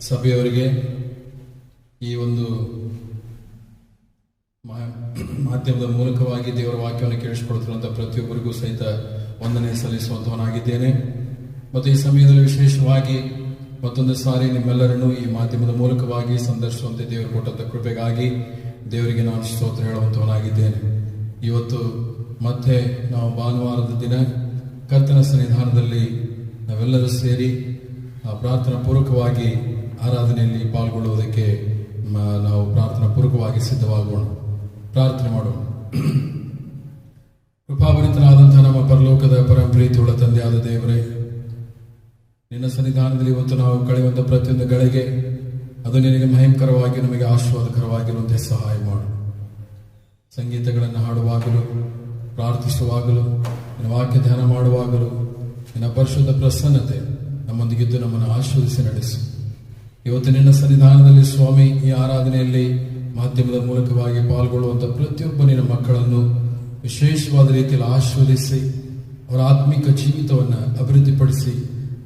ಸಭೆಯವರಿಗೆ ಈ ಒಂದು ಮಾಧ್ಯಮದ ಮೂಲಕವಾಗಿ ದೇವರ ವಾಕ್ಯವನ್ನು ಕೇಳಿಸಿಕೊಳ್ತಿರುವಂಥ ಪ್ರತಿಯೊಬ್ಬರಿಗೂ ಸಹಿತ ವಂದನೆ ಸಲ್ಲಿಸುವಂತವನಾಗಿದ್ದೇನೆ. ಮತ್ತು ಈ ಸಮಯದಲ್ಲಿ ವಿಶೇಷವಾಗಿ ಮತ್ತೊಂದು ಸಾರಿ ನಿಮ್ಮೆಲ್ಲರನ್ನು ಈ ಮಾಧ್ಯಮದ ಮೂಲಕವಾಗಿ ಸಂದರ್ಶಿಸುವಂತೆ ದೇವರು ಕೊಟ್ಟಂತ ಕೃಪೆಗಾಗಿ ದೇವರಿಗೆ ನಾನು ಸ್ತೋತ್ರ ಹೇಳುವಂತವನಾಗಿದ್ದೇನೆ. ಇವತ್ತು ಮತ್ತೆ ನಾವು ಭಾನುವಾರದ ದಿನ ಕರ್ತನ ಸನ್ನಿಧಾನದಲ್ಲಿ ನಾವೆಲ್ಲರೂ ಸೇರಿ ಪ್ರಾರ್ಥನಾ ಪೂರ್ವಕವಾಗಿ ಆರಾಧನೆಯಲ್ಲಿ ಪಾಲ್ಗೊಳ್ಳುವುದಕ್ಕೆ ನಾವು ಪ್ರಾರ್ಥನಾ ಪೂರ್ವಕವಾಗಿ ಸಿದ್ಧವಾಗೋಣ. ಪ್ರಾರ್ಥನೆ ಮಾಡೋಣ. ಕೃಪಾಭರಿತನಾದಂತಹ ನಮ್ಮ ಪರಲೋಕದ ಪರಮ ಪ್ರೀತಿಯುಳ್ಳ ತಂದೆಯಾದ ದೇವರೇ, ನಿನ್ನ ಸನ್ನಿಧಾನದಲ್ಲಿ ಇವತ್ತು ನಾವು ಕಳೆಯುವಂಥ ಪ್ರತಿಯೊಂದು ಗಳಿಗೆ ಅದು ನಿನಗೆ ಮಹಿಮಕರವಾಗಿ ನಮಗೆ ಆಶೀರ್ವಾದಕರವಾಗಿರುವಂತೆ ಸಹಾಯ ಮಾಡು. ಸಂಗೀತಗಳನ್ನು ಹಾಡುವಾಗಲೂ, ಪ್ರಾರ್ಥಿಸುವಾಗಲೂ, ನಿನ್ನ ವಾಕ್ಯ ಧ್ಯಾನ ಮಾಡುವಾಗಲೂ ನಿನ್ನ ಪರಿಶುದ್ಧ ಪ್ರಸನ್ನತೆ ನಮ್ಮೊಂದಿಗಿದ್ದು ನಮ್ಮನ್ನು ಆಶೀರ್ವದಿಸಿ ನಡೆಸು. ಇವತ್ತು ನಿನ್ನ ಸನ್ನಿಧಾನದಲ್ಲಿ ಸ್ವಾಮಿ, ಈ ಆರಾಧನೆಯಲ್ಲಿ ಮಾಧ್ಯಮದ ಮೂಲಕವಾಗಿ ಪಾಲ್ಗೊಳ್ಳುವಂಥ ಪ್ರತಿಯೊಬ್ಬ ನಿನ್ನ ಮಕ್ಕಳನ್ನು ವಿಶೇಷವಾದ ರೀತಿಯಲ್ಲಿ ಆಶೀರ್ವದಿಸಿ ಅವರ ಆತ್ಮಿಕ ಜೀವಿತವನ್ನು ಅಭಿವೃದ್ಧಿಪಡಿಸಿ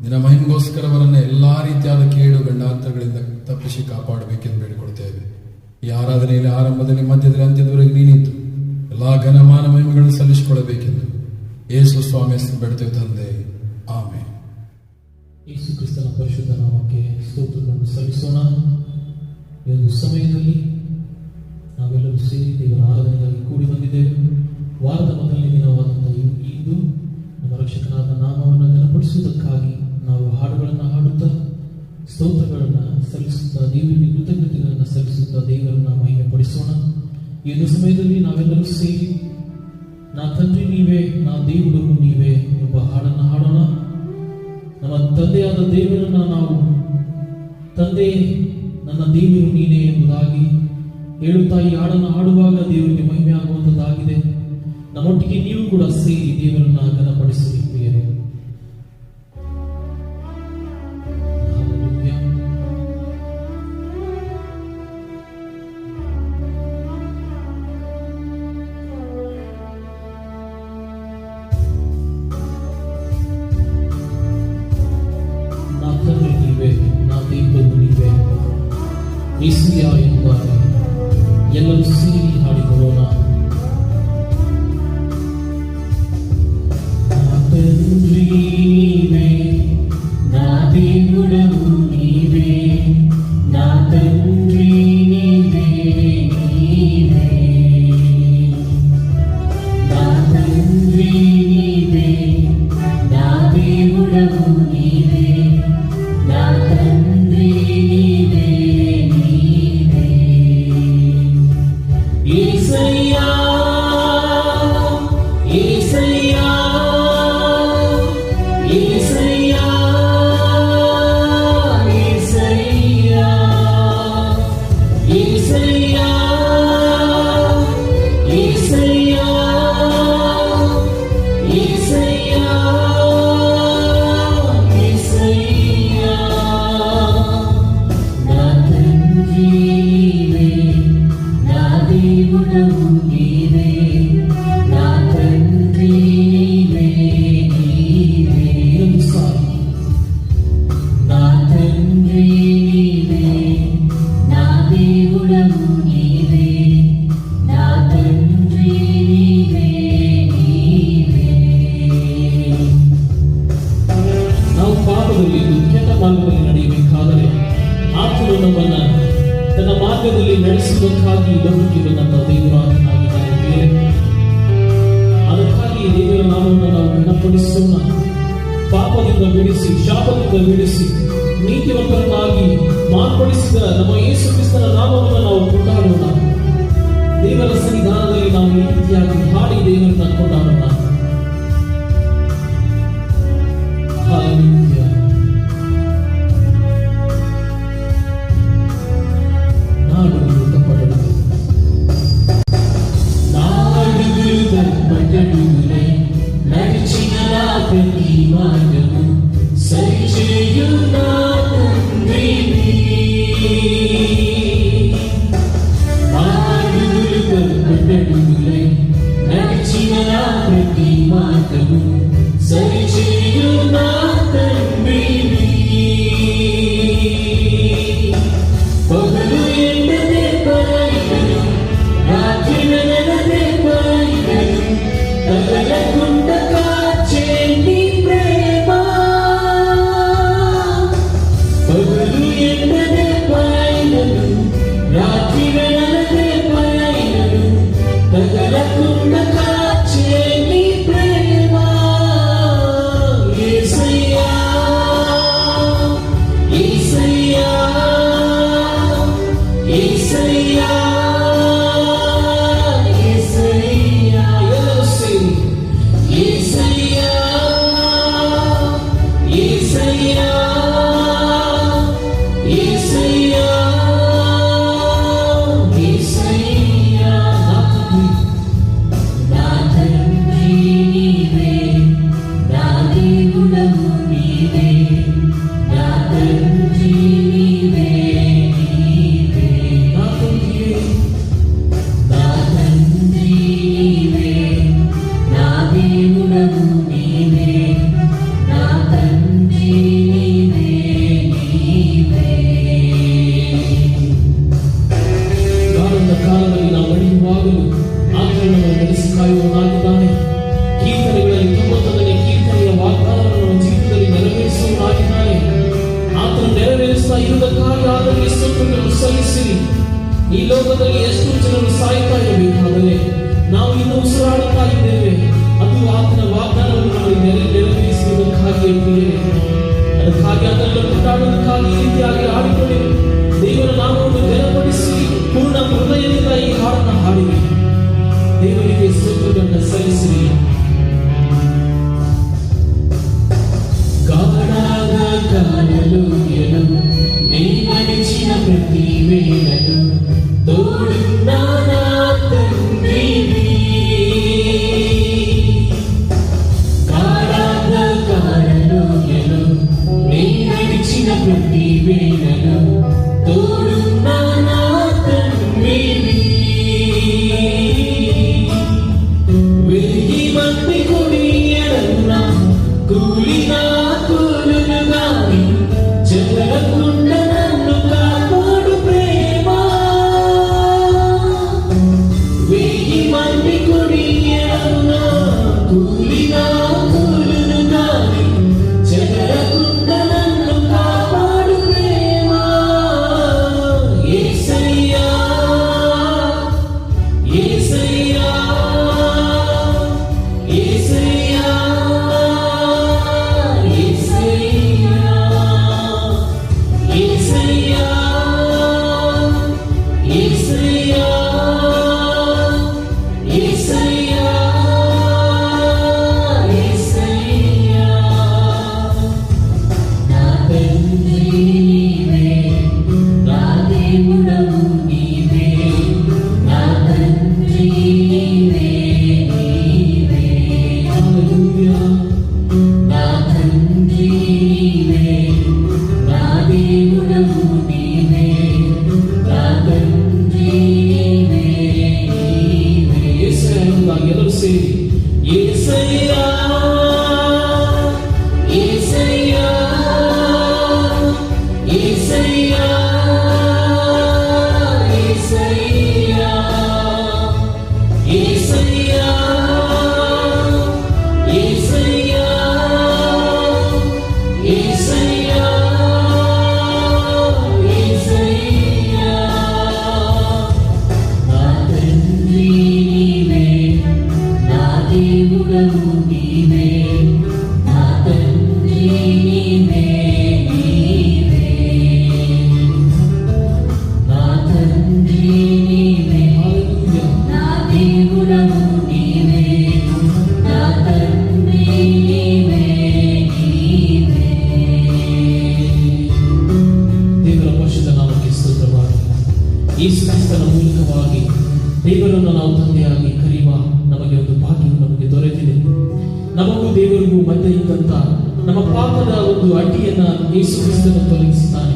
ನಿನ್ನ ಮಹಿಮೆಗೋಸ್ಕರವರನ್ನ ಎಲ್ಲಾ ರೀತಿಯಾದ ಕೇಡು ಗಂಡಾಂತರಗಳಿಂದ ತಪ್ಪಿಸಿ ಕಾಪಾಡಬೇಕೆಂದು ಬೇಡಿಕೊಳ್ತೇವೆ. ಈ ಆರಾಧನೆಯಲ್ಲಿ ಆರಂಭದಲ್ಲಿ, ಮಧ್ಯದಲ್ಲಿ, ಅಂತ್ಯದವರೆಗೆ ನೀನಿದ್ದು ಎಲ್ಲಾ ಘನಮಾನ ಮಹಿಮೆಗಳನ್ನು ಸಲ್ಲಿಸಿಕೊಳ್ಳಬೇಕೆಂದು ಯೇಸು ಸ್ವಾಮಿ ಬೇಡ್ತೇವೆ ತಂದೆ, ಆಮೇಲೆ. ಯೇಸು ಕ್ರಿಸ್ತನ ಪರಿಶುದ್ಧ ನಾಮಕ್ಕೆ ಸ್ತೋತ್ರಗಳನ್ನು ಸಲ್ಲಿಸೋಣ. ಈ ಒಂದು ಸಮಯದಲ್ಲಿ ನಾವೆಲ್ಲರೂ ಸೇರಿ ದೇವರ ಆರಾಧನೆಗಾಗಿ ಕೂಡಿ ಬಂದಿದ್ದೇವೆ. ವಾರದ ಮೊದಲನೇ ದಿನವಾದಂತಹ ಇಂದು ನಮ್ಮ ರಕ್ಷಕನಾದ ನಾಮವನ್ನು ಘನಪಡಿಸುವುದಕ್ಕಾಗಿ ನಾವು ಹಾಡುಗಳನ್ನು ಹಾಡುತ್ತಾ, ಸ್ತೋತ್ರಗಳನ್ನು ಸಲ್ಲಿಸುತ್ತಾ, ದೇವರಿಗೆ ಕೃತಜ್ಞತೆಗಳನ್ನು ಸಲ್ಲಿಸುತ್ತಾ ದೇವರನ್ನ ಮಹಿಮೆ ಪಡಿಸೋಣ. ಈ ಒಂದು ಸಮಯದಲ್ಲಿ ನಾವೆಲ್ಲರೂ ಸೇರಿ ನಾ ತಂದೆ ನೀವೇ, ನಾ ದೇವರು ನೀವೇ ಎಂಬ ಹಾಡನ್ನು ಹಾಡೋಣ. ನಮ್ಮ ತಂದೆಯಾದ ದೇವರನ್ನ ನಾವು ತಂದೆ ನನ್ನ ದೇವರು ನೀನೇ ಎಂಬುದಾಗಿ ಹೇಳುತ್ತಾ ಈ ಹಾಡನ್ನು ಹಾಡುವಾಗ ದೇವರಿಗೆ ಮಹಿಮೆ ಆಗುವಂಥದ್ದಾಗಿದೆ. ನಮ್ಮೊಟ್ಟಿಗೆ ನೀವು ಕೂಡ ಸೇರಿ ದೇವರನ್ನ ಘನಪಡಿಸಿ ಪ್ರಿಯರೇ. ನಾ ತಂದೆ ನೀವೇ, ನಾ ದೇವರು ನೀವೇ, ಮೆಸ್ಸಿಯ ಎಂಬುದಾಗಿ ಎಲ್ಲರೂ ಸೇರಿ ಹಾಡಿಕೊಳ್ಳೋಣ. ತಂದ್ರಿ ನೀವೇ, ನಾ ದೇವುಡವು ನೀವೇ, ನಾ ತಂದ್ರಿ ನೀವೇ, ನೀವೇ, ನಾ ತಂದ್ರಿ ನೀವೇ, ನಾ ದೇವುಡವು ನೀವೇ, ನಾ ತಂದ್ರಿ ನೀವೇ, ನೀವೇ. ಏಸಯ್ಯ, ಏಸಯ್ಯ, ಏಸಯ್ಯ, ಏಸಯ್ಯ, ಏಸಯ್ಯ, ಏಸಯ್ಯ, ಏಸಯ್ಯ, ಏಸಯ್ಯ. ನಾ ತಂದ್ರಿ ನೀವೇ, ನಾ ದೇವುಡವು ನೀವೇ, ನಾ ತಂದ್ರಿ ನೀವೇ, ನೀವೇ. ಇನ್ನೊಂದು ಸಾರಿ. ನಾ ತಂದ್ರಿ ನೀವೇ, ನಾ ದೇವುಡವು ನೀವೇ, ನಾ ತಂದ್ರಿ ನೀವೇ, ನೀವೇ. ನಾವು ಪಾಪದಲ್ಲಿ ಕೆಟ್ಟ ಮಾರ್ಗದಲ್ಲಿ ನಡೆಯಬೇಕಾದರೆ ಆತನು ನಮ್ಮನ್ನ ತನ್ನ ಮಾರ್ಗದಲ್ಲಿ ನಡೆಸುವುದಕ್ಕಾಗಿ ಲೋಕಕ್ಕೆ ನನ್ನ ದೇವರಾಗಿದ್ದಾನೆ ಬೇರೆ. ಅದಕ್ಕಾಗಿ ದೇವರ ನಾಮವನ್ನು ನಾವು ಘನಪಡಿಸೋಣ. ಪಾಪದಿಂದ ಬಿಡಿಸಿ, ಶಾಪದಿಂದ ಬಿಡಿಸಿ, ನೀತಿವಂತರನ್ನಾಗಿ ಮಾರ್ಪಡಿಸಿದ ನಮ್ಮ ಯೇಸು ಕ್ರಿಸ್ತನ ನಾಮವನ್ನು ನಾವು ಕೊಂಡಾಡೋಣ. ದೇವರ ಸನ್ನಿಧಾನದಲ್ಲಿ ನಾವು ಈ ರೀತಿಯಾಗಿ ಹಾಡಿ ದೇವರನ್ನ ಕೊಂಡಾಡೋಣ. ಹಲ್ಲೆಲೂಯಾ. నడిచిన ప్రతి మార్గము సరిచేయు నా తండ్రిని. నడిచిన ప్రతి మార్గము సరిచేయు నా తండ్రిని. దేవుడవు నీవే, నా తండ్రి నీవే, నీవే. ಗಾನದ ಕಾಲದಲ್ಲಿ ನಾವು ಅಡಿಯುವಾಗಲೂ ಆಚರಣೆಯನ್ನು ನಡೆಸಿ ಕಾಯುವನಾಗಿದ್ದಾನೆ. ಕೀರ್ತನೆಗಳಲ್ಲಿ 91ನೇ ಕೀರ್ತನೆಯ ವಾಗ್ದಾನವನ್ನು ನಮ್ಮ ಜೀವಿತದಲ್ಲಿ ನೆರವೇರಿಸುವನಾಗಿದ್ದಾನೆ. ಆತನು ನೆರವೇರಿಸ್ತಾ ಇರುವುದಕ್ಕಾಗಿ ಆತನಿಗೆ ಸ್ತೋತ್ರವನ್ನು ಸಲ್ಲಿಸಿರಿ. ಈ ಲೋಕದಲ್ಲಿ ಎಷ್ಟು ಜನರು ಸಾಯ್ತಾ ಇರಬೇಕಾದರೆ ನಾವು ಇನ್ನೂ ಉಸಿರಾಡುತ್ತಾ ಇದ್ದೇವೆ. ಅದು ಆತನ ವಾಗ್ದಾನವನ್ನು ನಮಗೆ ನೆರವೇರಿಸುವುದಕ್ಕಾಗಿ ಅದಕ್ಕಾಗಿ ಅದನ್ನು ಕೊಂಡಾಡುವುದಕ್ಕಾಗಿ ಈ ರೀತಿಯಾಗಿ ಹಾಡಿಕೊಳ್ಳಿರಿ. ದೇವರ ನಾಮವನ್ನು ಘನಪಡಿಸಿ ಪೂರ್ಣ ಹೃದಯದಿಂದ ಈ ಹಾಡನ್ನು ಹಾಡಿರಿ. ದೇವರಿಗೆ ಸ್ತೋತ್ರವನ್ನು ಸಲ್ಲಿಸಿರಿ. ಗಾಢಾದ ಕಾಲಲೂಯನು ನೀ ನಡಿచిన ప్రతి వేళను తోడున్నా నా తండ్రివి. ಗಾಢಾದ కాలలూయను నీ నడిచిన ప్రతి వేళను తోడున్నా నా తండ్రివి. వెయ్యి మంది కొడి ఎడమున కూలినా కూలును గాని చెదరకుండా నన్ను కాపాడు ప్రేమ. వెయ్యి మంది కొడి ఎడమున కూలినా కూలును గాని చెదరకుండా నన్ను కాపాడు ప్రేమ. యేసయ్యా యేసయ్యా యేసయ్యా ಎಲ್ಲರೂ ಸೇರಿ యేసయ్యా యేసయ్యా యేసయ్యా యేసయ్యా యేసయ్యా యేసయ్యా యేసయ్యా యేసయ్యా. నా తండ్రి నీవే, నా దేవుడవు నీవే, నా తండ్రి నీవే, నీవే. నా తండ్రి నీవే, నా దేవుడవు నీవే, నా తండ్రి నీవే, నీవే. ದೇವರ ಪರಿಶುದ್ಧ ನಾಮಕ್ಕೆ ಸ್ತೋತ್ರವಾಗಿ ಯೇಸು ಕ್ರಿಸ್ತನ ಮೂಲಕವಾಗಿ ದೇವರನ್ನು ನಾವು ತಂದೆಯಾಗಿ ಕರೆಯುವ ನಮಗೆ ಒಂದು ಭಾಗ್ಯವು ನಮಗೆ ದೊರೆತಿದೆ. ನಮಗೂ ದೇವರಿಗೂ ಮಧ್ಯೆ ಇದ್ದಂತ ನಮ್ಮ ಪಾಪದ ಒಂದು ಅಡ್ಡಿಯನ್ನ ಯೇಸು ಕ್ರಿಸ್ತನು ತೊಲಗಿಸಿದ್ದಾನೆ.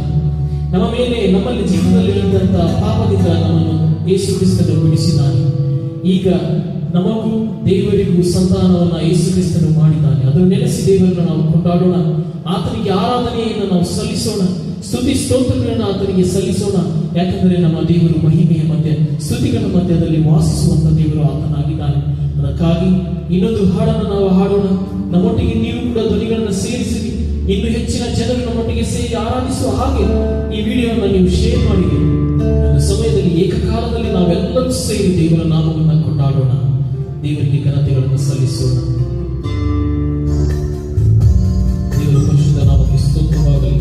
ನಮ್ಮ ಮೇಲೆ ನಮ್ಮಲ್ಲಿ ಜೀವನದಲ್ಲಿ ಇದ್ದಂತ ಪಾಪದಿಂದ ನಮ್ಮನ್ನು ಯೇಸು ಕ್ರಿಸ್ತನು ಬಿಡಿಸಿದ್ದಾನೆ. ಈಗ ನಮಗೂ ದೇವರಿಗೂ ಸಂತಾನವನ್ನ ಯೇಸು ಕ್ರಿಸ್ತನು ಮಾಡಿದ್ದಾನೆ. ಅದನ್ನು ನೆನೆಸಿ ದೇವರನ್ನು ನಾವು ಕೊಂಡಾಡೋಣ. ಆತನಿಗೆ ಆರಾಧನೆಯನ್ನು ನಾವು ಸಲ್ಲಿಸೋಣ. ಸ್ತುತಿ ಸ್ತೋತ್ರಗಳನ್ನು ಆತನಿಗೆ ಸಲ್ಲಿಸೋಣ. ಯಾಕಂದರೆ ನಮ್ಮ ದೇವರು ಮಹಿಮೆಯ ಮಧ್ಯೆ, ಸ್ತುತಿಗಳ ಮಧ್ಯದಲ್ಲಿ ವಾಸಿಸುವಂತ ದೇವರು ಆತನಾಗಿದ್ದಾನೆ. ಅದಕ್ಕಾಗಿ ಇನ್ನೊಂದು ಹಾಡನ್ನು ನಾವು ಹಾಡೋಣ. ನಮ್ಮೊಟ್ಟಿಗೆ ನೀವು ಕೂಡ ಧ್ವನಿಗಳನ್ನು ಸೇರಿಸಿರಿ. ಇನ್ನು ಹೆಚ್ಚಿನ ಜನರು ನಮ್ಮೊಟ್ಟಿಗೆ ಸೇರಿ ಆರಾಧಿಸುವ ಹಾಗೆ ಈ ವಿಡಿಯೋವನ್ನು ನೀವು ಶೇರ್ ಮಾಡಿದ್ದೀರಿ. ಒಂದು ಸಮಯದಲ್ಲಿ ಏಕಕಾಲದಲ್ಲಿ ನಾವೆಲ್ಲರೂ ಸೇರಿ ದೇವರ ನಾಮವನ್ನು ಕೊಂಡಾಡೋಣ. ದೇವರಿಗೆ ಘನತೆಗಳನ್ನು ಸಲ್ಲಿಸೋಣ. ದೇವರ ಪರಿಶುದ್ಧ ನಾಮಕ್ಕೆ ಸ್ತೋತ್ರವಾಗಲಿ.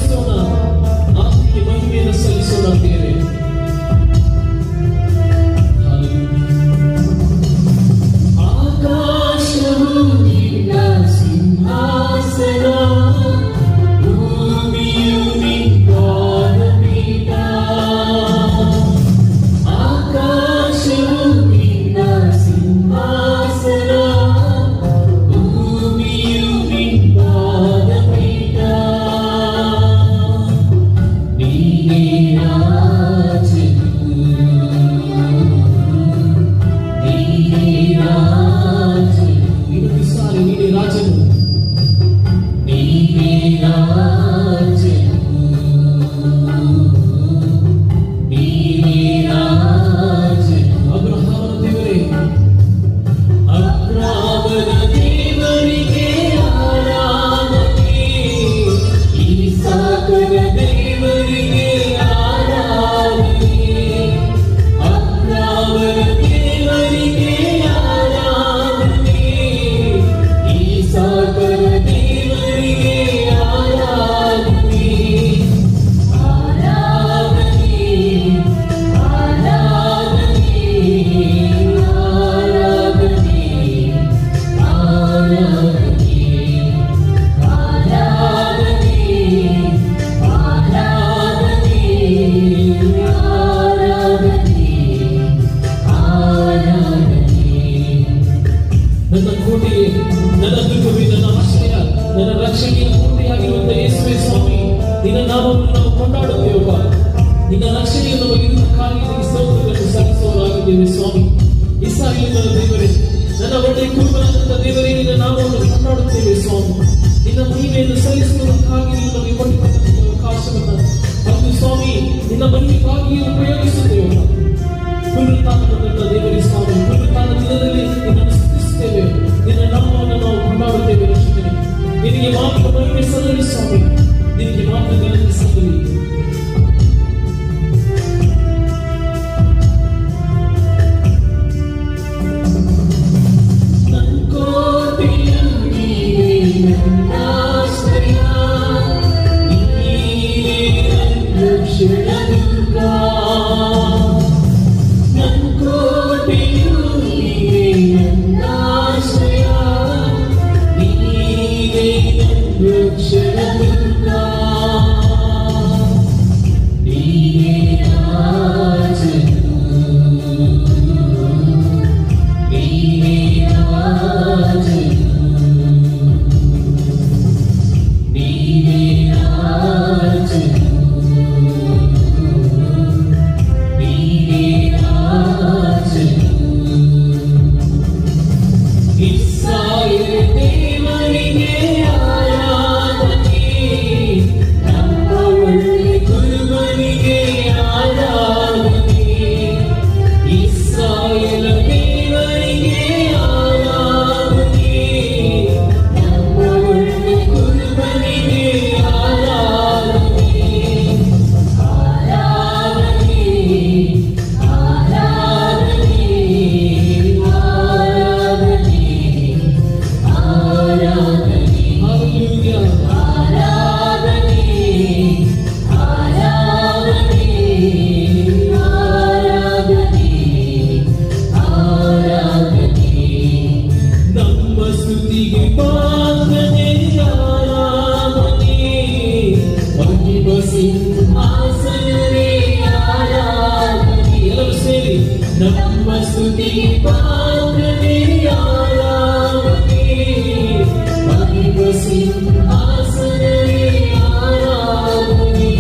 ಸಲ್ಲಿಸೋಣ, ಆತನಿಗೆ ಮಹಿಮೆಯನ್ನು ಸಲ್ಲಿಸೋಣ ದೇವರೇ. ಆಕಾಶವು ನಿನ್ನ ಸಿಂಹಾಸನ, ಭೂಮಿಯು ನಿನ್ನ ಪಾದಪೀಠ. ಆಕಾಶವು ನಿನ್ನ ಸಿಂಹಾಸನ, ಭೂಮಿಯು ನಿನ್ನ ಪಾದಪೀಠ. ನೀನೇ ರಾಜನು, ನೀನೇ ರಾಜನು. ಇನ್ನೊಂದು ಸಾರಿ, ನೀನೇ ರಾಜನು, ನೀನೇ ರಾಜನು, ನೀನೇ ರಾಜನು. ಅಬ್ರಹಾಮನ ದೇವರೇ, ಅಬ್ರಹಾಮನ ದೇವರಿಗೆ ಆರಾಧನೆ, ಇಸಾಕನ ದೇವರಿಗೆ ಆರಾಧನೆ, ಅಬ್ರಹಾಮನ ದೇವರಿಗೆ ಆರಾಧನೆ, ಇಸಾಕನ ದೇವರಿಗೆ ಆರಾಧನೆ. ಆರಾಧನೆ, ಆರಾಧನೆ, ಆರಾಧನೆ, ಆರಾಧನೆ, ಆರಾಧನೆ, ಆರಾಧನೆ, ಆರಾಧನೆ. ನನ್ನ ಕೋಟೆಯೇ, ನನ್ನ ದುರ್ಗವೇ, ನನ್ನ ಆಶ್ರಯ, ನನ್ನ ರಕ್ಷಣೆಯ ಕೋಟೆಯಾಗಿರುವಂತಹ ಯೇಸುವೇ ಸ್ವಾಮಿ, ನಿನ್ನ ನಾಮವನ್ನು ನಾವು ಕೊಂಡಾಡುತ್ತೇವಪ್ಪ. ನಿನ್ನ ರಕ್ಷಣೆಯನ್ನು ನಮಗಿರುವುದಕ್ಕಾಗಿ ನಿನಗೆ ಸ್ತೋತ್ರಗಳನ್ನು ಸಲ್ಲಿಸುವವರಾಗಿದ್ದೇವೆ ಸ್ವಾಮಿ. ಇಸ್ರಾಯೇಲಿನ ದೇವರೇ, ನನ್ನ ಒಳ್ಳೆಯ ಕುರುಬನಾದಂಥ ದೇವರೇ, ನಿನ್ನ ನಾಮವನ್ನು ಕೊಂಡಾಡುತ್ತೇವೆ ಸ್ವಾಮಿ. ನಿನ್ನ ಮಹಿಮೆಯನ್ನು ಸಲ್ಲಿಸುವುದಕ್ಕಾಗಿ ನೀನು ನಮಗೆ ಕೊಟ್ಟಿರ್ತಕ್ಕಂಥ ಅವಕಾಶವನ್ನು ಮತ್ತು ಸ್ವಾಮಿ ನಿನ್ನ ಮಹಿಮೆಗಾಗಿಯೇ ಉಪಯೋಗಿಸುತ್ತೇವೆ. ಪುನರುತ್ಥಾನದಂಥ ದೇವರೇ ಸ್ವಾಮಿ, ಪುನರುತ್ಥಾನ ದಿನದಲ್ಲಿ ನಿನ್ನನ್ನು ಸ್ತುತಿಸುತ್ತೇವೆ, ನಿನ್ನ ನಾಮವನ್ನು ನಾವು ಕೊಂಡಾಡುತ್ತೇವೆ. ರಕ್ಷಕನೇ, ನಿನಗೆ ಮಾತ್ರ ಮಹಿಮೆ ಸಲ್ಲಲಿ ಸ್ವಾಮಿ, ನಿನಗೆ ಮಾತ್ರ ಘನತೆ ಸಲ್ಲಲಿ. ನನ್ನ ಕೋಟೆಯು ನೀನೇ, ನನ್ನ ಆಶ್ರಯ, ನೀನೇ ನನ್ನ ರಕ್ಷಣದುರ್ಗ. ನನ್ನ ಕೋಟೆಯು ನೀನೇ, ನನ್ನ ಆಶ್ರಯ, ನೀನೇ ನನ್ನ ರಕ್ಷಣದುರ್ಗ. ನೀನೇ ರಾಜನು, ನೀನೇ ರಾಜನು, ನೀನೇ ರಾಜನು, ನೀನೇ ರಾಜನು. ಇಸ್ರಾಯೇಲ್ ದೇವರಿಗೆ ಆರಾಧನೆ, ನಮ್ಮ ಒಳ್ಳೆಯ ಕುರುಬನಿಗೆ ಆರಾಧನೆ. ಇಸ್ರಾಯೇಲ್ ದೇವರಿಗೆ ಆರಾಧನೆ, ನಮ್ಮ ಒಳ್ಳೆಯ ಕುರುಬನಿಗೆ ಆರಾಧನೆ. ಆರಾಧನೆ, ಆರಾಧನೆ, ಆರಾಧನೆ, ಆರಾಧನೆ. ಹಲ್ಲೆಲೂಯಾ. ಆರಾಧನೆ, ಆರಾಧನೆ, ಆರಾಧನೆ, ಆರಾಧನೆ. ನಮ್ಮ ಸ್ತುತಿಗೆ ಪಾತ್ರನೇ ಆರಾಧನೆ, ಮಹಿಮ ಸಿಂಹಾಸನವೇ ಆರಾಧನೆ. ಎಲ್ಲರೂ ಸೇರಿ, ನಮ್ಮ ಸ್ತುತಿಗೆ ಪಾತ್ರನೇ ಆರಾಧನೆ, ಮಹಿಮ ಸಿಂಹಾಸನವೇ ಆರಾಧನೆ.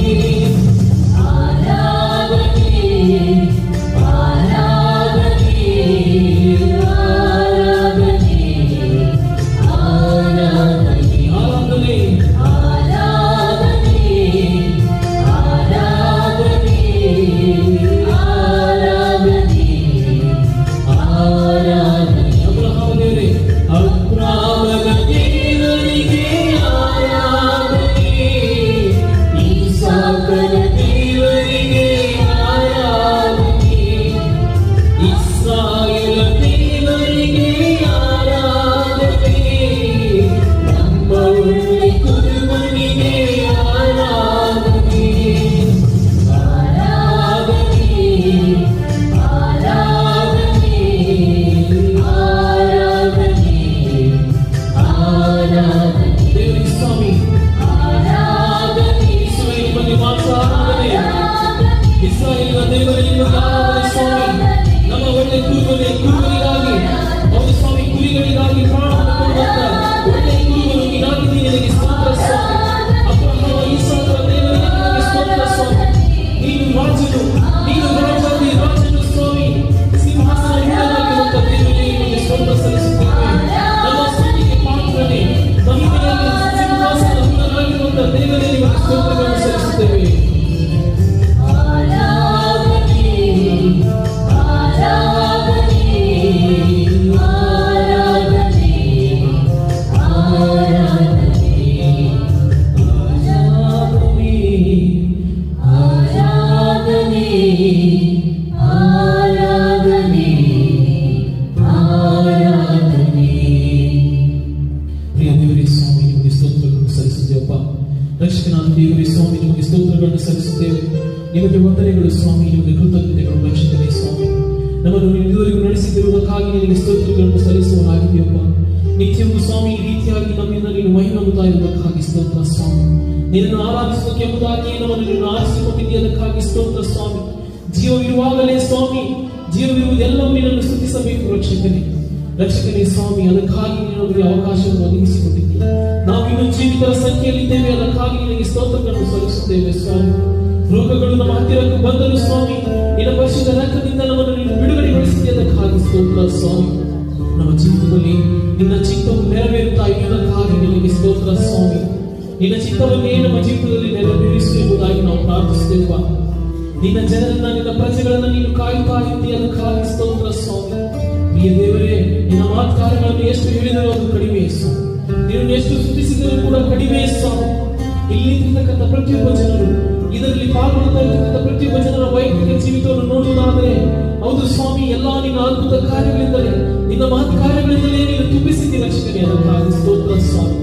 ಆರಾಧನೆ, ಆರಾಧನೆ, ಆರಾಧನೆ, ಆರಾಧನೆ, ಆರಾಧನೆ, ಆರಾಧನೆ, ಆರಾಧನೆ, ಆರಾಧನೆ, ಆರಾಧನೆ. ಸ್ತೋತ್ರಗಳನ್ನು ಸಲ್ಲಿಸುತ್ತೇವೆ. ನಿಮಗೆ ವಂದನೆಗಳು ಸ್ವಾಮಿ, ನಿಮಗೆ ಕೃತಜ್ಞತೆಗಳು ರಕ್ಷಕರೇ ಸ್ವಾಮಿ. ನಮ್ಮನ್ನು ಇದುವರೆಗೂ ನಡೆಸಿದಿರುವುದಕ್ಕಾಗಿ ನಿನಗೆ ಸ್ತೋತ್ರಗಳನ್ನು ಸಲ್ಲಿಸುವನಾಗಿದೆಯಪ್ಪ. ನಿತ್ಯವೂ ಸ್ವಾಮಿ ಈ ರೀತಿಯಾಗಿ ನಮ್ಮಿಂದ ನೀನು ಮಹಿಮೆ ಹೊಂದುತ್ತಾ ಇರುವುದಕ್ಕಾಗಿ ಸ್ತೋತ್ರ ಸ್ವಾಮಿ. ನಿನ್ನನ್ನು ಆರಾಧಿಸುವುದಕ್ಕೆ ಎಂಬುದಾಗಿ ನಮ್ಮನ್ನು ನೀನು ಆರಿಸಿಕೊಂಡಿದ್ದಕ್ಕಾಗಿ ಸ್ತೋತ್ರ ಸ್ವಾಮಿ. ಜೀವವಿರುವಾಗಲೇ ಸ್ವಾಮಿ, ಜೀವವಿರುವುದೆಲ್ಲವೂ ನಿನ್ನನ್ನು ಸ್ತುತಿಸಬೇಕು ರಕ್ಷಕನೇ ಸ್ವಾಮಿ. ಅದಕ್ಕಾಗಿ ನೀನು ನಮಗೆ ಅವಕಾಶವನ್ನು ಒದಗಿಸಿಕೊಟ್ಟಿದ್ದೀಯ. ನಾವು ಇನ್ನು ಜೀವಿತರ ಸಂಖ್ಯೆಯಲ್ಲಿದ್ದೇವೆ, ಅದಕ್ಕಾಗಿ ನಿನಗೆ ಸ್ತೋತ್ರಗಳನ್ನು ಸಲ್ಲಿಸುತ್ತೇವೆ ಸ್ವಾಮಿ. ರೋಗಗಳು ನಮ್ಮ ಹತ್ತಿರಕ್ಕೆ ಬಂದರು ಸ್ವಾಮಿ, ನಿನ್ನ ಪರಿಶುದ್ಧ ರಕ್ತದಿಂದ ನಮ್ಮನ್ನು ನೀನು ಬಿಡುಗಡೆಗೊಳಿಸಿದೆ, ಅದಕ್ಕಾಗಿ ಸ್ತೋತ್ರ ಸ್ವಾಮಿ. ನಮ್ಮ ಜೀವಿತದಲ್ಲಿ ನಿನ್ನ ಚಿತ್ತವನ್ನು ನೆರವೇರುತ್ತಾ ಇರುವುದಕ್ಕಾಗಿ ನಿನಗೆ ಸ್ತೋತ್ರ ಸ್ವಾಮಿ. ನಿನ್ನ ಚಿತ್ತವನ್ನೇ ನಮ್ಮ ಜೀವಿತದಲ್ಲಿ ನೆರವೇರಿಸು ಎಂಬುದಾಗಿ ನಾವು ಪ್ರಾರ್ಥಿಸುತ್ತೇವೆ. ನಿನ್ನ ಜನರನ್ನ, ನಿನ್ನ ಪ್ರಜೆಗಳನ್ನ ನೀನು ಕಾಯುತ್ತಾ ಇದ್ದೀಯ, ಅದಕ್ಕಾಗಿ ಸ್ತೋತ್ರ ಸ್ವಾಮಿ. ಪ್ರಿಯ ದೇವರೇ, ನಿನ್ನ ಮಾತುಕಾರಗಳನ್ನು ಎಷ್ಟು ಹೇಳಿದರೂ ಅದು ಕಡಿಮೆ ಸ್ವಾಮಿ. ನೀನು ಎಷ್ಟು ಸ್ತುತಿಸಿದರೂ ಕೂಡ ಕಡಿಮೆ ಸ್ವಾಮಿ. ಇಲ್ಲಿ ನಿಂತಿರ್ತಕ್ಕಂಥ ಪ್ರತಿಯೊಬ್ಬ ಜನರು, ಇದರಲ್ಲಿ ಪಾಲ್ಗೊಳ್ಳುತ್ತಾ ಇರತಕ್ಕಂಥ ಪ್ರತಿಯೊಬ್ಬ ಜನರ ವೈಯಕ್ತಿಕ ಜೀವಿತವನ್ನು ನೋಡುವುದಾದರೆ ಹೌದು ಸ್ವಾಮಿ, ಎಲ್ಲಾ ನಿನ್ನ ಅದ್ಭುತ ಕಾರ್ಯಗಳಿಂದಲೇ, ನಿನ್ನ ಮಹತ್ ಕಾರ್ಯಗಳಿಂದಲೇ ನೀನು ತುಂಬಿಸಿದ್ದೀಯ ರಕ್ಷಕನೇ, ಅದಕ್ಕಾಗಿ ಸ್ತೋತ್ರ ಸ್ವಾಮಿ.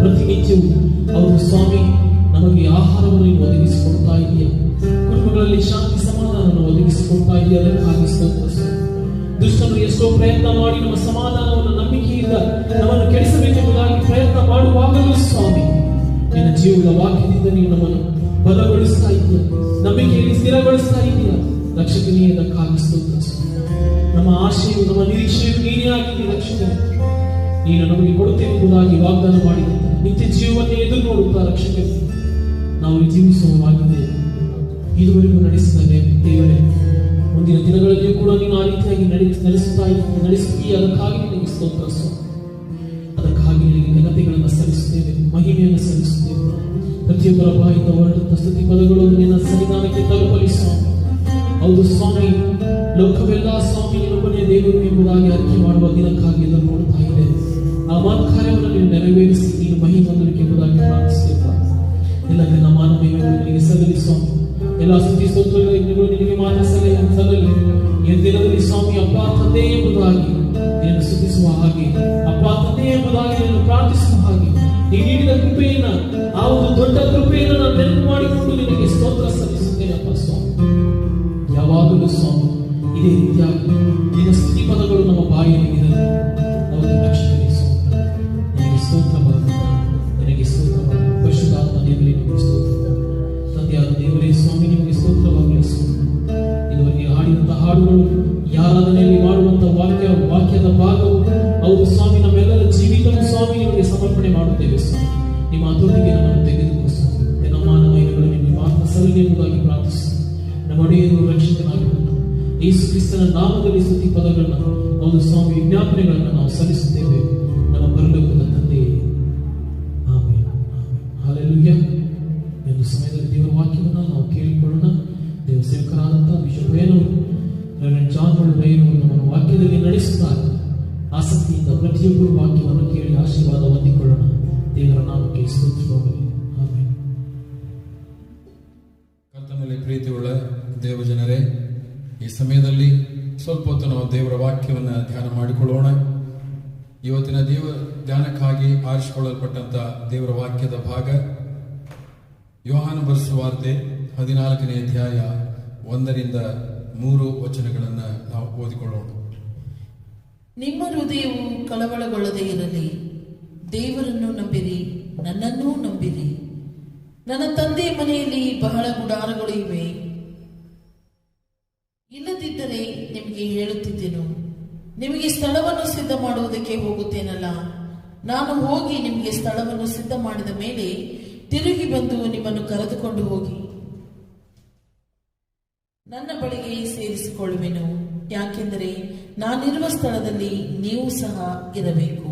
ಪ್ರತಿನಿತ್ಯವೂ ಹೌದು ಸ್ವಾಮಿ, ನಮಗೆ ಆಹಾರವನ್ನು ನೀನು ಒದಗಿಸಿಕೊಡ್ತಾ ಇದೆಯಾ, ಕುಟುಂಬಗಳಲ್ಲಿ ಶಾಂತಿ ಸಮಾಧಾನವನ್ನು ಒದಗಿಸಿಕೊಡ್ತಾ ಇದೆಯಾ, ಅದಕ್ಕಾಗಿ ಸ್ತೋತ್ರ ಸ್ವಾಮಿ. ದುಷ್ಟನು ಎಷ್ಟೋ ಪ್ರಯತ್ನ ಮಾಡಿ ನಮ್ಮ ಸಮಾಧಾನವನ್ನು ನಂಬಿಕೆಯಿಂದ ನಮ್ಮನ್ನು ಕೆಡಿಸಬೇಕೆಂಬುದಾಗಿ ಪ್ರಯತ್ನ ಮಾಡುವಾಗಲೂ ಸ್ವಾಮಿ, ನಿನ್ನ ಜೀವದ ವಾಕ್ಯದಿಂದ ನೀವು ನಮ್ಮನ್ನು ಬಲಗೊಳಿಸ್ತಾ ಇದೆಯಾ, ನಂಬಿಕೆಯಲ್ಲಿ ಸ್ಥಿರಗೊಳಿಸ್ತಾ ಇದೆಯಾ ರಕ್ಷಕನೇ, ಅದಕ್ಕಾಗಿ ಸ್ತೋತ್ರ ಸ್ವಾಮಿ. ನಮ್ಮ ಆಶೆಯು, ನಮ್ಮ ನಿರೀಕ್ಷೆಯು ನೀನೇ ಆಗಿದ್ದೀಯ ರಕ್ಷಕನೇ. ನೀನು ನಮಗೆ ಕೊಡುತ್ತೇನೆ ಎಂಬುದಾಗಿ ವಾಗ್ದಾನ ಮಾಡಿದ ನಿತ್ಯ ಜೀವವನ್ನೇ ಎದುರು ನೋಡುತ್ತಾ ರಕ್ಷಕನೇ ನಾವು ಜೀವಿಸುವಾಗಿದ್ದೇವೆ. ಇದುವರೆಗೂ ನಡೆಸಿದ ದೇವರೇ, ಮುಂದಿನ ದಿನಗಳಲ್ಲಿಯೂ ಕೂಡ ನೀನು ಆ ರೀತಿಯಾಗಿ ನಡೆಸುತ್ತೀಯ, ಅದಕ್ಕಾಗಿ ನಿನಗೆ ಸ್ತೋತ್ರ ಸ್ವಾಮಿ. ಅದಕ್ಕಾಗಿ ನಿನಗೆ ಘನತೆಗಳನ್ನು ಸಲ್ಲಿಸುತ್ತೇವೆ, ಮಹಿಮೆಯನ್ನು ಸಲ್ಲಿಸುತ್ತೇವೆ. ಪ್ರತಿಯೊಬ್ಬರ ಬಾಯಿಂದ ಹೊರಡುತ್ತ ಸ್ತುತಿ ಪದಗಳು ನಿನ್ನ ಸನ್ನಿಧಾನಕ್ಕೆ ತಲುಪಲಿ ಸ್ವಾಮಿ. ಹೌದು ಸ್ವಾಮಿ, ಲೋಕವೆಲ್ಲ ಸ್ವಾಮಿ ನಿನ್ನೊಬ್ಬನೇ ದೇವರು ಎಂಬುದಾಗಿ ಅರಿಕೆ ಮಾಡುವ ದಿನಕ್ಕಾಗಿ ಎದುರು ನೋಡುತ್ತಾ ಇದೆ. ಆ ಮಾತು ಕಾರ್ಯವನ್ನು ನೀನು ನೆರವೇರಿಸಿ ನೀನು ಮಹಿಮೆ ಹೊಂದಲಿಕ್ಕೆ ಎಂಬುದಾಗಿ ಪ್ರಾರ್ಥಿಸುತ್ತೇವೆ. ಎಲ್ಲ ನನ್ನ ಮಾನವೀಯಗಳು ನಿನಗೆ ಸಲ್ಲಲಿ ಸ್ವಾಮಿ. ಎಲ್ಲ ಸ್ತುತಿ ಸ್ತೋತ್ರಗಳು ನಿನಗೆ ಮಾತ್ರ ಸಲ್ಲಲಿ. ಈ ದಿನದಲ್ಲಿ ಸ್ವಾಮಿ, ಅಪ್ಪ ತಂದೆ ಎಂಬುದಾಗಿ ನೀನು ಸ್ತುತಿಸುವ ಹಾಗೆ, ಅಪ್ಪ ತಂದೆ ಎಂಬುದಾಗಿ ನೀನು ಪ್ರಾರ್ಥಿಸುವ ಹಾಗೆ, ನೀನು ನೀಡಿದ ಕೃಪೆಯನ್ನ, ಆ ಒಂದು ದೊಡ್ಡ ಕೃಪೆಯನ್ನು ನಾನು ನೆನಪು ಮಾಡಿಕೊಂಡು ನಿನಗೆ ಸ್ತೋತ್ರ ಸಲ್ಲಿಸುತ್ತೇನೆ ಅಪ್ಪ ಸ್ವಾಮಿ. ಯಾವಾಗಲೂ ಸ್ವಾಮಿ ಇದೇ ರೀತಿಯಾಗಿ ನಿನ್ನ ಸ್ತುತಿ ಪದಗಳು ನಮ್ಮ ಬಾಯಲ್ಲಿ ಇರಲಿ. ಹೌದು ರಕ್ಷಕನೇ ಸ್ವಾಮಿ, ನಿನಗೆ ಸ್ತೋತ್ರ ಬರುತ್ತದೆ, ನಿನಗೆ ಸ್ತೋತ್ರ ಬರುತ್ತದೆ. ಪರಿಶುದ್ಧಾತ್ಮ ದೇವರೇ ನಿಮಗೆ ಸ್ತೋತ್ರ, ತಂದೆಯಾದ ದೇವರೇ ಸ್ವಾಮಿ ನಿಮಗೆ ಸ್ತೋತ್ರವಾಗಲಿ ಸ್ವಾಮಿ. ಇದುವರೆಗೆ ಹಾಡಿದಂಥ ಹಾಡುಗಳು, ಈ ಆರಾಧನೆಯಲ್ಲಿ ಮಾಡುವಂಥ ವಾಕ್ಯದ ಭಾಗವು ಹೌದು ಸ್ವಾಮಿ, ನಮ್ಮೆಲ್ಲರ ಜೀವಿತವು ಸ್ವಾಮಿ ನಿಮಗೆ ಸಮರ್ಪಣೆ ಮಾಡುತ್ತೇವೆ ಸ್ವಾಮಿ. ನಿಮ್ಮ ಹತೋಟಿಗೆ ನಮ್ಮನ್ನು ತೆಗೆದುಕೋ ಸ್ವಾಮಿ. ನಮ್ಮ ಮಾನವೀಯಗಳು ನಿಮಗೆ ಮಾತ್ರ ಸಲ್ಲಲಿ ಎಂಬುದಾಗಿ ಪ್ರಾರ್ಥಿಸಿ ನಮ್ಮ ಒಡೆಯರು ರಕ್ಷಕನಾಗಿರುವಂಥ ಯೇಸು ಕ್ರಿಸ್ತನ ನಾಮದಲ್ಲಿ ಸ್ತುತಿ ಪದಗಳನ್ನ ಹೌದು ಸ್ವಾಮಿ, ವಿಜ್ಞಾಪನೆಗಳನ್ನು ನಾವು ಸಲ್ಲಿಸುತ್ತೇವೆ ನಮ್ಮ ಪರಲೋಕದ ತಂದೆಯೇ. Amen, amen, hallelujah. ಒಂದು ಸಮಯದಲ್ಲಿ ದೇವರ ವಾಕ್ಯವನ್ನು ನಾವು ಕೇಳಿಕೊಳ್ಳೋಣ. ದೇವ ಸೇವಕರಾದಂಥ ಬಿಷಪ್ ರೇನವರು, ರೆವರೆಂಡ್ ಜಾನ್ ರೇನವರು ನಮ್ಮ ವಾಕ್ಯದಲ್ಲಿ ನಡೆಸುತ್ತಾರೆ. ಆಸಕ್ತಿಯಿಂದ ಪ್ರತಿಯೊಬ್ಬರು ವಾಕ್ಯವನ್ನು ಕೇಳಿ ಆಶೀರ್ವಾದ ಹೊಂದಿಕೊಳ್ಳೋಣ. ದೇವರ ನಾಮಕ್ಕೆ ಸ್ತೋತ್ರವಾಗಲಿ. ಆಮೆನ್. ಕರ್ತನಲ್ಲಿ ಪ್ರೀತಿಯುಳ್ಳ ದೇವಜನರೇ, ಈ ಸಮಯದಲ್ಲಿ ಸ್ವಲ್ಪ ಹೊತ್ತು ನಾವು ದೇವರ ವಾಕ್ಯವನ್ನು ಧ್ಯಾನ ಮಾಡಿಕೊಳ್ಳೋಣ. ಇವತ್ತಿನ ಧ್ಯಾನಕ್ಕಾಗಿ ಆರಿಸಿಕೊಳ್ಳಲ್ಪಟ್ಟಂತ ದೇವರ ವಾಕ್ಯದ ಭಾಗ ಯೋಹಾನ ಬರೆಸುವ ವಾರ್ತೆ 14ನೇ ಅಧ್ಯಾಯ 1ರಿಂದ 3 ವಚನಗಳನ್ನು ನಾವು ಓದಿಕೊಳ್ಳೋಣ. ನಿಮ್ಮ ಹೃದಯವು ಕಳವಳಗೊಳ್ಳದೆ ಇರಲಿ, ದೇವರನ್ನು ನಂಬಿರಿ, ನನ್ನನ್ನೂ ನಂಬಿರಿ. ನನ್ನ ತಂದೆಯ ಮನೆಯಲ್ಲಿ ಬಹಳ ಗುಡಾರಗಳು ಇವೆ. ಇಲ್ಲದಿದ್ದರೆ ನಿಮಗೆ ಹೇಳುತ್ತಿದ್ದೆನು, ನಿಮಗೆ ಸ್ಥಳವನ್ನು ಸಿದ್ಧ ಮಾಡುವುದಕ್ಕೆ ಹೋಗುತ್ತೇನಲ್ಲ. ನಾನು ಹೋಗಿ ನಿಮಗೆ ಸ್ಥಳವನ್ನು ಸಿದ್ಧ ಮಾಡಿದ ಮೇಲೆ ತಿರುಗಿ ಬಂದು ನಿಮ್ಮನ್ನು ಕರೆದುಕೊಂಡು ಹೋಗಿ ನನ್ನ ಬಳಿಗೆ ಸೇರಿಸಿಕೊಳ್ಳುವೆನು. ಯಾಕೆಂದರೆ ನಾನಿರುವ ಸ್ಥಳದಲ್ಲಿ ನೀವು ಸಹ ಇರಬೇಕು.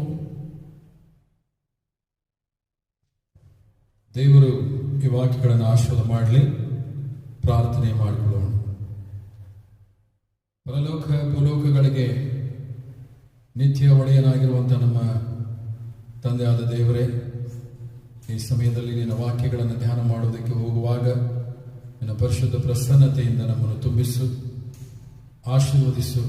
ದೇವರು ಈ ವಾಕ್ಯಗಳನ್ನು ಆಶೀರ್ವಾದ ಮಾಡಲಿ. ಪ್ರಾರ್ಥನೆ ಮಾಡಿಕೊಳ್ಳೋಣ. ಪರಲೋಕ ಭೂಲೋಕಗಳಿಗೆ ನಿತ್ಯ ಒಡೆಯನಾಗಿರುವಂಥ ನಮ್ಮ ತಂದೆಯಾದ ದೇವರೇ, ಈ ಸಮಯದಲ್ಲಿ ನಿನ್ನ ವಾಕ್ಯಗಳನ್ನು ಧ್ಯಾನ ಮಾಡುವುದಕ್ಕೆ ಹೋಗುವಾಗ ನಿನ್ನ ಪರಿಶುದ್ಧ ಪ್ರಸನ್ನತೆಯಿಂದ ನಮ್ಮನ್ನು ತುಂಬಿಸು, ಆಶೀರ್ವದಿಸು.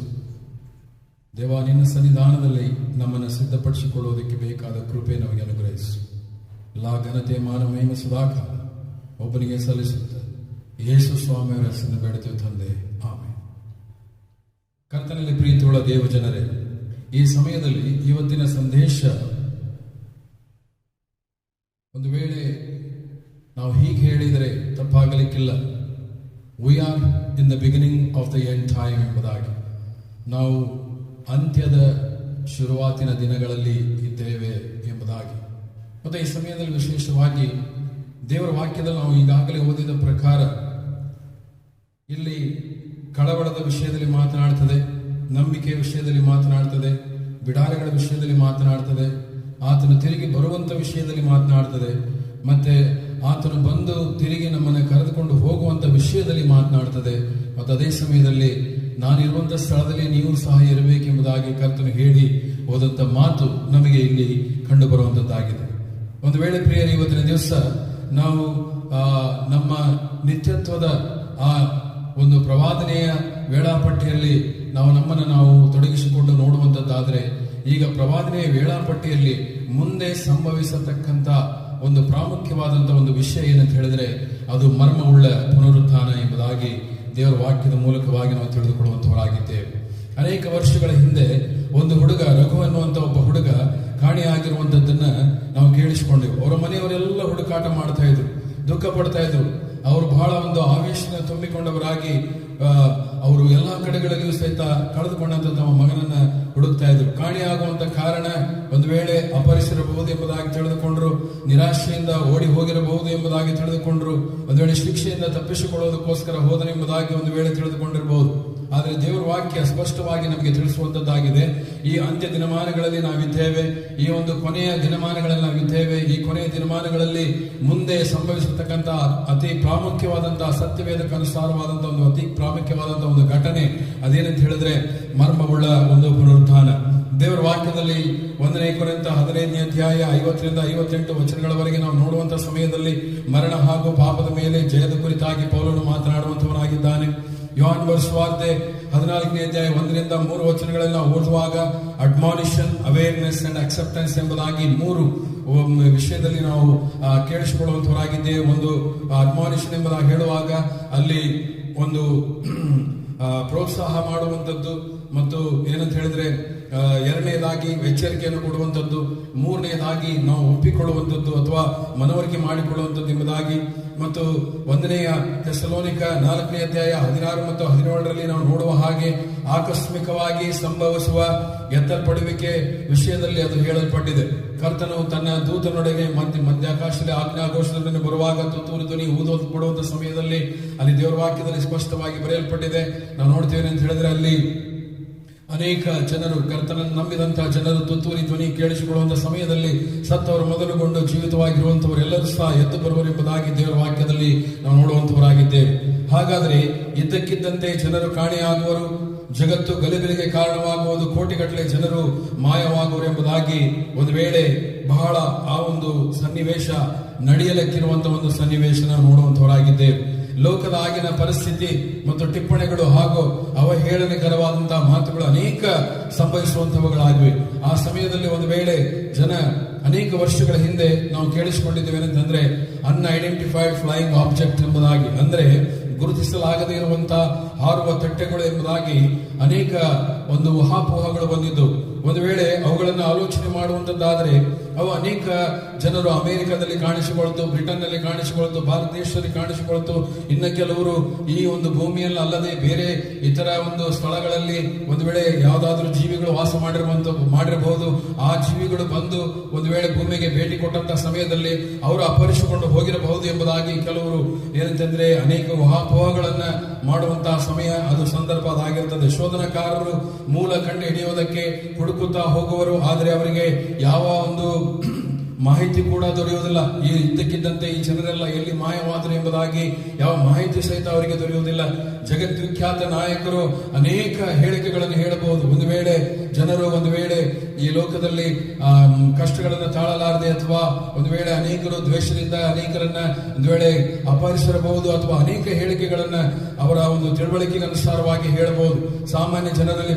ದೇವ, ನಿನ್ನ ಸನ್ನಿಧಾನದಲ್ಲಿ ನಮ್ಮನ್ನು ಸಿದ್ಧಪಡಿಸಿಕೊಳ್ಳುವುದಕ್ಕೆ ಬೇಕಾದ ಕೃಪೆ ನಮಗೆ ಅನುಗ್ರಹಿಸು. ಎಲ್ಲ ಘನತೆ ಮಾನ ಮಹಿಮೆ ಸದಾಕಾಲ ಒಬ್ಬನಿಗೆ ಸಲ್ಲಿಸುತ್ತೆ. ಯೇಸು ಸ್ವಾಮಿಯವರ ಹೆಸರನ್ನು ಬೇಡುತ್ತೇವೆ ತಂದೆ, ಆಮೆನ್. ಕರ್ತನಲ್ಲಿ ಪ್ರೀತಿಯುಳ್ಳ ದೇವ ಜನರೇ, ಈ ಸಮಯದಲ್ಲಿ ಇವತ್ತಿನ ಸಂದೇಶ ಒಂದು ವೇಳೆ ನಾವು ಹೀಗೆ ಹೇಳಿದರೆ ತಪ್ಪಾಗಲಿಕ್ಕಿಲ್ಲ. We are in the beginning of the end time ಎಂಬುದಾಗಿ, ನಾವು ಅಂತ್ಯದ ಶುರುವಾತಿನ ದಿನಗಳಲ್ಲಿ ಇದ್ದೇವೆ ಎಂಬುದಾಗಿ. ಮತ್ತು ಈ ಸಮಯದಲ್ಲಿ ವಿಶೇಷವಾಗಿ ದೇವರ ವಾಕ್ಯದಲ್ಲಿ ನಾವು ಈಗಾಗಲೇ ಓದಿದ ಪ್ರಕಾರ ಇಲ್ಲಿ ಕಳವಳದ ವಿಷಯದಲ್ಲಿ ಮಾತನಾಡ್ತದೆ, ನಂಬಿಕೆಯ ವಿಷಯದಲ್ಲಿ ಮಾತನಾಡ್ತದೆ, ಬಿಡಾರಗಳ ವಿಷಯದಲ್ಲಿ ಮಾತನಾಡ್ತದೆ, ಆತನು ತಿರುಗಿ ಬರುವಂತ ವಿಷಯದಲ್ಲಿ ಮಾತನಾಡ್ತದೆ, ಮತ್ತೆ ಆತನು ಬಂದು ತಿರುಗಿ ನಮ್ಮನ್ನು ಕರೆದುಕೊಂಡು ಹೋಗುವಂತ ವಿಷಯದಲ್ಲಿ ಮಾತನಾಡ್ತದೆ. ಮತ್ತು ಅದೇ ಸಮಯದಲ್ಲಿ ನಾನಿರುವಂತ ಸ್ಥಳದಲ್ಲಿ ನೀವು ಸಹ ಇರಬೇಕೆಂಬುದಾಗಿ ಕರ್ತನು ಹೇಳಿ ಹೋದಂತ ಮಾತು ನಮಗೆ ಇಲ್ಲಿ ಕಂಡು ಬರುವಂತದ್ದಾಗಿದೆ. ಒಂದು ವೇಳೆ ಪ್ರಿಯರೇ, ಇವತ್ತಿನ ದಿವಸ ನಾವು ನಮ್ಮ ನಿತ್ಯತ್ವದ ಆ ಒಂದು ಪ್ರವಾದನೆಯ ವೇಳಾಪಟ್ಟಿಯಲ್ಲಿ ನಾವು ತೊಡಗಿಸಿಕೊಂಡು ನೋಡುವಂತದ್ದಾದ್ರೆ, ಈಗ ಪ್ರವಾದನೆಯ ವೇಳಾಪಟ್ಟಿಯಲ್ಲಿ ಮುಂದೆ ಸಂಭವಿಸತಕ್ಕಂತ ಒಂದು ಪ್ರಾಮುಖ್ಯವಾದಂತಹ ಒಂದು ವಿಷಯ ಏನಂತ ಹೇಳಿದ್ರೆ ಅದು ಮರ್ಮವುಳ್ಳ ಪುನರುತ್ಥಾನ ಎಂಬುದಾಗಿ ದೇವರ ವಾಕ್ಯದ ಮೂಲಕವಾಗಿ ನಾವು ತಿಳಿದುಕೊಳ್ಳುವಂತವರಾಗಿದ್ದೇವೆ. ಅನೇಕ ವರ್ಷಗಳ ಹಿಂದೆ ಒಂದು ಹುಡುಗ, ರಘು ಅನ್ನುವಂತ ಒಬ್ಬ ಹುಡುಗ ಕಾಣೆಯಾಗಿರುವಂತದ್ದನ್ನ ನಾವು ಕೇಳಿಸಿಕೊಂಡೆವು. ಅವರ ಮನೆಯವರೆಲ್ಲ ಹುಡುಕಾಟ ಮಾಡ್ತಾ ಇದ್ರು, ದುಃಖ ಪಡ್ತಾ ಇದ್ರು. ಅವರು ಬಹಳ ಒಂದು ಆವೇಶನ ತುಂಬಿಕೊಂಡವರಾಗಿ ಅವರು ಎಲ್ಲಾ ಕಡೆಗಳಲ್ಲಿಯೂ ಸಹಿತ ಕಳೆದುಕೊಂಡಂತ ತಮ್ಮ ಮಗನನ್ನ ಹುಡುಕ್ತಾ ಇದ್ರು. ಕಾಣೆಯಾಗುವಂತ ಕಾರಣ ಒಂದು ವೇಳೆ ಅಪರಿಸಿರಬಹುದು ಎಂಬುದಾಗಿ ತಿಳಿದುಕೊಂಡ್ರು, ನಿರಾಶೆಯಿಂದ ಓಡಿ ಹೋಗಿರಬಹುದು ಎಂಬುದಾಗಿ ತಿಳಿದುಕೊಂಡ್ರು, ಒಂದು ವೇಳೆ ಶಿಕ್ಷೆಯಿಂದ ತಪ್ಪಿಸಿಕೊಳ್ಳೋದಕ್ಕೋಸ್ಕರ ಹೋದನೆಂಬುದಾಗಿ ಒಂದು ವೇಳೆ ತಿಳಿದುಕೊಂಡಿರಬಹುದು. ಆದರೆ ದೇವರ ವಾಕ್ಯ ಸ್ಪಷ್ಟವಾಗಿ ನಮಗೆ ತಿಳಿಸುವಂತದ್ದಾಗಿದೆ, ಈ ಅಂತ್ಯ ದಿನಮಾನಗಳಲ್ಲಿ ನಾವಿದ್ದೇವೆ, ಈ ಒಂದು ಕೊನೆಯ ದಿನಮಾನಗಳಲ್ಲಿ ನಾವಿದ್ದೇವೆ. ಈ ಕೊನೆಯ ದಿನಮಾನಗಳಲ್ಲಿ ಮುಂದೆ ಸಂಭವಿಸತಕ್ಕಂತ ಅತಿ ಪ್ರಾಮುಖ್ಯವಾದಂತಹ ಸತ್ಯವೇದಕ್ಕನುಸಾರವಾದಂತಹ ಒಂದು ಅತಿ ಪ್ರಾಮುಖ್ಯವಾದಂತಹ ಒಂದು ಘಟನೆ ಅದೇನಂತ ಹೇಳಿದ್ರೆ ಮರ್ಮವುಳ್ಳ ಒಂದು ಪುನರುತ್ಥಾನ. ದೇವರ ವಾಕ್ಯದಲ್ಲಿ 1 ಕೊರಿಂಥ 15ನೇ ಅಧ್ಯಾಯ 50ರಿಂದ 58 ವಚನಗಳವರೆಗೆ ನಾವು ನೋಡುವಂತಹ ಸಮಯದಲ್ಲಿ ಮರಣ ಹಾಗೂ ಪಾಪದ ಮೇಲೆ ಜಯದ ಕುರಿತಾಗಿ ಪೌಲನು ಮಾತನಾಡುವಂತವನಾಗಿದ್ದಾನೆ. ಯೋಹಾನ ಸುವಾರ್ತೆ 14ನೇ ಅಧ್ಯಾಯ 1ರಿಂದ 3 ವಚನಗಳಲ್ಲಿ ನಾವು ಓದುವಾಗ ಅಡ್ಮಾನಿಷನ್, ಅವೇರ್ನೆಸ್ ಅಂಡ್ ಅಕ್ಸೆಪ್ಟೆನ್ಸ್ ಎಂಬುದಾಗಿ 3 ವಿಷಯದಲ್ಲಿ ನಾವು ಕೇಳಿಸಿಕೊಳ್ಳುವಂತವರಾಗಿದ್ದೇವೆ. ಒಂದು ಅಡ್ಮಾನಿಷನ್ ಎಂಬುದಾಗಿ ಹೇಳುವಾಗ ಅಲ್ಲಿ ಒಂದು ಪ್ರೋತ್ಸಾಹ ಮಾಡುವಂಥದ್ದು, ಮತ್ತು ಏನಂತ ಹೇಳಿದ್ರೆ ಎರಡನೇದಾಗಿ ಎಚ್ಚರಿಕೆಯನ್ನು ಕೊಡುವಂಥದ್ದು, ಮೂರನೇದಾಗಿ ನಾವು ಒಪ್ಪಿಕೊಳ್ಳುವಂಥದ್ದು ಅಥವಾ ಮನವರಿಕೆ ಮಾಡಿಕೊಳ್ಳುವಂಥದ್ದು ಎಂಬುದಾಗಿ, ಮತ್ತು 1ನೇ ಥೆಸಲೋನಿಕ 4ನೇ ಅಧ್ಯಾಯ 16 ಮತ್ತು 17ರಲ್ಲಿ ನಾವು ನೋಡುವ ಹಾಗೆ ಆಕಸ್ಮಿಕವಾಗಿ ಸಂಭವಿಸುವ ಎತ್ತಲ್ಪಡುವಿಕೆ ವಿಷಯದಲ್ಲಿ ಅದು ಹೇಳಲ್ಪಟ್ಟಿದೆ. ಕರ್ತನು ತನ್ನ ದೂತನೊಡೆಗೆ ಮಧ್ಯಾಕಾಶದಲ್ಲಿ ಆಜ್ಞಾಘೋಷದಲ್ಲಿ ಬರುವಾಗ ತುತ್ತೂರು ಧ್ವನಿ ಊದೋದು ಕೊಡುವಂತ ಸಮಯದಲ್ಲಿ ಅಲ್ಲಿ ದೇವರ ವಾಕ್ಯದಲ್ಲಿ ಸ್ಪಷ್ಟವಾಗಿ ಬರೆಯಲ್ಪಟ್ಟಿದೆ. ನಾವು ನೋಡ್ತೇವೆ ಅಂತ ಹೇಳಿದ್ರೆ ಅಲ್ಲಿ ಅನೇಕ ಜನರು, ಕರ್ತನನ್ನು ನಂಬಿದಂತಹ ಜನರು ತುತ್ತೂರಿ ಧ್ವನಿ ಕೇಳಿಸಿಕೊಳ್ಳುವಂತಹ ಸಮಯದಲ್ಲಿ ಸತ್ತವರು ಮೊದಲುಗೊಂಡು ಜೀವಿತವಾಗಿರುವಂತವರು ಎಲ್ಲರೂ ಸಹ ಎದ್ದು ಬರುವರು ಎಂಬುದಾಗಿ ದೇವರ ವಾಕ್ಯದಲ್ಲಿ ನಾವು ನೋಡುವಂತವರಾಗಿದ್ದೇವೆ. ಹಾಗಾದ್ರೆ ಇದ್ದಕ್ಕಿದ್ದಂತೆ ಜನರು ಕಾಣೆಯಾಗುವರು, ಜಗತ್ತು ಗಲಿಬಿಲಿಗೆ ಕಾರಣವಾಗುವುದು, ಕೋಟಿಗಟ್ಟಲೆ ಜನರು ಮಾಯವಾಗುವರು ಎಂಬುದಾಗಿ ಒಂದು ವೇಳೆ ಬಹಳ ಆ ಒಂದು ಸನ್ನಿವೇಶ ನಡೆಯಲಿಕ್ಕಿರುವಂತಹ ಒಂದು ಸನ್ನಿವೇಶ ನೋಡುವಂತವರಾಗಿದ್ದೇವೆ. ಲೋಕದ ಆಗಿನ ಪರಿಸ್ಥಿತಿ ಮತ್ತು ಟಿಪ್ಪಣಿಗಳು ಹಾಗೂ ಅವಹೇಳನಕರವಾದಂತಹ ಮಾತುಗಳು ಅನೇಕ ಸಂಭವಿಸುವಂತವುಗಳಾಗಿವೆ. ಆ ಸಮಯದಲ್ಲಿ ಒಂದು ವೇಳೆ ಜನ ಅನೇಕ ವರ್ಷಗಳ ಹಿಂದೆ ನಾವು ಕೇಳಿಸಿಕೊಂಡಿದ್ದೇವೆ ಏನಂತಂದ್ರೆ ಅನ್ಐಡೆಂಟಿಫೈಡ್ ಫ್ಲೈಯಿಂಗ್ ಆಬ್ಜೆಕ್ಟ್ ಎಂಬುದಾಗಿ, ಅಂದ್ರೆ ಗುರುತಿಸಲಾಗದೇ ಇರುವಂತಹ ಹಾರುವ ತಟ್ಟೆಗಳು ಎಂಬುದಾಗಿ ಅನೇಕ ಒಂದು ಊಹಾಪೋಹಗಳು ಬಂದಿದ್ದು. ಒಂದು ವೇಳೆ ಅವುಗಳನ್ನು ಆಲೋಚನೆ ಮಾಡುವಂತದ್ದಾದ್ರೆ ಅವು ಅನೇಕ ಜನರು ಅಮೆರಿಕದಲ್ಲಿ ಕಾಣಿಸಿಕೊಳ್ತು, ಬ್ರಿಟನ್ ನಲ್ಲಿ ಕಾಣಿಸಿಕೊಳ್ತು, ಭಾರತ ದೇಶದಲ್ಲಿ ಕಾಣಿಸಿಕೊಳ್ತು, ಇನ್ನು ಕೆಲವರು ಈ ಒಂದು ಭೂಮಿಯಲ್ಲಿ ಅಲ್ಲದೆ ಬೇರೆ ಇತರ ಒಂದು ಸ್ಥಳಗಳಲ್ಲಿ ಒಂದು ವೇಳೆ ಯಾವುದಾದ್ರೂ ಜೀವಿಗಳು ವಾಸ ಮಾಡಿರಬಹುದು. ಆ ಜೀವಿಗಳು ಬಂದು ಒಂದು ವೇಳೆ ಭೂಮಿಗೆ ಭೇಟಿ ಕೊಟ್ಟಂತಹ ಸಮಯದಲ್ಲಿ ಅವರು ಅಪಹರಿಸಿಕೊಂಡು ಹೋಗಿರಬಹುದು ಎಂಬುದಾಗಿ ಕೆಲವರು ಏನಂತಂದ್ರೆ ಅನೇಕ ಊಹಾಪೋಹಗಳನ್ನ ಮಾಡುವಂತಹ ಸಮಯ, ಅದು ಸಂದರ್ಭ ಅದಾಗಿರ್ತದೆ. ಶೋಧನಕಾರರು ಮೂಲ ಕಂಡು ಹಿಡಿಯುವುದಕ್ಕೆ ಹುಡುಕುತ್ತಾ ಹೋಗುವರು, ಆದರೆ ಅವರಿಗೆ ಯಾವ ಒಂದು ಮಾಹಿತಿ ಕೂಡ ದೊರೆಯುವುದಿಲ್ಲ. ಈ ಇದ್ದಕ್ಕಿದ್ದಂತೆ ಈ ಜನರೆಲ್ಲ ಎಲ್ಲಿ ಮಾಯವಾದರು ಎಂಬುದಾಗಿ ಯಾವ ಮಾಹಿತಿ ಸಹಿತ ಅವರಿಗೆ ದೊರೆಯುವುದಿಲ್ಲ. ಜಗದ್ವಿಖ್ಯಾತ ನಾಯಕರು ಅನೇಕ ಹೇಳಿಕೆಗಳನ್ನು ಹೇಳಬಹುದು. ಒಂದು ವೇಳೆ ಜನರು ಒಂದು ವೇಳೆ ಈ ಲೋಕದಲ್ಲಿ ಕಷ್ಟಗಳನ್ನು ತಾಳಲಾರದೆ ಅಥವಾ ಒಂದು ವೇಳೆ ಅನೇಕರು ದ್ವೇಷದಿಂದ ಅನೇಕರನ್ನ ಒಂದು ವೇಳೆ ಅಪಹರಿಸಿರಬಹುದು ಅಥವಾ ಅನೇಕ ಹೇಳಿಕೆಗಳನ್ನ ಅವರ ಒಂದು ತಿಳುವಳಿಕೆಗೆ ಅನುಸಾರವಾಗಿ ಹೇಳಬಹುದು. ಸಾಮಾನ್ಯ ಜನರಲ್ಲಿ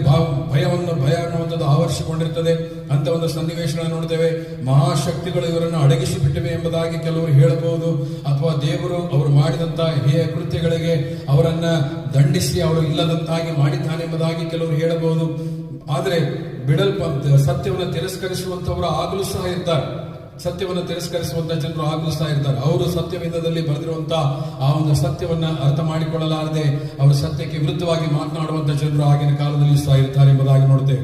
ಭಯ ಅನ್ನುವಂಥದ್ದು ಆವರಿಸಿಕೊಂಡಿರ್ತದೆ. ಅಂತ ಒಂದು ಸನ್ನಿವೇಶಗಳನ್ನು ನೋಡ್ತೇವೆ. ಮಹಾಶಕ್ತಿಗಳು ಇವರನ್ನು ಅಡಗಿಸಿ ಬಿಟ್ಟಿವೆ ಎಂಬುದಾಗಿ ಕೆಲವರು ಹೇಳಬಹುದು, ಅಥವಾ ದೇವರು ಅವರು ಮಾಡಿದಂತಹ ಹೇಯ ಕೃತ್ಯಗಳಿಗೆ ಅವರನ್ನ ದಂಡಿಸಿ ಅವರು ಇಲ್ಲದಂತಾಗಿ ಮಾಡಿದ್ದಾನೆ ಎಂಬುದಾಗಿ ಕೆಲವರು ಹೇಳಬಹುದು. ಆದರೆ ಸತ್ಯವನ್ನು ತಿರಸ್ಕರಿಸುವಂತವರು ಆಗಲೂ ಸಹ ಇರ್ತಾರೆ. ಸತ್ಯವನ್ನು ತಿರಸ್ಕರಿಸುವಂತಹ ಜನರು ಆಗಲೂ ಸಹ ಇರ್ತಾರೆ. ಅವರು ಸತ್ಯವೇದದಲ್ಲಿ ಬರೆದಿರುವಂತಹ ಆ ಒಂದು ಸತ್ಯವನ್ನ ಅರ್ಥ ಮಾಡಿಕೊಳ್ಳಲಾರದೆ ಅವರು ಸತ್ಯಕ್ಕೆ ವಿರುದ್ಧವಾಗಿ ಮಾತನಾಡುವಂತಹ ಜನರು ಆಗಿನ ಕಾಲದಲ್ಲಿ ಸಹ ಇರ್ತಾರೆ ಎಂಬುದಾಗಿ ನೋಡ್ತೇವೆ.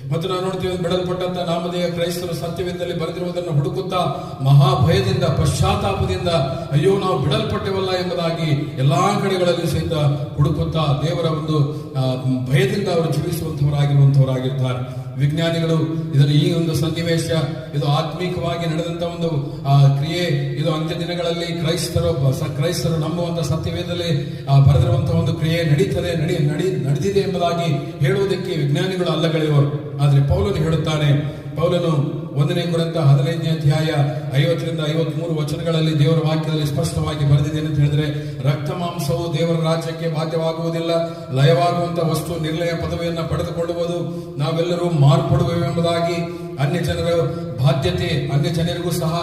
ಮತ್ತು ನಾವು ನೋಡ್ತೀವಿ, ಬಿಡಲ್ಪಟ್ಟಂತ ನಾಮಧೇಯ ಕ್ರೈಸ್ತರು ಸತ್ಯವೇದದಲ್ಲಿ ಬರೆದಿರುವುದನ್ನು ಹುಡುಕುತ್ತಾ ಮಹಾಭಯದಿಂದ, ಪಶ್ಚಾತ್ತಾಪದಿಂದ, ಅಯ್ಯೋ ನಾವು ಬಿಡಲ್ಪಟ್ಟೆವಲ್ಲ ಎಂಬುದಾಗಿ ಎಲ್ಲಾ ಕಡೆಗಳಲ್ಲಿ ಸಹಿತ ಹುಡುಕುತ್ತಾ ದೇವರ ಒಂದು ಭಯದಿಂದ ಅವರು ಜೀವಿಸುವಂತವರಾಗಿರುವಂತವರಾಗಿರ್ತಾರೆ. ವಿಜ್ಞಾನಿಗಳು ಇದನ್ನು ಈ ಒಂದು ಸನ್ನಿವೇಶ ಆತ್ಮೀಕವಾಗಿ ನಡೆದಂತ ಒಂದು ಕ್ರಿಯೆ, ಇದು ಅಂತ್ಯ ದಿನಗಳಲ್ಲಿ ಕ್ರೈಸ್ತರು ನಂಬುವಂತ ಸತ್ಯವೇದದಲ್ಲಿ ಬರೆದಿರುವಂತಹ ಒಂದು ಕ್ರಿಯೆ ನಡೆದಿದೆ ಎಂಬುದಾಗಿ ಹೇಳುವುದಕ್ಕೆ ವಿಜ್ಞಾನಿಗಳು ಅಲ್ಲಗಳೆಯವರು. ಆದ್ರೆ ಪೌಲನು ಹೇಳುತ್ತಾನೆ, ಪೌಲನು 1 ಕೊರಿಂಥ 15ನೇ ಅಧ್ಯಾಯ 50-53 ವಚನಗಳಲ್ಲಿ ದೇವರ ವಾಕ್ಯದಲ್ಲಿ ಸ್ಪಷ್ಟವಾಗಿ ಬರೆದಿದೆ ಅಂತ ಹೇಳಿದ್ರೆ, ರಕ್ತ ಮಾಂಸವು ದೇವರ ರಾಜ್ಯಕ್ಕೆ ಬಾಧ್ಯವಾಗುವುದಿಲ್ಲ, ಲಯವಾಗುವಂತ ವಸ್ತು ನಿರ್ಲಯ ಪದವಿಯನ್ನ ಪಡೆದುಕೊಳ್ಳುವುದು, ನಾವೆಲ್ಲರೂ ಮಾರ್ಪಡುವೆಂಬುದಾಗಿ ಅನ್ಯ ಜನರ ಬಾಧ್ಯತೆ, ಅನ್ಯ ಜನರಿಗೂ ಸಹ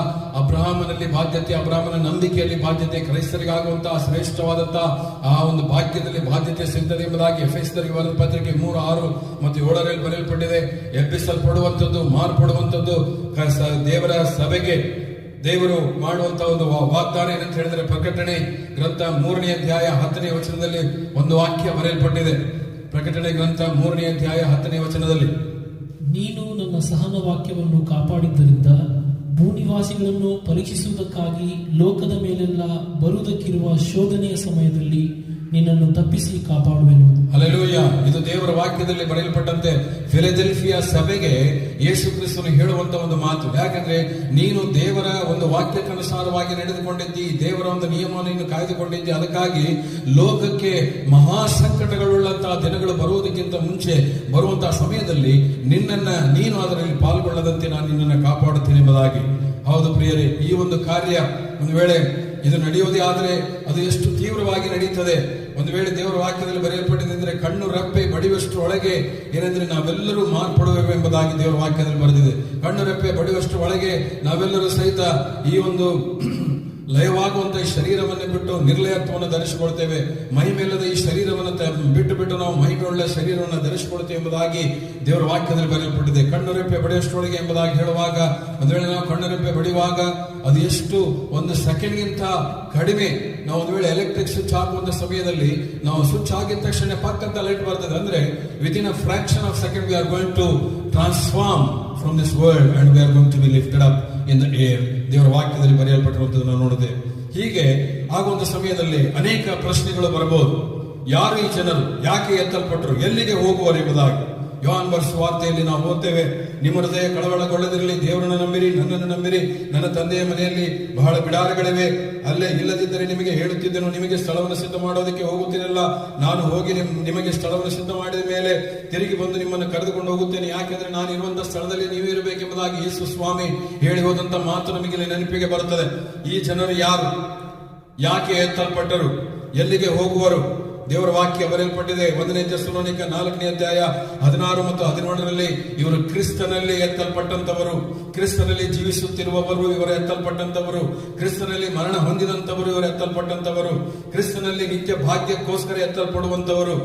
ಅಬ್ರಹಾಮನಲ್ಲಿ ಬಾಧ್ಯತೆ, ಅಬ್ರಹಾಮನ ನಂಬಿಕೆಯಲ್ಲಿ ಬಾಧ್ಯತೆ, ಕ್ರೈಸ್ತರಿಗಾಗುವಂತಹ ಶ್ರೇಷ್ಠವಾದಂತಹ ಆ ಒಂದು ಭಾಗ್ಯದಲ್ಲಿ ಬಾಧ್ಯತೆ ಸಿಗ್ತದೆ ಎಂಬುದಾಗಿ ಎಫೆಸದವರಿಗೆ ಬರೆದ ಪತ್ರಿಕೆ 3:6 ಮತ್ತು 7ರಲ್ಲಿ ಬರೆಯಲ್ಪಟ್ಟಿದೆ. ಎಬ್ಬಿಸಲ್ಪಡುವಂಥದ್ದು, ಮಾರ್ಪಡುವಂಥದ್ದು ದೇವರ ಸಭೆಗೆ ದೇವರು ಮಾಡುವಂತಹ ಒಂದು ವಾಗ್ದಾನ ಏನಂತ ಹೇಳಿದ್ರೆ, ಪ್ರಕಟಣೆ ಗ್ರಂಥ 3ನೇ ಅಧ್ಯಾಯ 10ನೇ ವಚನದಲ್ಲಿ ಒಂದು ವಾಕ್ಯ ಬರೆಯಲ್ಪಟ್ಟಿದೆ. ಪ್ರಕಟಣೆ ಗ್ರಂಥ 3ನೇ ಅಧ್ಯಾಯ 10ನೇ ವಚನದಲ್ಲಿ, ನೀನು ನನ್ನ ಸಹನ ವಾಕ್ಯವನ್ನು ಕಾಪಾಡಿದ್ದರಿಂದ ಭೂನಿವಾಸಿಗಳನ್ನು ಪರೀಕ್ಷಿಸುವುದಕ್ಕಾಗಿ ಲೋಕದ ಮೇಲೆಲ್ಲ ಬರುವುದಕ್ಕಿರುವ ಶೋಧನೆಯ ಸಮಯದಲ್ಲಿ ನಿನ್ನನ್ನು ತಪ್ಪಿಸಿ ಕಾಪಾಡುವೆನು. ಹಲ್ಲೆಲೂಯಾ. ಇದು ದೇವರ ವಾಕ್ಯದಲ್ಲಿ ಬರೆಯಲ್ಪಟ್ಟಂತೆ ಫಿಲಡೆಲ್ಫಿಯಾ ಸಭೆಗೆ ಯೇಸು ಕ್ರಿಸ್ತನು ಹೇಳುವಂತ ಒಂದು ಮಾತು. ಯಾಕಂದ್ರೆ ನೀನು ದೇವರ ಒಂದು ವಾಕ್ಯಕ್ಕನುಸಾರವಾಗಿ ನಡೆದುಕೊಂಡಿದ್ದಿ, ದೇವರ ಒಂದು ನಿಯಮವನ್ನು ಕಾಯ್ದುಕೊಂಡಿದ್ದಿ, ಅದಕ್ಕಾಗಿ ಲೋಕಕ್ಕೆ ಮಹಾ ಸಂಕಟಗಳುಳ್ಳಂತಹ ದಿನಗಳು ಬರುವುದಕ್ಕಿಂತ ಮುಂಚೆ ಬರುವಂತಹ ಸಮಯದಲ್ಲಿ ನೀನು ಅದರಲ್ಲಿ ಪಾಲ್ಗೊಳ್ಳದಂತೆ ನಾನು ನಿನ್ನನ್ನು ಕಾಪಾಡುತ್ತೇನೆ ಎಂಬುದಾಗಿ. ಹೌದು ಪ್ರಿಯರೇ, ಈ ಒಂದು ಕಾರ್ಯ ಒಂದು ವೇಳೆ ಇದು ನಡೆಯುವುದೇ ಆದರೆ ಅದು ಎಷ್ಟು ತೀವ್ರವಾಗಿ ನಡೆಯುತ್ತದೆ. ಒಂದು ವೇಳೆ ದೇವರ ವಾಕ್ಯದಲ್ಲಿ ಬರೆಯಲ್ಪಟ್ಟಿದೆ ಅಂದ್ರೆ, ಕಣ್ಣು ರೆಪ್ಪೆ ಬಡಿಯುವಷ್ಟು ಒಳಗೆ ಏನಂದ್ರೆ ನಾವೆಲ್ಲರೂ ಮಾರ್ಪಡುವೆವು ಎಂಬುದಾಗಿ ದೇವರ ವಾಕ್ಯದಲ್ಲಿ ಬರೆದಿದೆ. ಕಣ್ಣು ರೆಪ್ಪೆ ಬಡಿಯುವಷ್ಟು ಒಳಗೆ ನಾವೆಲ್ಲರೂ ಸಹಿತ ಈ ಒಂದು ಲಯವಾಗುವಂತ ಈ ಶರೀರವನ್ನು ಬಿಟ್ಟು ನಿರ್ಲಯತ್ವವನ್ನು ಧರಿಸಿಕೊಳ್ತೇವೆ. ಮಹಿಮೆಯಿಲ್ಲದ ಈ ಶರೀರವನ್ನು ಬಿಟ್ಟು ನಾವು ಮಹಿಮೆಯುಳ್ಳ ಶರೀರವನ್ನು ಧರಿಸಿಕೊಳ್ತೇವೆ ಎಂಬುದಾಗಿ ದೇವರ ವಾಕ್ಯದಲ್ಲಿ ಬರೆಯಲ್ಪಟ್ಟಿದೆ. ಕಣ್ಣುರೆಪ್ಪೆ ಬಡಿಯುವಷ್ಟೊಳಗೆ ಎಂಬುದಾಗಿ ಹೇಳುವಾಗ, ಒಂದು ವೇಳೆ ನಾವು ಕಣ್ಣುರೆಪ್ಪೆ ಬಡಿಯುವಾಗ ಅದು ಎಷ್ಟು ಒಂದು ಸೆಕೆಂಡ್ಗಿಂತ ಕಡಿಮೆ, ನಾವು ಒಂದು ವೇಳೆ ಎಲೆಕ್ಟ್ರಿಕ್ ಸ್ವಿಚ್ ಹಾಕುವಂತ ಸಮಯದಲ್ಲಿ ನಾವು ಸ್ವಿಚ್ ಆಗಿದ ತಕ್ಷಣ ಪಕ್ಕಂತ ಲೈಟ್ ಬರ್ತದೆ. ಅಂದ್ರೆ within a fraction of second we are going to transform from this world and we are going to be lifted up in the air. ದೇವರ ವಾಕ್ಯದಲ್ಲಿ ಬರೆಯಲ್ಪಟ್ಟಿರುವಂತದ್ದು ನಾವು ನೋಡಿದೆ. ಹೀಗೆ ಆಗುವಂತ ಸಮಯದಲ್ಲಿ ಅನೇಕ ಪ್ರಶ್ನೆಗಳು ಬರಬಹುದು. ಯಾರು ಈ ಜನರು, ಯಾಕೆ ಎತ್ತಲ್ಪಟ್ಟರು, ಎಲ್ಲಿಗೆ ಹೋಗುವರು ಎಂಬುದಾಗಿ. ಯೋಹಾನ ಬರೆದ ವಾರ್ತೆಯಲ್ಲಿ ನಾವು ಓದ್ತೇವೆ, ನಿಮ್ಮ ಹೃದಯ ಕಳವಳಗೊಳ್ಳದಿರಲಿ, ದೇವರನ್ನು ನಂಬಿರಿ, ನನ್ನನ್ನು ನಂಬಿರಿ. ನನ್ನ ತಂದೆಯ ಮನೆಯಲ್ಲಿ ಬಹಳ ಬಿಡಾರಗಳಿವೆ, ಅಲ್ಲೇ ಇಲ್ಲದಿದ್ದರೆ ನಿಮಗೆ ಹೇಳುತ್ತಿದ್ದೆನು, ನಿಮಗೆ ಸ್ಥಳವನ್ನು ಸಿದ್ಧ ಮಾಡೋದಕ್ಕೆ ಹೋಗುತ್ತೀರಲ್ಲ. ನಾನು ಹೋಗಿ ನಿಮಗೆ ಸ್ಥಳವನ್ನು ಸಿದ್ಧ ಮಾಡಿದ ಮೇಲೆ ತಿರುಗಿ ಬಂದು ನಿಮ್ಮನ್ನು ಕರೆದುಕೊಂಡು ಹೋಗುತ್ತೇನೆ. ಯಾಕೆಂದ್ರೆ ನಾನು ಇರುವಂತಹ ಸ್ಥಳದಲ್ಲಿ ನೀವು ಇರಬೇಕೆಂಬುದಾಗಿ ಯೇಸು ಸ್ವಾಮಿ ಹೇಳಿ ಹೋದಂತ ಮಾತು ನಮಗೆ ನೆನಪಿಗೆ ಬರುತ್ತದೆ. ಈ ಜನರು ಯಾರು, ಯಾಕೆ ಎತ್ತಲ್ಪಟ್ಟರು, ಎಲ್ಲಿಗೆ ಹೋಗುವರು? ದೇವರ ವಾಕ್ಯ ಬರೆಯಲ್ಪಟ್ಟಿದೆ. 1ನೇ ಥೆಸಲೋನಿಕ 4ನೇ ಅಧ್ಯಾಯ 16 ಮತ್ತು 17ರಲ್ಲಿ, ಇವರು ಕ್ರಿಸ್ತನಲ್ಲಿ ಎತ್ತಲ್ಪಟ್ಟಂತವರು, ಕ್ರಿಸ್ತನಲ್ಲಿ ಜೀವಿಸುತ್ತಿರುವವರು ಇವರು ಎತ್ತಲ್ಪಟ್ಟಂತವರು, ಕ್ರಿಸ್ತನಲ್ಲಿ ಮರಣ ಹೊಂದಿದಂತವರು ಇವರು ಎತ್ತಲ್ಪಟ್ಟಂತವರು, ಕ್ರಿಸ್ತನಲ್ಲಿ ನಿತ್ಯ ಭಾಗ್ಯಕ್ಕೋಸ್ಕರ ಎತ್ತಲ್ಪಡುವಂತವರು,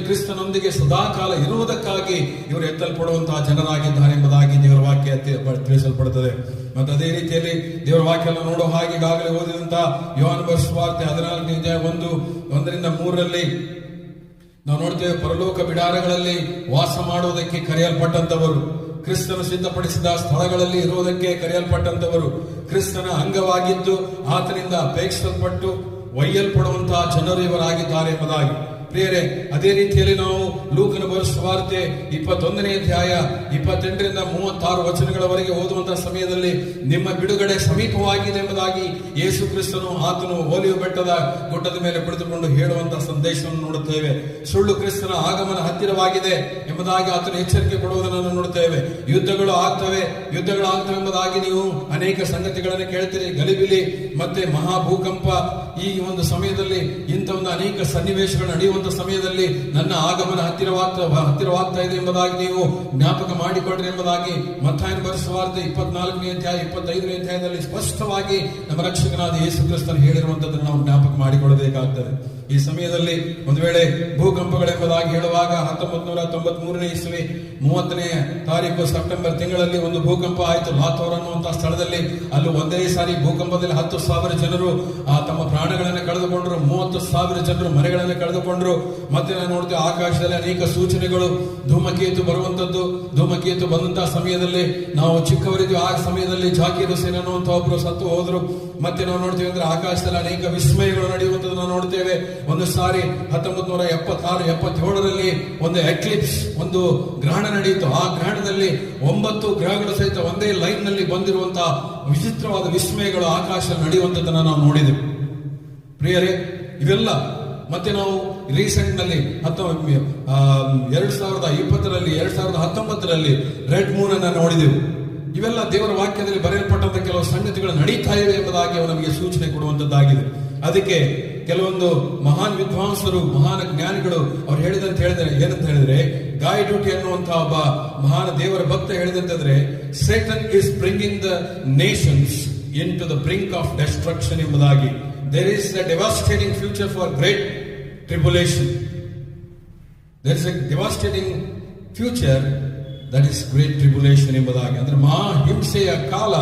ಕ್ರಿಸ್ತನೊಂದಿಗೆ ಸದಾಕಾಲ ಇರುವುದಕ್ಕಾಗಿ ಇವರು ಎತ್ತಲ್ಪಡುವಂತಹ ಜನರಾಗಿದ್ದಾರೆ ಎಂಬುದಾಗಿ ದೇವರ ವಾಕ್ಯ ತಿಳಿಸಲ್ಪಡುತ್ತದೆ. ಮತ್ತು ಅದೇ ರೀತಿಯಲ್ಲಿ ದೇವರ ವಾಕ್ಯ ನೋಡೋ ಹಾಗೆ ಈಗಾಗಲೇ ಓದಿದಂತಹ ಯೋಹಾನ ಬರೆದ ಸುವಾರ್ತೆ 14ನೇ ಅಧ್ಯಾಯ 1-3ರಲ್ಲಿ ನಾವು ನೋಡ್ತೇವೆ, ಪರಲೋಕ ಬಿಡಾರಗಳಲ್ಲಿ ವಾಸ ಮಾಡುವುದಕ್ಕೆ ಕರೆಯಲ್ಪಟ್ಟಂತವರು, ಕ್ರಿಸ್ತನು ಸಿದ್ಧಪಡಿಸಿದ ಸ್ಥಳಗಳಲ್ಲಿ ಇರುವುದಕ್ಕೆ ಕರೆಯಲ್ಪಟ್ಟಂತವರು, ಕ್ರಿಸ್ತನ ಅಂಗವಾಗಿದ್ದು ಆತನಿಂದ ಅಪೇಕ್ಷಿಸಲ್ಪಟ್ಟು ಒಯ್ಯಲ್ಪಡುವಂತಹ ಜನರು ಇವರಾಗಿದ್ದಾರೆ ಎಂಬುದಾಗಿ. ಪ್ರಿಯರೇ, ಅದೇ ರೀತಿಯಲ್ಲಿ ನಾವು ಲೂಕನ ಬರೆದ ಸುವಾರ್ತೆ 21ನೇ ಅಧ್ಯಾಯ 28-36 ವಚನಗಳವರೆಗೆ ಓದುವಂತಹ ಸಮಯದಲ್ಲಿ ನಿಮ್ಮ ಬಿಡುಗಡೆ ಸಮೀಪವಾಗಿದೆ ಎಂಬುದಾಗಿ ಯೇಸು ಕ್ರಿಸ್ತನು ಆತನು ಓಲಿವ್ ಬೆಟ್ಟದ ಗುಡ್ಡದ ಮೇಲೆ ಕುಳಿತುಕೊಂಡು ಹೇಳುವಂತಹ ಸಂದೇಶವನ್ನು ನೋಡುತ್ತೇವೆ. ಸುಳ್ಳು ಕ್ರಿಸ್ತನ ಆಗಮನ ಹತ್ತಿರವಾಗಿದೆ ಎಂಬುದಾಗಿ ಆತನು ಎಚ್ಚರಿಕೆ ಕೊಡುವುದನ್ನು ನೋಡುತ್ತೇವೆ. ಯುದ್ಧಗಳು ಆಗ್ತವೆ ಎಂಬುದಾಗಿ ನೀವು ಅನೇಕ ಸಂಗತಿಗಳನ್ನು ಕೇಳ್ತೀರಿ. ಗಲಿಬಿಲಿ ಮತ್ತೆ ಮಹಾಭೂಕಂಪ, ಈ ಒಂದು ಸಮಯದಲ್ಲಿ ಇಂಥ ಒಂದು ಅನೇಕ ಸನ್ನಿವೇಶಗಳು ನಡೆಯುವಂತ ಹೇಳುವಂತ ಸಮಯದಲ್ಲಿ ನನ್ನ ಆಗಮನ ಹತ್ತಿರವಾಗ್ತಾ ಇದೆ ಎಂಬುದಾಗಿ ನೀವು ಜ್ಞಾಪಕ ಮಾಡಿಕೊಳ್ಳ್ರಿ ಎಂಬುದಾಗಿ ಮತ್ತಾಯನ ಬರೆಸುವಾರ್ತೆ 24ನೇ ಅಧ್ಯಾಯ 25ನೇ ಅಧ್ಯಾಯದಲ್ಲಿ ಸ್ಪಷ್ಟವಾಗಿ ನಮ್ಮ ರಕ್ಷಕನಾದ ಯೇಸು ಕ್ರಿಸ್ತನು ಹೇಳಿರುವಂತದ್ದನ್ನು ನಾವು ಜ್ಞಾಪಕ ಮಾಡಿಕೊಳ್ಳಬೇಕಾಗ್ತದೆ. ಈ ಸಮಯದಲ್ಲಿ ಒಂದು ವೇಳೆ ಭೂಕಂಪಗಳೆಂಬುದಾಗಿ ಹೇಳುವಾಗ 1993ನೇ ಇಸ್ವಿ 30ನೇ ತಾರೀಕು ಸೆಪ್ಟೆಂಬರ್ ತಿಂಗಳಲ್ಲಿ ಒಂದು ಭೂಕಂಪ ಆಯಿತು ಲಾಥೋರ್ ಅನ್ನುವಂತಹ ಸ್ಥಳದಲ್ಲಿ. ಅಲ್ಲಿ ಒಂದೇ ಸಾರಿ ಭೂಕಂಪದಲ್ಲಿ 10,000 ಜನರು ತಮ್ಮ ಪ್ರಾಣಗಳನ್ನು ಕಳೆದುಕೊಂಡ್ರು, 30,000 ಜನರು ಮನೆಗಳನ್ನು ಕಳೆದುಕೊಂಡ್ರು. ಮತ್ತೆ ನಾವು ನೋಡ್ತೇವೆ ಆಕಾಶದಲ್ಲಿ ಅನೇಕ ಸೂಚನೆಗಳು, ಧೂಮಕೇತು ಬರುವಂತದ್ದು. ಧೂಮಕೇತು ಬಂದಂತಹ ಸಮಯದಲ್ಲಿ ನಾವು ಚಿಕ್ಕವರಿದ್ದು ಆ ಸಮಯದಲ್ಲಿ ಜಾಕೀರ್ ಹುಸೇನ್ ಅನ್ನುವಂತ ಒಬ್ಬರು ಸತ್ತು ಹೋದ್ರು. ಮತ್ತೆ ನಾವು ನೋಡ್ತೇವೆ ಅಂದ್ರೆ ಆಕಾಶದಲ್ಲಿ ಅನೇಕ ವಿಸ್ಮಯಗಳು ನಡೆಯುವಂತದ್ದು ನಾವು ನೋಡ್ತೇವೆ. ಒಂದು ಸಾರಿ 1976-77ರಲ್ಲಿ ಒಂದು ಎಕ್ಲಿಪ್ಸ್, ಒಂದು ಗ್ರಹಣ ನಡೆಯಿತು. ಆ ಗ್ರಹಣದಲ್ಲಿ 9 ಗ್ರಹಗಳು ಸಹಿತ ಒಂದೇ ಲೈನ್ ನಲ್ಲಿ ಬಂದಿರುವಂತಹ ವಿಚಿತ್ರವಾದ ವಿಸ್ಮಯಗಳು ಆಕಾಶ ನಡೆಯುವಂತದ್ದನ್ನು ನಾವು ನೋಡಿದೆವು. ಪ್ರಿಯರೇ, ಇವೆಲ್ಲ ಮತ್ತೆ ನಾವು ರೀಸೆಂಟ್ ನಲ್ಲಿ 2020ರಲ್ಲಿ 2019ರಲ್ಲಿ ರೆಡ್ ಮೂನ್ ಅನ್ನ ನೋಡಿದೆವು. ಇವೆಲ್ಲ ದೇವರ ವಾಕ್ಯದಲ್ಲಿ ಬರೆಯಲ್ಪಟ್ಟಂತ ಕೆಲವು ಸಂಗತಿಗಳು ನಡೀತಾ ಇವೆ ಎಂಬುದಾಗಿ ನಮಗೆ ಸೂಚನೆ ಕೊಡುವಂತದ್ದಾಗಿದೆ. ಅದಕ್ಕೆ ಕೆಲವೊಂದು ಮಹಾನ್ ವಿದ್ವಾಂಸರು, ಮಹಾನ್ ಜ್ಞಾನಿಗಳು ಅವ್ರು ಏನಂತ ಹೇಳಿದ್ರೆ ಗಾಯ್ ಡ್ಯೂಟಿ ಅನ್ನುವಂತಹ ಒಬ್ಬ ಮಹಾನ್ ದೇವರ ಭಕ್ತ ಹೇಳಿದಂತಂದ್ರೆ, Satan is bringing the nations into the brink of destruction ಎಂಬುದಾಗಿ. There is a devastating future for great tribulation. There is a devastating future that is great tribulation ಎಂಬುದಾಗಿ. ಅಂದ್ರೆ ಮಹಾ ಹಿಂಸೆಯ ಕಾಲ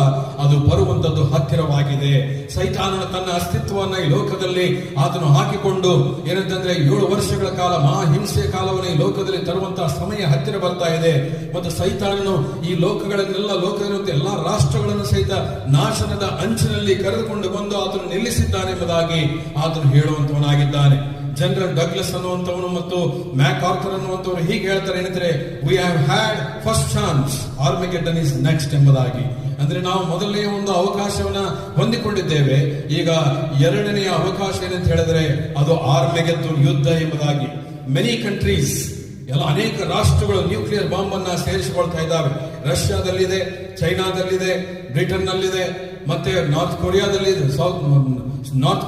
ಅದು ಬರುವಂತದ್ದು ಹತ್ತಿರವಾಗಿದೆ. ಸೈತಾನನ ತನ್ನ ಅಸ್ತಿತ್ವವನ್ನ ಈ ಲೋಕದಲ್ಲಿ ಆತನು ಹಾಕಿಕೊಂಡು ಏನಂತಂದ್ರೆ 7 ವರ್ಷಗಳ ಕಾಲ ಮಹಾ ಹಿಂಸೆಯ ಕಾಲವನ್ನು ಈ ಲೋಕದಲ್ಲಿ ತರುವಂತಹ ಸಮಯ ಹತ್ತಿರ ಬರ್ತಾ ಇದೆ. ಮತ್ತು ಸೈತಾನನು ಈ ಲೋಕದಲ್ಲಿರುವಂತ ಎಲ್ಲಾ ರಾಷ್ಟ್ರಗಳನ್ನು ಸಹಿತ ನಾಶನದ ಅಂಚಿನಲ್ಲಿ ಕರೆದುಕೊಂಡು ಬಂದು ಆತನು ನಿಲ್ಲಿಸಿದ್ದಾನೆ ಎಂಬುದಾಗಿ ಆತನು ಹೇಳುವಂತವನಾಗಿದ್ದಾನೆ. ಜನರಲ್ ಡಗ್ಲಸ್ ಅನ್ನುವಂಥವನು ಮತ್ತು ಮ್ಯಾಕ್ ಆರ್ಥರ್ ಅನ್ನುವಂಥವ್ರು ಹೀಗೆ ಹೇಳ್ತಾರೆ, ಏನಂದ್ರೆ we have had first chance, Armageddon is next ಎಂಬುದಾಗಿ. ಅಂದ್ರೆ ನಾವು ಮೊದಲನೆಯ ಒಂದು ಅವಕಾಶವನ್ನ ಹೊಂದಿಕೊಂಡಿದ್ದೇವೆ, ಈಗ ಎರಡನೆಯ ಅವಕಾಶ ಏನಂತ ಹೇಳಿದ್ರೆ ಅದು ಆರ್ಮೆಗೆದ್ದನ್ ಯುದ್ಧ ಎಂಬುದಾಗಿ. ಮೆನಿ ಕಂಟ್ರೀಸ್, ಅನೇಕ ರಾಷ್ಟ್ರಗಳು ನ್ಯೂಕ್ಲಿಯರ್ ಬಾಂಬ್ ಅನ್ನ ಸೇರಿಸಿಕೊಳ್ತಾ ಇದ್ದಾವೆ. ರಷ್ಯಾದಲ್ಲಿದೆ, ಚೈನಾದಲ್ಲಿದೆ, ಬ್ರಿಟನ್ ನಲ್ಲಿದೆ, ಮತ್ತೆ ನಾರ್ತ್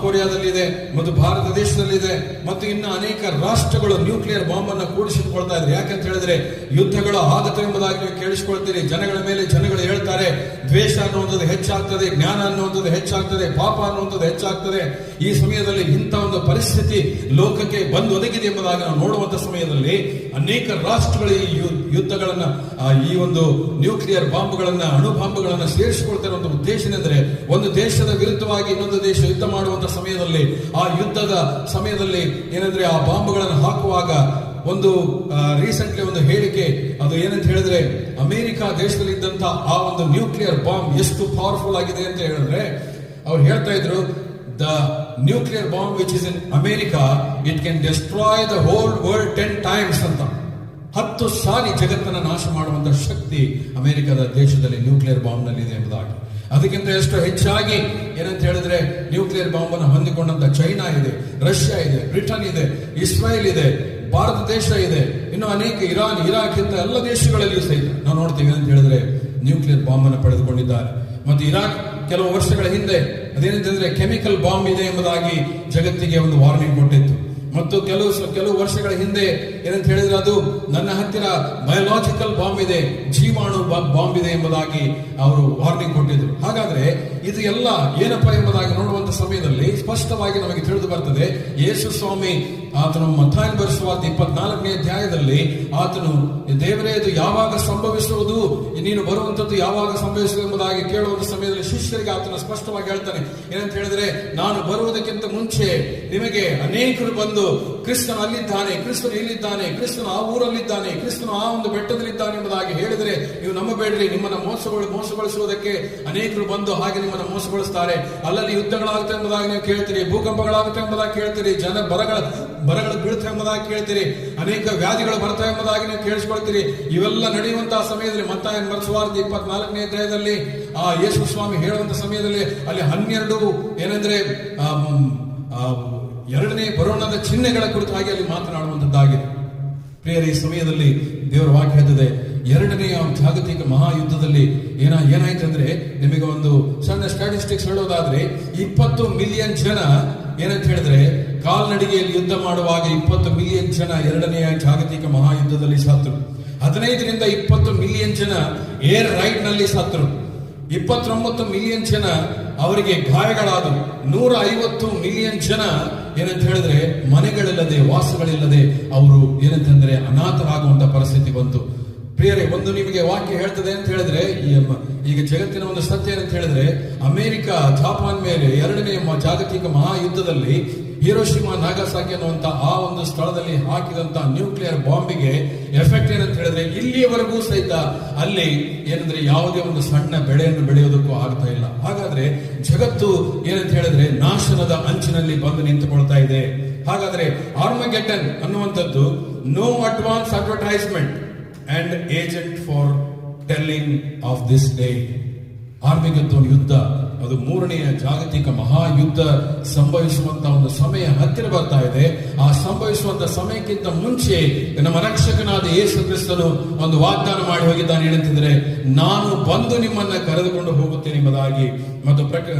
ಕೊರಿಯಾದಲ್ಲಿದೆ ಮತ್ತು ಭಾರತ ದೇಶದಲ್ಲಿದೆ. ಮತ್ತು ಇನ್ನು ಅನೇಕ ರಾಷ್ಟ್ರಗಳು ನ್ಯೂಕ್ಲಿಯರ್ ಬಾಂಬ್ ಅನ್ನು ಕೂಡಿಸಿಕೊಳ್ತಾ ಇದ್ದಾರೆ. ಯಾಕಂತ ಹೇಳಿದ್ರೆ ಯುದ್ಧಗಳು ಆಗತ್ತೆ ಎಂಬುದಾಗಿ ನೀವು ಕೇಳಿಸಿಕೊಳ್ತೀರಿ. ಜನಗಳ ಮೇಲೆ ಜನಗಳು ಹೇಳ್ತಾರೆ, ದ್ವೇಷ ಅನ್ನುವಂಥದ್ದು ಹೆಚ್ಚಾಗ್ತದೆ, ಜ್ಞಾನ ಅನ್ನುವಂಥದ್ದು ಹೆಚ್ಚಾಗ್ತದೆ, ಪಾಪ ಅನ್ನುವಂಥದ್ದು ಹೆಚ್ಚಾಗ್ತದೆ. ಈ ಸಮಯದಲ್ಲಿ ಇಂಥ ಒಂದು ಪರಿಸ್ಥಿತಿ ಲೋಕಕ್ಕೆ ಬಂದು ಒದಗಿದೆ ಎಂಬುದಾಗಿ ನಾವು ನೋಡುವಂತ ಸಮಯದಲ್ಲಿ ಅನೇಕ ರಾಷ್ಟ್ರಗಳು ಈ ಯುದ್ಧಗಳನ್ನ, ಈ ಒಂದು ನ್ಯೂಕ್ಲಿಯರ್ ಬಾಂಬ್ಗಳನ್ನ, ಅಣು ಬಾಂಬ್ಗಳನ್ನ ಸೇರಿಸಿಕೊಳ್ತಾ ಇರುವಂತಹ ಉದ್ದೇಶ ಏನೆಂದ್ರೆ, ಒಂದು ದೇಶದ ವಿರುದ್ಧವಾಗಿ ಇನ್ನೊಂದು ದೇಶ ಯುದ್ಧ ಮಾಡುವಂತ ಸಮಯದಲ್ಲಿ, ಆ ಯುದ್ಧದ ಸಮಯದಲ್ಲಿ ಏನಂದ್ರೆ ಆ ಬಾಂಬ್ಗಳನ್ನು ಹಾಕುವಾಗ ಒಂದು ರೀಸೆಂಟ್ಲಿ ಒಂದು ಹೇಳಿಕೆ, ಅದು ಏನಂತ ಹೇಳಿದ್ರೆ ಅಮೆರಿಕ ದೇಶದಲ್ಲಿ ಇದ್ದಂತ ಆ ಒಂದು ನ್ಯೂಕ್ಲಿಯರ್ ಬಾಂಬ್ ಎಷ್ಟು ಪವರ್ಫುಲ್ ಆಗಿದೆ ಅಂತ ಹೇಳಿದ್ರೆ, ಅವ್ರು ಹೇಳ್ತಾ ಇದ್ರು, the nuclear bomb which is in America it can destroy the whole world 10 times ಅಂತ. 10 ಸಾರಿ ಜಗತ್ತನ್ನ ನಾಶ ಮಾಡುವಂತ ಶಕ್ತಿ ಅಮೆರಿಕದ ದೇಶದಲ್ಲಿ ನ್ಯೂಕ್ಲಿಯರ್ ಬಾಂಬ್ ನಲ್ಲಿದೆ ಎಂಬುದಾಗಿ. ಅದಕ್ಕಿಂತ ಎಷ್ಟು ಹೆಚ್ಚಾಗಿ ಏನಂತ ಹೇಳಿದ್ರೆ ನ್ಯೂಕ್ಲಿಯರ್ ಬಾಂಬ್ ಅನ್ನು ಹೊಂದಿಕೊಂಡಂತ ಚೈನಾ ಇದೆ, ರಷ್ಯಾ ಇದೆ, ಬ್ರಿಟನ್ ಇದೆ, ಇಸ್ರೇಲ್ ಇದೆ, ಭಾರತ ದೇಶ ಇದೆ, ಇನ್ನು ಅನೇಕ ಇರಾನ್, ಇರಾಕ್ ಇಂತ ಎಲ್ಲ ದೇಶಗಳಲ್ಲಿಯೂ ಸಹಿತ ನಾವು ನೋಡ್ತೀವಿ ಅಂತ ಹೇಳಿದ್ರೆ ನ್ಯೂಕ್ಲಿಯರ್ ಬಾಂಬ್ ಅನ್ನು ಪಡೆದುಕೊಂಡಿದ್ದಾರೆ. ಮತ್ತು ಇರಾಕ್ ಕೆಲವು ವರ್ಷಗಳ ಹಿಂದೆ ಅದೇನಂತಂದ್ರೆ ಕೆಮಿಕಲ್ ಬಾಂಬ್ ಇದೆ ಎಂಬುದಾಗಿ ಜಗತ್ತಿಗೆ ಒಂದು ವಾರ್ನಿಂಗ್ ಕೊಟ್ಟಿತ್ತು. ಮತ್ತು ಕೆಲವು ವರ್ಷಗಳ ಹಿಂದೆ ಏನಂತ ಹೇಳಿದ್ರೆ ಅದು ನನ್ನ ಹತ್ತಿರ ಬಯೋಲಾಜಿಕಲ್ ಬಾಂಬ್ ಇದೆ, ಜೀವಾಣು ಬಾಂಬ್ ಇದೆ ಎಂಬುದಾಗಿ ಅವರು ವಾರ್ನಿಂಗ್ ಕೊಟ್ಟಿದ್ರು. ಹಾಗಾದ್ರೆ ಇದು ಎಲ್ಲ ಏನಪ್ಪಾ ಎಂಬುದಾಗಿ ನೋಡುವಂತ ಸಮಯದಲ್ಲಿ ಸ್ಪಷ್ಟವಾಗಿ ನಮಗೆ ತಿಳಿದು ಬರ್ತದೆ, ಯೇಸು ಸ್ವಾಮಿ ಆತನು ಮತ್ತಾಯನ ಬರೆಸುವಾರ್ತೆ 24ನೇ ಅಧ್ಯಾಯದಲ್ಲಿ ಆತನು, ದೇವರೇ ಇದು ಯಾವಾಗ ಸಂಭವಿಸುವುದು, ನೀನು ಬರುವಂತದ್ದು ಯಾವಾಗ ಸಂಭವಿಸುವುದು ಎಂಬುದಾಗಿ ಕೇಳುವಂತ ಸಮಯದಲ್ಲಿ ಶಿಷ್ಯರಿಗೆ ಆತನು ಸ್ಪಷ್ಟವಾಗಿ ಹೇಳ್ತಾನೆ. ಏನಂತ ಹೇಳಿದ್ರೆ, ನಾನು ಬರುವುದಕ್ಕಿಂತ ಮುಂಚೆ ನಿಮಗೆ ಅನೇಕರು ಬಂದು ಕ್ರಿಸ್ತನು ಅಲ್ಲಿದ್ದಾನೆ, ಕ್ರಿಸ್ತನು ಇಲ್ಲಿದ್ದಾನೆ, ಕ್ರಿಸ್ತನು ಆ ಊರಲ್ಲಿದ್ದಾನೆ, ಕ್ರಿಸ್ತನು ಆ ಒಂದು ಬೆಟ್ಟದಲ್ಲಿದ್ದಾನೆ ಎಂಬುದಾಗಿ ಹೇಳಿದರೆ ನೀವು ನಂಬಬೇಡ್ರಿ. ನಿಮ್ಮನ್ನ ಮೋಸಗೊಳಿಸುವುದಕ್ಕೆ ಅನೇಕರು ಬಂದು ಹಾಗೆ ನಿಮ್ಮನ್ನು ಮೋಸಗೊಳಿಸ್ತಾರೆ. ಅಲ್ಲಲ್ಲಿ ಯುದ್ಧಗಳಾಗುತ್ತೆ ಎಂಬುದಾಗಿ ನೀವು ಕೇಳ್ತೀರಿ, ಭೂಕಂಪಗಳಾಗುತ್ತೆ ಎಂಬುದಾಗಿ ಕೇಳ್ತೀರಿ, ಬರಗಳು ಬೀಳುತ್ತೆ ಎಂಬುದಾಗಿ ಕೇಳ್ತೀರಿ, ಅನೇಕ ವ್ಯಾಧಿಗಳು ಬರ್ತವೆ ಎಂಬುದಾಗಿ ನೀವು ಕೇಳಿಸ್ಕೊಳ್ತೀರಿ. ಇವೆಲ್ಲ ನಡೆಯುವಂತಹ ಸಮಯದಲ್ಲಿ ಮತ್ತಾಯನ ಬರೆಸುವಾರ್ತೆ 24ನೇ ಅಧ್ಯಾಯದಲ್ಲಿ ಆ ಯೇಸು ಸ್ವಾಮಿ ಹೇಳುವಂತ ಸಮಯದಲ್ಲಿ ಅಲ್ಲಿ 12 ಏನಂದ್ರೆ ಎರಡನೇ ಬರೋಣದ ಚಿಹ್ನೆಗಳ ಕುರಿತಾಗಿ ಅಲ್ಲಿ ಮಾತನಾಡುವಂತದ್ದಾಗಿದೆ. ಪ್ರಿಯರೇ, ಈ ಸಮಯದಲ್ಲಿ ದೇವರ ವಾಕ್ಯ ಹೇಳ್ತದೆ, ಎರಡನೆಯ ಜಾಗತಿಕ ಮಹಾಯುದ್ಧದಲ್ಲಿ ಏನಾಯ್ತು ಅಂದ್ರೆ, ನಿಮಗೆ ಒಂದು ಸಣ್ಣ ಸ್ಟ್ಯಾಟಿಸ್ಟಿಕ್ಸ್ ಹೇಳೋದಾದ್ರೆ 20 ಮಿಲಿಯನ್ ಜನ ಏನಂತ ಹೇಳಿದ್ರೆ ಕಾಲ್ನಡಿಗೆಯಲ್ಲಿ ಯುದ್ಧ ಮಾಡುವಾಗ 20 ಮಿಲಿಯನ್ ಜನ ಎರಡನೆಯ ಜಾಗತಿಕ ಮಹಾಯುದ್ಧದಲ್ಲಿ ಸತ್ತರು. 15ರಿಂದ 20 ಮಿಲಿಯನ್ ಜನ ಏರ್ ರೈಡ್ ನಲ್ಲಿ ಸತ್ತರು. 29 ಮಿಲಿಯನ್ ಜನ ಅವರಿಗೆ ಗಾಯಗಳಾದವು. 150 ಮಿಲಿಯನ್ ಜನ ಏನಂತ ಹೇಳಿದ್ರೆ ಮನೆಗಳಿಲ್ಲದೆ, ವಾಸಗಳಿಲ್ಲದೆ ಅವರು ಏನಂತಂದ್ರೆ ಅನಾಥರಾಗುವಂತ ಪರಿಸ್ಥಿತಿ ಬಂತು. ಪ್ರಿಯರೇ, ಒಂದು ನಿಮಗೆ ವಾಕ್ಯ ಹೇಳ್ತದೆ ಅಂತ ಹೇಳಿದ್ರೆ, ಈಗ ಜಗತ್ತಿನ ಒಂದು ಸತ್ಯ ಏನಂತ ಹೇಳಿದ್ರೆ, ಅಮೆರಿಕ ಜಪಾನ್ ಮೇಲೆ ಎರಡನೇ ಜಾಗತಿಕ ಮಹಾಯುದ್ಧದಲ್ಲಿ ಹಿರೋಶಿಮಾ ನಾಗಸಾಕಿ ಅನ್ನುವಂತ ಆ ಒಂದು ಸ್ಥಳದಲ್ಲಿ ಹಾಕಿದಂತ ನ್ಯೂಕ್ಲಿಯರ್ ಬಾಂಬಿಗೆ ಎಫೆಕ್ಟ್ ಏನಂತ ಹೇಳಿದ್ರೆ, ಇಲ್ಲಿಯವರೆಗೂ ಸಹಿತ ಅಲ್ಲಿ ಏನಂದ್ರೆ ಯಾವುದೇ ಒಂದು ಸಣ್ಣ ಬೆಳೆಯನ್ನು ಬೆಳೆಯೋದಕ್ಕೂ ಆಗ್ತಾ ಇಲ್ಲ. ಹಾಗಾದ್ರೆ ಜಗತ್ತು ಏನಂತ ಹೇಳಿದ್ರೆ ನಾಶನದ ಅಂಚಿನಲ್ಲಿ ಬಂದು ನಿಂತುಕೊಳ್ತಾ ಇದೆ. ಹಾಗಾದ್ರೆ ಆರ್ಮಗೆಡ್ಡನ್ ಅನ್ನುವಂಥದ್ದು no advance advertisement and agent for telling of this day. Armageddon ಯುದ್ಧ ಅದು ಮೂರನೆಯ ಜಾಗತಿಕ ಮಹಾಯುದ್ಧ ಸಂಭವಿಸುವಂತ ಒಂದು ಸಮಯ ಹತ್ತಿರ ಬರ್ತಾ ಇದೆ. ಆ ಸಂಭವಿಸುವಂತ ಸಮಯಕ್ಕಿಂತ ಮುಂಚೆ ನಮ್ಮ ರಕ್ಷಕನಾದ ಯೇಸು ಕ್ರಿಸ್ತನು ಒಂದು ವಾಗ್ದಾನ ಮಾಡಿ ಹೋಗಿದ್ದಾನೆ. ಏನಂತಿದ್ರೆ, ನಾನು ಬಂದು ನಿಮ್ಮನ್ನ ಕರೆದುಕೊಂಡು ಹೋಗುತ್ತೇನೆ ಎಂಬುದಾಗಿ. ಮತ್ತು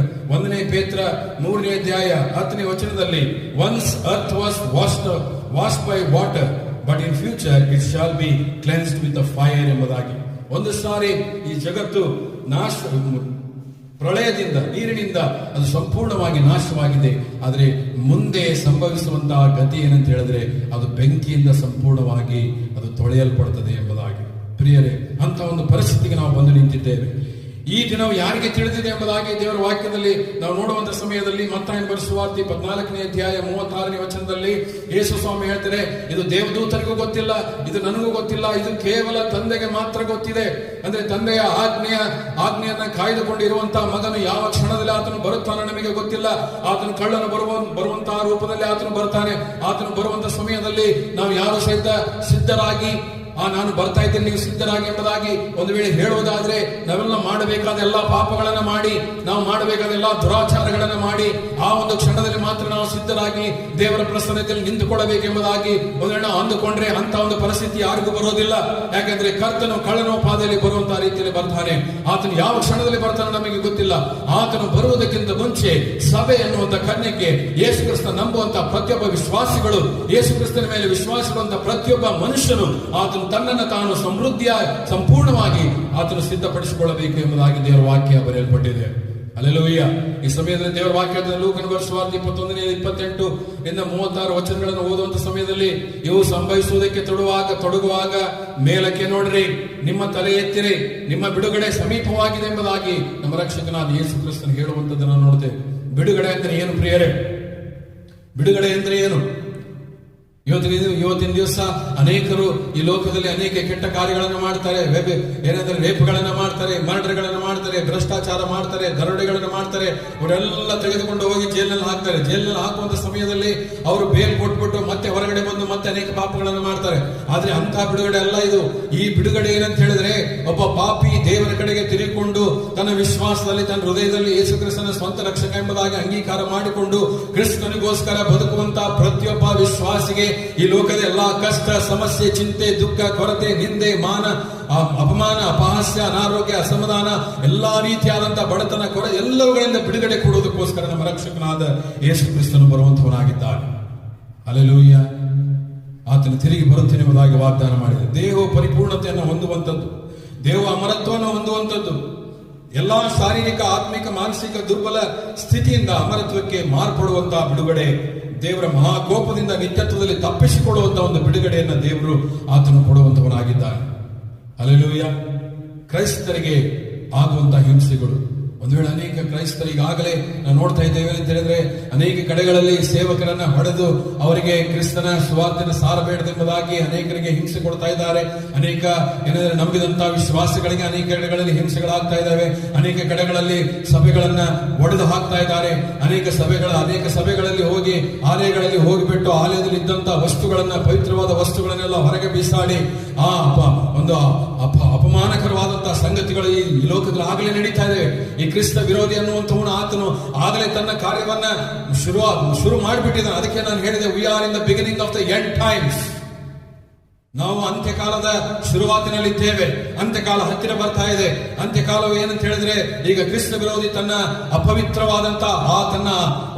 1 ಪೇತ್ರ 3ನೇ ಅಧ್ಯಾಯ 10ನೇ ವಚನದಲ್ಲಿ, once earth was washed by water but in future it shall be cleansed with fire ಎಂಬುದಾಗಿ. ಒಂದು ಸಾರಿ ಈ ಜಗತ್ತು ಪ್ರಳಯದಿಂದ, ನೀರಿನಿಂದ ಅದು ಸಂಪೂರ್ಣವಾಗಿ ನಾಶವಾಗಿದೆ. ಆದರೆ ಮುಂದೆ ಸಂಭವಿಸುವಂತಹ ಗತಿ ಏನಂತ ಹೇಳಿದ್ರೆ, ಅದು ಬೆಂಕಿಯಿಂದ ಸಂಪೂರ್ಣವಾಗಿ ಅದು ತೊಳೆಯಲ್ಪಡುತ್ತದೆ ಎಂಬುದಾಗಿ. ಪ್ರಿಯರೇ, ಅಂತ ಒಂದು ಪರಿಸ್ಥಿತಿಗೆ ನಾವು ಬಂದು ನಿಂತಿದ್ದೇವೆ. ಈ ದಿನವು ಯಾರಿಗೆ ತಿಳಿದಿದೆ ಎಂಬುದಾಗಿ ದೇವರ ವಾಕ್ಯದಲ್ಲಿ ನಾವು ನೋಡುವಂತ ಸಮಯದಲ್ಲಿ ಮತ್ತಾಯನ ಬರೆದ ಸುವಾರ್ತೆ 14ನೇ ಅಧ್ಯಾಯ 36ನೇ ವಚನದಲ್ಲಿ ಯೇಸು ಸ್ವಾಮಿ ಹೇಳ್ತಾರೆ, ಇದು ದೇವದೂತರಿಗೂ ಗೊತ್ತಿಲ್ಲ, ಇದು ನನಗೂ ಗೊತ್ತಿಲ್ಲ, ಇದು ಕೇವಲ ತಂದೆಗೆ ಮಾತ್ರ ಗೊತ್ತಿದೆ. ಅಂದ್ರೆ ತಂದೆಯ ಆಜ್ಞೆಯನ್ನ ಕಾಯ್ದುಕೊಂಡಿರುವಂತಹ ಮಗನು ಯಾವ ಕ್ಷಣದಲ್ಲಿ ಆತನು ಬರುತ್ತಾನೆ ನಮಗೆ ಗೊತ್ತಿಲ್ಲ. ಆತನು ಕಳ್ಳನು ಬರುವಂತಹ ರೂಪದಲ್ಲಿ ಆತನು ಬರ್ತಾನೆ. ಆತನು ಬರುವಂತ ಸಮಯದಲ್ಲಿ ನಾವು ಯಾರು ಸಹಿತ ಸಿದ್ಧರಾಗಿ, ನಾನು ಬರ್ತಾ ಇದ್ದೇನೆ, ನೀವು ಸಿದ್ಧರಾಗಿ ಎಂಬುದಾಗಿ ಒಂದು ವೇಳೆ ಹೇಳುವುದಾದ್ರೆ, ನಾವೆಲ್ಲ ಮಾಡಬೇಕಾದ ಎಲ್ಲಾ ಪಾಪಗಳನ್ನ ಮಾಡಿ, ನಾವು ಮಾಡಬೇಕಾದ ಎಲ್ಲಾ ದುರಾಚಾರಗಳನ್ನ ಮಾಡಿ, ಆ ಒಂದು ಕ್ಷಣದಲ್ಲಿ ಮಾತ್ರ ನಾವು ಸಿದ್ಧರಾಗಿ ದೇವರ ಪ್ರಸನ್ನತೆಯಲ್ಲಿ ನಿಂತುಕೊಳ್ಳಬೇಕೆಂಬುದಾಗಿ ಒಂದು ವೇಳೆ ನಾವು ಅಂದುಕೊಂಡ್ರೆ ಅಂತ ಒಂದು ಪರಿಸ್ಥಿತಿ ಯಾರಿಗೂ ಬರೋದಿಲ್ಲ. ಯಾಕಂದ್ರೆ ಕರ್ತನು ಕಳ್ಳನೋಪಾದಿಯಲ್ಲಿ ಬರುವಂತಹ ರೀತಿಯಲ್ಲಿ ಬರ್ತಾನೆ. ಆತನು ಯಾವ ಕ್ಷಣದಲ್ಲಿ ಬರ್ತಾನೆ ನಮಗೆ ಗೊತ್ತಿಲ್ಲ. ಆತನು ಬರುವುದಕ್ಕಿಂತ ಮುಂಚೆ ಸಭೆ ಎನ್ನುವಂತ ಕನ್ಯಕ್ಕೆ ಯೇಸು ಕ್ರಿಸ್ತ ನಂಬುವಂತ ಪ್ರತಿಯೊಬ್ಬ ವಿಶ್ವಾಸಿಗಳು, ಯೇಸು ಕ್ರಿಸ್ತನ ಮೇಲೆ ವಿಶ್ವಾಸಿಸುವಂತ ಪ್ರತಿಯೊಬ್ಬ ಮನುಷ್ಯನು ಆತನು ತನ್ನನ್ನು ತಾನು ಸಮೃದ್ಧಿಯ ಸಂಪೂರ್ಣವಾಗಿ ಆತನು ಸಿದ್ಧಪಡಿಸಿಕೊಳ್ಳಬೇಕು ಎಂಬುದಾಗಿ ದೇವರ ವಾಕ್ಯ ಬರೆಯಲ್ಪಟ್ಟಿದೆ. ಹಲ್ಲೆಲೂಯಾ. ಈ ಸಮಯದಲ್ಲಿ ದೇವರ ವಾಕ್ಯದಲ್ಲಿ ಲೂಕನ ಬರೆದ ಸುವಾರ್ತೆ 21ನೇ 28 ಇಂದ 36 ವಚನಗಳನ್ನು ಓದುವಂತ ಸಮಯದಲ್ಲಿ, ಇವು ಸಂಭವಿಸುವುದಕ್ಕೆ ತೊಡಗುವಾಗ ಮೇಲಕ್ಕೆ ನೋಡ್ರಿ, ನಿಮ್ಮ ತಲೆ ಎತ್ತಿರಿ, ನಿಮ್ಮ ಬಿಡುಗಡೆ ಸಮೀಪವಾಗಿದೆ ಎಂಬುದಾಗಿ ನಮ್ಮ ರಕ್ಷಕನಾದ ಯೇಸು ಕ್ರಿಸ್ತನು ಹೇಳುವಂತದ್ದನ್ನು ನೋಡ್ತೇವೆ. ಬಿಡುಗಡೆ ಅಂದ್ರೆ ಏನು ಪ್ರಿಯರೇ? ಬಿಡುಗಡೆ ಅಂದ್ರೆ ಏನು? ಇವತ್ತಿನ ದಿವಸ ಅನೇಕರು ಈ ಲೋಕದಲ್ಲಿ ಅನೇಕ ಕೆಟ್ಟ ಕಾರ್ಯಗಳನ್ನು ಮಾಡ್ತಾರೆ. ಏನಂದ್ರೆ ರೇಪ್ಗಳನ್ನ ಮಾಡ್ತಾರೆ, ಮರ್ಡರ್ಗಳನ್ನು ಮಾಡ್ತಾರೆ, ಭ್ರಷ್ಟಾಚಾರ ಮಾಡ್ತಾರೆ, ದರೋಡೆಗಳನ್ನು ಮಾಡ್ತಾರೆ. ಅವರೆಲ್ಲ ತೆಗೆದುಕೊಂಡು ಹೋಗಿ ಜೈಲಿನಲ್ಲಿ ಹಾಕ್ತಾರೆ. ಜೈಲಿನಲ್ಲಿ ಹಾಕುವಂತ ಸಮಯದಲ್ಲಿ ಅವರು ಬೇಲ್ ಕೊಟ್ಬಿಟ್ಟು ಮತ್ತೆ ಹೊರಗಡೆ ಬಂದು ಮತ್ತೆ ಅನೇಕ ಪಾಪಗಳನ್ನು ಮಾಡ್ತಾರೆ. ಆದ್ರೆ ಅಂತ ಬಿಡುಗಡೆ ಅಲ್ಲ ಇದು. ಈ ಬಿಡುಗಡೆ ಏನಂತ ಹೇಳಿದ್ರೆ, ಒಬ್ಬ ಪಾಪಿ ದೇವರ ಕಡೆಗೆ ತಿರುಗಿಕೊಂಡು ತನ್ನ ವಿಶ್ವಾಸದಲ್ಲಿ, ತನ್ನ ಹೃದಯದಲ್ಲಿ ಯೇಸು ಕ್ರಿಸ್ತನ ಸ್ವಂತ ರಕ್ಷಕ ಎಂಬುದಾಗಿ ಅಂಗೀಕಾರ ಮಾಡಿಕೊಂಡು ಕ್ರಿಸ್ತನಿಗೋಸ್ಕರ ಬದುಕುವಂತ ಪ್ರತಿಯೊಬ್ಬ ವಿಶ್ವಾಸಿಗೆ ಈ ಲೋಕದ ಎಲ್ಲಾ ಕಷ್ಟ, ಸಮಸ್ಯೆ, ಚಿಂತೆ, ದುಃಖ, ಕೊರತೆ, ನಿಂದೆ, ಮಾನ, ಅಪಮಾನ, ಅಪಹಾಸ್ಯ, ಅನಾರೋಗ್ಯ, ಅಸಮಾಧಾನ, ಎಲ್ಲಾ ರೀತಿಯಾದಂತಹ ಬಡತನ, ಕೊರ ಎಲ್ಲವುಗಳಿಂದ ಬಿಡುಗಡೆ ಕೊಡುವುದಕ್ಕೋಸ್ಕರ ನಮ್ಮ ರಕ್ಷಕನಾದ ಯೇಸು ಕ್ರಿಸ್ತನು ಬರುವಂತವನಾಗಿದ್ದಾನೆ. ಹಲ್ಲೆಲೂಯಾ. ಆತನು ತಿರುಗಿ ಬರುತ್ತೇನೆ ಎಂಬುದಾಗಿ ವಾಗ್ದಾನ ಮಾಡಿದೆ. ದೇಹ ಪರಿಪೂರ್ಣತೆಯನ್ನು ಹೊಂದುವಂಥದ್ದು, ದೇಹ ಅಮರತ್ವವನ್ನು ಹೊಂದುವಂಥದ್ದು, ಎಲ್ಲಾ ಶಾರೀರಿಕ, ಆತ್ಮಿಕ, ಮಾನಸಿಕ ದುರ್ಬಲ ಸ್ಥಿತಿಯಿಂದ ಅಮರತ್ವಕ್ಕೆ ಮಾರ್ಪಡುವಂತಹ ಬಿಡುಗಡೆ, ದೇವರ ಮಹಾಕೋಪದಿಂದ ನಿತ್ಯತ್ವದಲ್ಲಿ ತಪ್ಪಿಸಿಕೊಳ್ಳುವಂತಹ ಒಂದು ಬಿಡುಗಡೆಯನ್ನ ದೇವರು ಆತನು ಕೊಡುವಂತವನಾಗಿದ್ದಾನೆ. ಹಲ್ಲೆಲೂಯಾ. ಕ್ರೈಸ್ತರಿಗೆ ಆಗುವಂತಹ ಹಿಂಸೆಗಳು, ಒಂದು ವೇಳೆ ಅನೇಕ ಕ್ರೈಸ್ತರು ಈಗಾಗಲೇ ನಾವು ನೋಡ್ತಾ ಇದ್ದೇವೆ ಅಂತ ಹೇಳಿದ್ರೆ, ಅನೇಕ ಕಡೆಗಳಲ್ಲಿ ಸೇವಕರನ್ನ ಹೊಡೆದು ಅವರಿಗೆ ಕ್ರಿಸ್ತನ ಸುವಾರ್ತೆಯನ್ನು ಸಾರಬೇಡದೆಂಬುದಾಗಿ ಅನೇಕರಿಗೆ ಹಿಂಸೆ ಕೊಡ್ತಾ ಇದ್ದಾರೆ. ಅನೇಕ ಏನಾದ್ರೆ ನಂಬಿದಂತಹ ವಿಶ್ವಾಸಗಳಿಗೆ ಅನೇಕ ಕಡೆಗಳಲ್ಲಿ ಹಿಂಸೆಗಳಾಗ್ತಾ ಇದ್ದಾವೆ. ಅನೇಕ ಕಡೆಗಳಲ್ಲಿ ಸಭೆಗಳನ್ನ ಒಡೆದು ಹಾಕ್ತಾ ಇದ್ದಾರೆ. ಅನೇಕ ಸಭೆಗಳಲ್ಲಿ ಹೋಗಿ ಆಲಯಗಳಲ್ಲಿ ಹೋಗಿಬಿಟ್ಟು ಆಲಯದಲ್ಲಿ ಇದ್ದಂತಹ ವಸ್ತುಗಳನ್ನ, ಪವಿತ್ರವಾದ ವಸ್ತುಗಳನ್ನೆಲ್ಲ ಹೊರಗೆ ಬೀಸಾಡಿ ಒಂದು ಅಪಮಾನಕರವಾದಂತಹ ಸಂಗತಿಗಳು ಈ ಲೋಕದಲ್ಲಿ ಆಗಲೇ ನಡೀತಾ ಇದೆ. ಈ ಕ್ರಿಸ್ತ ವಿರೋಧಿ ಅನ್ನುವಂಥವನು ಆತನು ಆಗಲೇ ತನ್ನ ಕಾರ್ಯವನ್ನ ಶುರು ಮಾಡಿಬಿಟ್ಟಿದ್ದಾನೆ. ಅದಕ್ಕೆ ನಾನು ಹೇಳಿದೆ, V are in the beginning of the end times. ನಾವು ಅಂತ್ಯಕಾಲದ ಶುರುವಾತಿನಲ್ಲಿದ್ದೇವೆ. ಅಂತ್ಯಕಾಲ ಹತ್ತಿರ ಬರ್ತಾ ಇದೆ. ಅಂತ್ಯಕಾಲವು ಏನಂತ ಹೇಳಿದ್ರೆ, ಈಗ ಕ್ರಿಸ್ತ ವಿರೋಧಿ ತನ್ನ ಅಪವಿತ್ರವಾದಂತ ತನ್ನ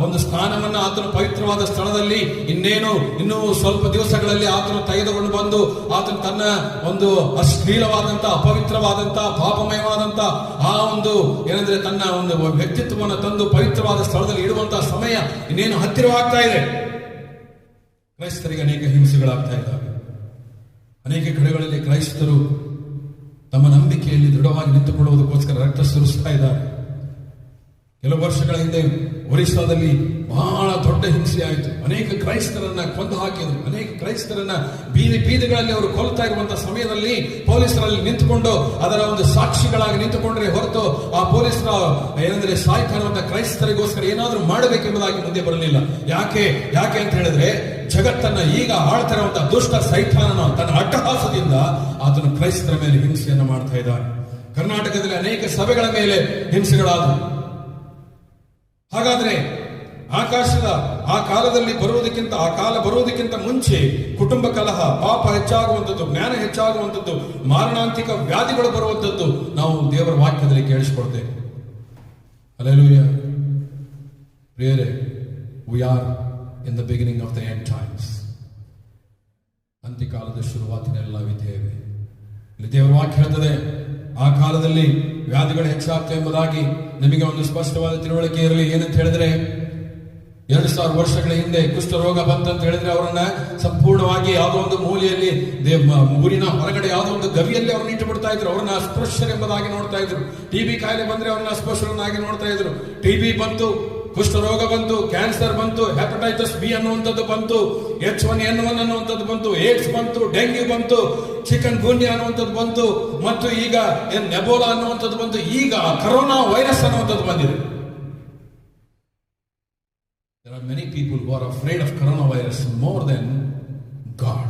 ಒಂದು ಸ್ಥಾನವನ್ನ ಆತನು ಪವಿತ್ರವಾದ ಸ್ಥಳದಲ್ಲಿ ಇನ್ನೂ ಸ್ವಲ್ಪ ದಿವಸಗಳಲ್ಲಿ ಆತನು ತೆಗೆದುಕೊಂಡು ಬಂದು ಆತನು ತನ್ನ ಒಂದು ಅಶ್ಲೀಲವಾದಂತ, ಅಪವಿತ್ರವಾದಂತ, ಪಾಪಮಯವಾದಂತ ಒಂದು ಏನಂದ್ರೆ ತನ್ನ ಒಂದು ವ್ಯಕ್ತಿತ್ವವನ್ನು ತಂದು ಪವಿತ್ರವಾದ ಸ್ಥಳದಲ್ಲಿ ಇಡುವಂತಹ ಸಮಯ ಇನ್ನೇನು ಹತ್ತಿರವಾಗ್ತಾ ಇದೆ. ಕ್ರೈಸ್ತರಿಗೆ ಅನೇಕ ಹಿಂಸೆಗಳಾಗ್ತಾ ಇದ್ದಾವೆ. ಅನೇಕ ಕಡೆಗಳಲ್ಲಿ ಕ್ರೈಸ್ತರು ತಮ್ಮ ನಂಬಿಕೆಯಲ್ಲಿ ದೃಢವಾಗಿ ನಿಂತುಕೊಳ್ಳುವುದಕ್ಕೋಸ್ಕರ ರಕ್ತ ಸುರಿಸ್ತಾ ಇದ್ದಾರೆ. ಕೆಲವು ವರ್ಷಗಳ ಹಿಂದೆ ಒರಿಸ್ಸಾದಲ್ಲಿ ಬಹಳ ದೊಡ್ಡ ಹಿಂಸೆ ಆಯಿತು. ಅನೇಕ ಕ್ರೈಸ್ತರನ್ನ ಕೊಂದು ಹಾಕಿದ್ರು. ಅನೇಕ ಕ್ರೈಸ್ತರನ್ನ ಬೀದಿಗಳಲ್ಲಿ ಅವರು ಕೊಲ್ತಾ ಇರುವಂತಹ ಸಮಯದಲ್ಲಿ ಪೊಲೀಸರಲ್ಲಿ ನಿಂತುಕೊಂಡು ಅದರ ಒಂದು ಸಾಕ್ಷಿಗಳಾಗಿ ನಿಂತುಕೊಂಡ್ರೆ ಹೊರತು ಆ ಪೊಲೀಸರ ಏನಂದ್ರೆ ಸಾಯ್ತಾ ಇರುವಂತಹ ಕ್ರೈಸ್ತರಿಗೋಸ್ಕರ ಏನಾದ್ರೂ ಮಾಡಬೇಕೆಂಬುದಾಗಿ ಮುಂದೆ ಬರಲಿಲ್ಲ. ಯಾಕೆ ಅಂತ ಹೇಳಿದ್ರೆ, ಜಗತ್ತನ್ನ ಈಗ ಆಳ್ತಾ ಇರುವಂತಹ ದುಷ್ಟ ಸೈತಾನನ ತನ್ನ ಅಟ್ಟಹಾಸದಿಂದ ಆತನು ಕ್ರೈಸ್ತರ ಮೇಲೆ ಹಿಂಸೆಯನ್ನು ಮಾಡ್ತಾ ಇದ್ದಾನೆ. ಕರ್ನಾಟಕದಲ್ಲಿ ಅನೇಕ ಸಭೆಗಳ ಮೇಲೆ ಹಿಂಸೆಗಳಾದವು. ಹಾಗಾದ್ರೆ ಆಕಾಶದ ಆ ಕಾಲದಲ್ಲಿ ಬರುವುದಕ್ಕಿಂತ ಮುಂಚೆ ಕುಟುಂಬ ಕಲಹ, ಪಾಪ ಹೆಚ್ಚಾಗುವಂಥದ್ದು, ಜ್ಞಾನ ಹೆಚ್ಚಾಗುವಂಥದ್ದು, ಮಾರಣಾಂತಿಕ ವ್ಯಾಧಿಗಳು ಬರುವಂಥದ್ದು ನಾವು ದೇವರ ವಾಕ್ಯದಲ್ಲಿ ಕೇಳಿಸಿಕೊಳ್ತೇವೆ. ಹಲ್ಲೆಲೂಯಾ. ಪ್ರಿಯರೇ, we are in the beginning of the end times. ಅಂತ್ಯಕಾಲದ ಶುರುವಾತಿನಲ್ಲಿ ನಾವಿದ್ದೇವೆ. ಇಲ್ಲಿ ದೇವರ ವಾಕ್ಯ ಹೇಳ್ತದೆ, ಆ ಕಾಲದಲ್ಲಿ ವ್ಯಾಧಿಗಳು ಹೆಚ್ಚಾಗ್ತವೆ ಎಂಬುದಾಗಿ ನಿಮಗೆ ಒಂದು ಸ್ಪಷ್ಟವಾದ ತಿಳುವಳಿಕೆ ಇರಲಿ. ಏನಂತ ಹೇಳಿದ್ರೆ, 2000 ವರ್ಷಗಳ ಹಿಂದೆ ಕುಷ್ಠರೋಗ ಬಂತಂತ ಹೇಳಿದ್ರೆ ಅವರನ್ನ ಸಂಪೂರ್ಣವಾಗಿ ಯಾವುದೋ ಒಂದು ಮೂಲೆಯಲ್ಲಿ ಊರಿನ ಹೊರಗಡೆ ಯಾವುದೋ ಒಂದು ಗವಿಯಲ್ಲಿ ಅವ್ರನ್ನ ಇಟ್ಟು ಬಿಡ್ತಾ ಇದ್ರು. ಅವ್ರನ್ನ ಅಸ್ಪೃಶ್ಯರು ಎಂಬುದಾಗಿ ನೋಡ್ತಾ ಇದ್ರು. ಟಿಬಿ ಕಾಯಿಲೆ ಬಂದ್ರೆ ಅವ್ರನ್ನ ಅಸ್ಪೃಶ್ಯರನ್ನಾಗಿ ನೋಡ್ತಾ ಇದ್ರು. ಟಿಬಿ ಬಂತು, ಕುಷ್ಠರೋಗ ಬಂತು, ಕ್ಯಾನ್ಸರ್ ಬಂತು, ಹೆಪಟೈಟಿಸ್ ಬಿ ಅನ್ನುವಂಥದ್ದು ಬಂತು, H1N1 ಅನ್ನುವಂಥದ್ದು ಬಂತು, ಏಡ್ಸ್ ಬಂತು, ಡೆಂಗ್ಯೂ ಬಂತು, ಚಿಕನ್ ಗುನ್ಯಾ ಅನ್ನುವಂಥದ್ದು ಬಂತು, ಮತ್ತು ಈಗ ನೆಬೋಲಾ ಅನ್ನುವಂಥದ್ದು ಬಂತು. ಈಗ ಕರೋನಾ ವೈರಸ್ ಅನ್ನುವಂಥದ್ದು ಬಂದಿದೆ. There are many people who are afraid of coronavirus more than God.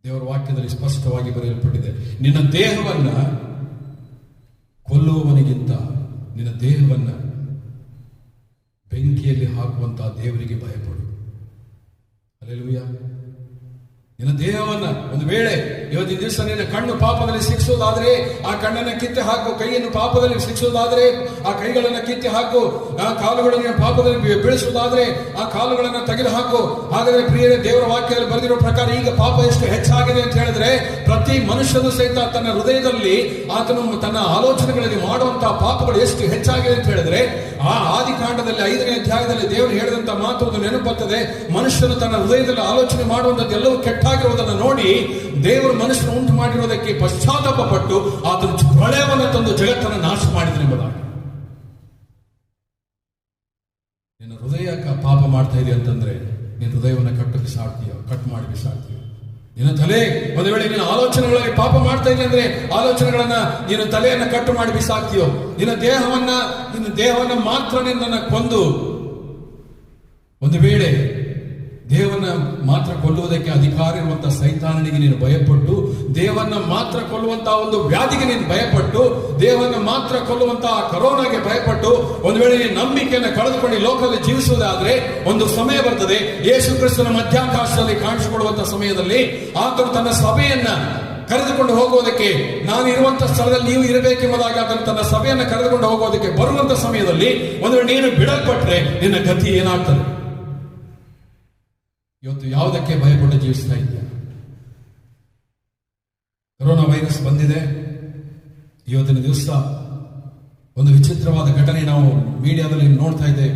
ದೇವರ ವಾಕ್ಯದಲ್ಲಿ ಸ್ಪಷ್ಟವಾಗಿ ಬರೆಯಲ್ಪಟ್ಟಿದೆ, ನಿನ್ನ ದೇಹವನ್ನ ಕೊಲ್ಲುವವನಿಗಿಂತ ನಿನ್ನ ದೇಹವನ್ನ ಬೆಂಕಿಯಲ್ಲಿ ಹಾಕುವಂತಹ ದೇವರಿಗೆ ಭಯಪಡು. ಹಲ್ಲೆಲೂಯಾ. ನಿನ್ನ ದೇಹವನ್ನ ಒಂದು ವೇಳೆ ಇವತ್ತಿನ ದಿವಸ ನಿನ್ನ ಕಣ್ಣು ಪಾಪದಲ್ಲಿ ಶಿಕ್ಷೋದಾದ್ರೆ ಆ ಕಣ್ಣನ್ನ ಕಿತ್ತಿ ಹಾಕು, ಕೈಯನ್ನು ಪಾಪದಲ್ಲಿ ಶಿಕ್ಷೋದಾದ್ರೆ ಆ ಕೈಗಳನ್ನ ಕಿತ್ತಿ ಹಾಕು, ಆ ಕಾಲುಗಳನ್ನು ಪಾಪದಲ್ಲಿ ಬೀಳಿಸುವುದಾದ್ರೆ ಆ ಕಾಲುಗಳನ್ನು ತೆಗೆದು ಹಾಕು. ಹಾಗಾದ್ರೆ ಪ್ರಿಯರೇ, ದೇವರ ವಾಕ್ಯದಲ್ಲಿ ಬರೆದಿರೋ ಪ್ರಕಾರ ಈಗ ಪಾಪ ಎಷ್ಟು ಹೆಚ್ಚಾಗಿದೆ ಅಂತ ಹೇಳಿದ್ರೆ, ಪ್ರತಿ ಮನುಷ್ಯನು ಸಹಿತ ತನ್ನ ಹೃದಯದಲ್ಲಿ ಆತನು ತನ್ನ ಆಲೋಚನೆಗಳಲ್ಲಿ ಮಾಡುವಂತಹ ಪಾಪಗಳು ಎಷ್ಟು ಹೆಚ್ಚಾಗಿದೆ ಅಂತ ಹೇಳಿದ್ರೆ, ಆ ಆದಿಕಾಂಡದಲ್ಲಿ 5ನೇ ಅಧ್ಯಾಯದಲ್ಲಿ ದೇವರು ಹೇಳಿದಂತ ಮಾತು ಒಂದು ನೆನಪುತ್ತದೆ. ಮನುಷ್ಯನು ತನ್ನ ಹೃದಯದಲ್ಲಿ ಆಲೋಚನೆ ಮಾಡುವಂಥದ್ದು ಎಲ್ಲವೂ ಕೆಟ್ಟಾಗಿರುವುದನ್ನು ನೋಡಿ ದೇವರು ಮನುಷ್ಯನು ಉಂಟು ಮಾಡಿರುವುದಕ್ಕೆ ಪಶ್ಚಾತ್ತಾಪ ಪಟ್ಟು ಆತನು ಪ್ರಳಯವನ್ನು ತಂದು ಜಗತ್ತನ್ನು ನಾಶ ಮಾಡಿದನು ಎಂಬುದಾಗಿ. ನಿನ್ನ ಹೃದಯ ಪಾಪ ಮಾಡ್ತಾ ಇದೆ ಅಂತಂದ್ರೆ ನಿನ್ನ ಹೃದಯವನ್ನು ಕಟ್ ಮಾಡಿ ಬಿಸಾಡ್ತೀಯ. ನಿನ್ನ ತಲೆ ಒಂದು ವೇಳೆ ನಿನ್ನ ಆಲೋಚನೆಗಳಲ್ಲಿ ಪಾಪ ಮಾಡ್ತಾ ಇದೆ ಅಂದ್ರೆ ಆಲೋಚನೆಗಳನ್ನ ನಿನ್ನ ತಲೆಯನ್ನ ಕಟ್ಟು ಮಾಡಿ ಬಿಸಾಕ್ತೀಯೋ. ನಿನ್ನ ದೇಹವನ್ನ ಮಾತ್ರ ನಿನ್ನನ್ನು ಕೊಂದು ಒಂದು ವೇಳೆ ದೇವನ್ನ ಮಾತ್ರ ಕೊಲ್ಲುವುದಕ್ಕೆ ಅಧಿಕಾರ ಇರುವಂತಹ ಸೈತಾನನಿಗೆ ನೀನು ಭಯಪಟ್ಟು, ದೇವನ್ನ ಮಾತ್ರ ಕೊಲ್ಲುವಂತಹ ಒಂದು ವ್ಯಾಧಿಗೆ ನೀನು ಭಯಪಟ್ಟು, ದೇವನ್ನ ಮಾತ್ರ ಕೊಲ್ಲುವಂತಹ ಕರೋನಾಗೆ ಭಯಪಟ್ಟು ಒಂದು ವೇಳೆ ನೀನು ನಂಬಿಕೆಯನ್ನು ಕಳೆದುಕೊಂಡು ಲೋಕದಲ್ಲಿ ಜೀವಿಸುವುದಾದ್ರೆ ಒಂದು ಸಮಯ ಬರ್ತದೆ, ಯೇಸು ಕ್ರಿಸ್ತನ ಮಧ್ಯಾಕಾಶದಲ್ಲಿ ಕಾಣಿಸಿಕೊಳ್ಳುವಂತಹ ಸಮಯದಲ್ಲಿ ಆತನು ತನ್ನ ಸಭೆಯನ್ನ ಕರೆದುಕೊಂಡು ಹೋಗುವುದಕ್ಕೆ, ನಾನು ಇರುವಂತಹ ಸ್ಥಳದಲ್ಲಿ ನೀವು ಇರಬೇಕೆಂಬುದಾಗಿ ಆತನು ತನ್ನ ಸಭೆಯನ್ನು ಕರೆದುಕೊಂಡು ಹೋಗುವುದಕ್ಕೆ ಬರುವಂತಹ ಸಮಯದಲ್ಲಿ ಒಂದು ವೇಳೆ ನೀನು ಬಿಡಲ್ಪಟ್ರೆ ನಿನ್ನ ಗತಿ ಏನಾಗ್ತದೆ? ಇವತ್ತು ಯಾವುದಕ್ಕೆ ಭಯಪಟ್ಟು ಜೀವಿಸ್ತಾ ಇದೆಯಾ? ಕೊರೋನಾ ವೈರಸ್ ಬಂದಿದೆ. ಇವತ್ತಿನ ದಿವಸ ಒಂದು ವಿಚಿತ್ರವಾದ ಘಟನೆ ನಾವು ಮೀಡಿಯಾದಲ್ಲಿ ನೋಡ್ತಾ ಇದ್ದೇವೆ.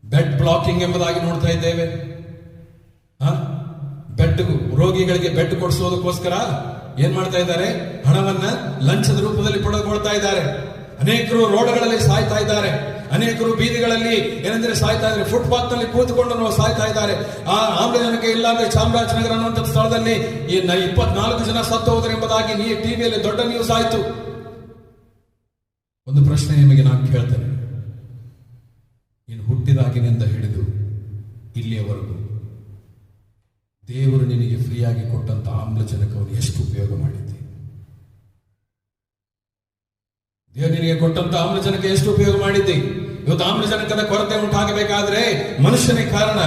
ಬೆಡ್ ಬ್ಲಾಕಿಂಗ್ ಎಂಬುದಾಗಿ ನೋಡ್ತಾ ಇದ್ದೇವೆ. ಬೆಡ್ ರೋಗಿಗಳಿಗೆ ಬೆಡ್ ಕೊಡಿಸೋದಕ್ಕೋಸ್ಕರ ಏನ್ ಮಾಡ್ತಾ ಇದ್ದಾರೆ? ಹಣವನ್ನ ಲಂಚದ ರೂಪದಲ್ಲಿ ಪಡೆದುಕೊಳ್ತಾ ಇದ್ದಾರೆ. ಅನೇಕರು ರೋಡ್ಗಳಲ್ಲಿ ಸಾಯ್ತಾ ಇದ್ದಾರೆ. ಅನೇಕರು ಬೀದಿಗಳಲ್ಲಿ ಏನಂದ್ರೆ ಸಾಯ್ತಾ ಇದ್ದಾರೆ. ಫುಟ್ಪಾತ್ ನಲ್ಲಿ ಕೂತ್ಕೊಂಡು ಸಾಯ್ತಾ ಇದ್ದಾರೆ. ಆ ಆಮ್ಲಜನಕ ಇಲ್ಲಾಂದ್ರೆ ಚಾಮರಾಜನಗರ ಅನ್ನುವಂಥ ಸ್ಥಳದಲ್ಲಿ 24 ಜನ ಸತ್ತು ಹೋದರು ಎಂಬುದಾಗಿ ಟಿವಿಯಲ್ಲಿ ದೊಡ್ಡ ನ್ಯೂಸ್ ಆಯಿತು. ಒಂದು ಪ್ರಶ್ನೆ ನಿಮಗೆ ನಾನು ಕೇಳ್ತೇನೆ, ನೀನು ಹುಟ್ಟಿದಾಗಿನಿಂದ ಹಿಡಿದು ಇಲ್ಲಿಯವರೆಗೂ ದೇವರು ನಿನಗೆ ಫ್ರೀಯಾಗಿ ಕೊಟ್ಟಂತ ಆಮ್ಲಜನಕವನ್ನು ಎಷ್ಟು ಉಪಯೋಗ ಮಾಡಿದ್ದೆ? ದೇವರು ನಿನಗೆ ಕೊಟ್ಟಂತ ಆಮ್ಲಜನಕ ಎಷ್ಟು ಉಪಯೋಗ ಮಾಡಿದ್ದೆ? ಇವತ್ತು ಆಮ್ಲಜನಕದ ಕೊರತೆ ಉಂಟಾಗಬೇಕಾದ್ರೆ ಮನುಷ್ಯನೇ ಕಾರಣ.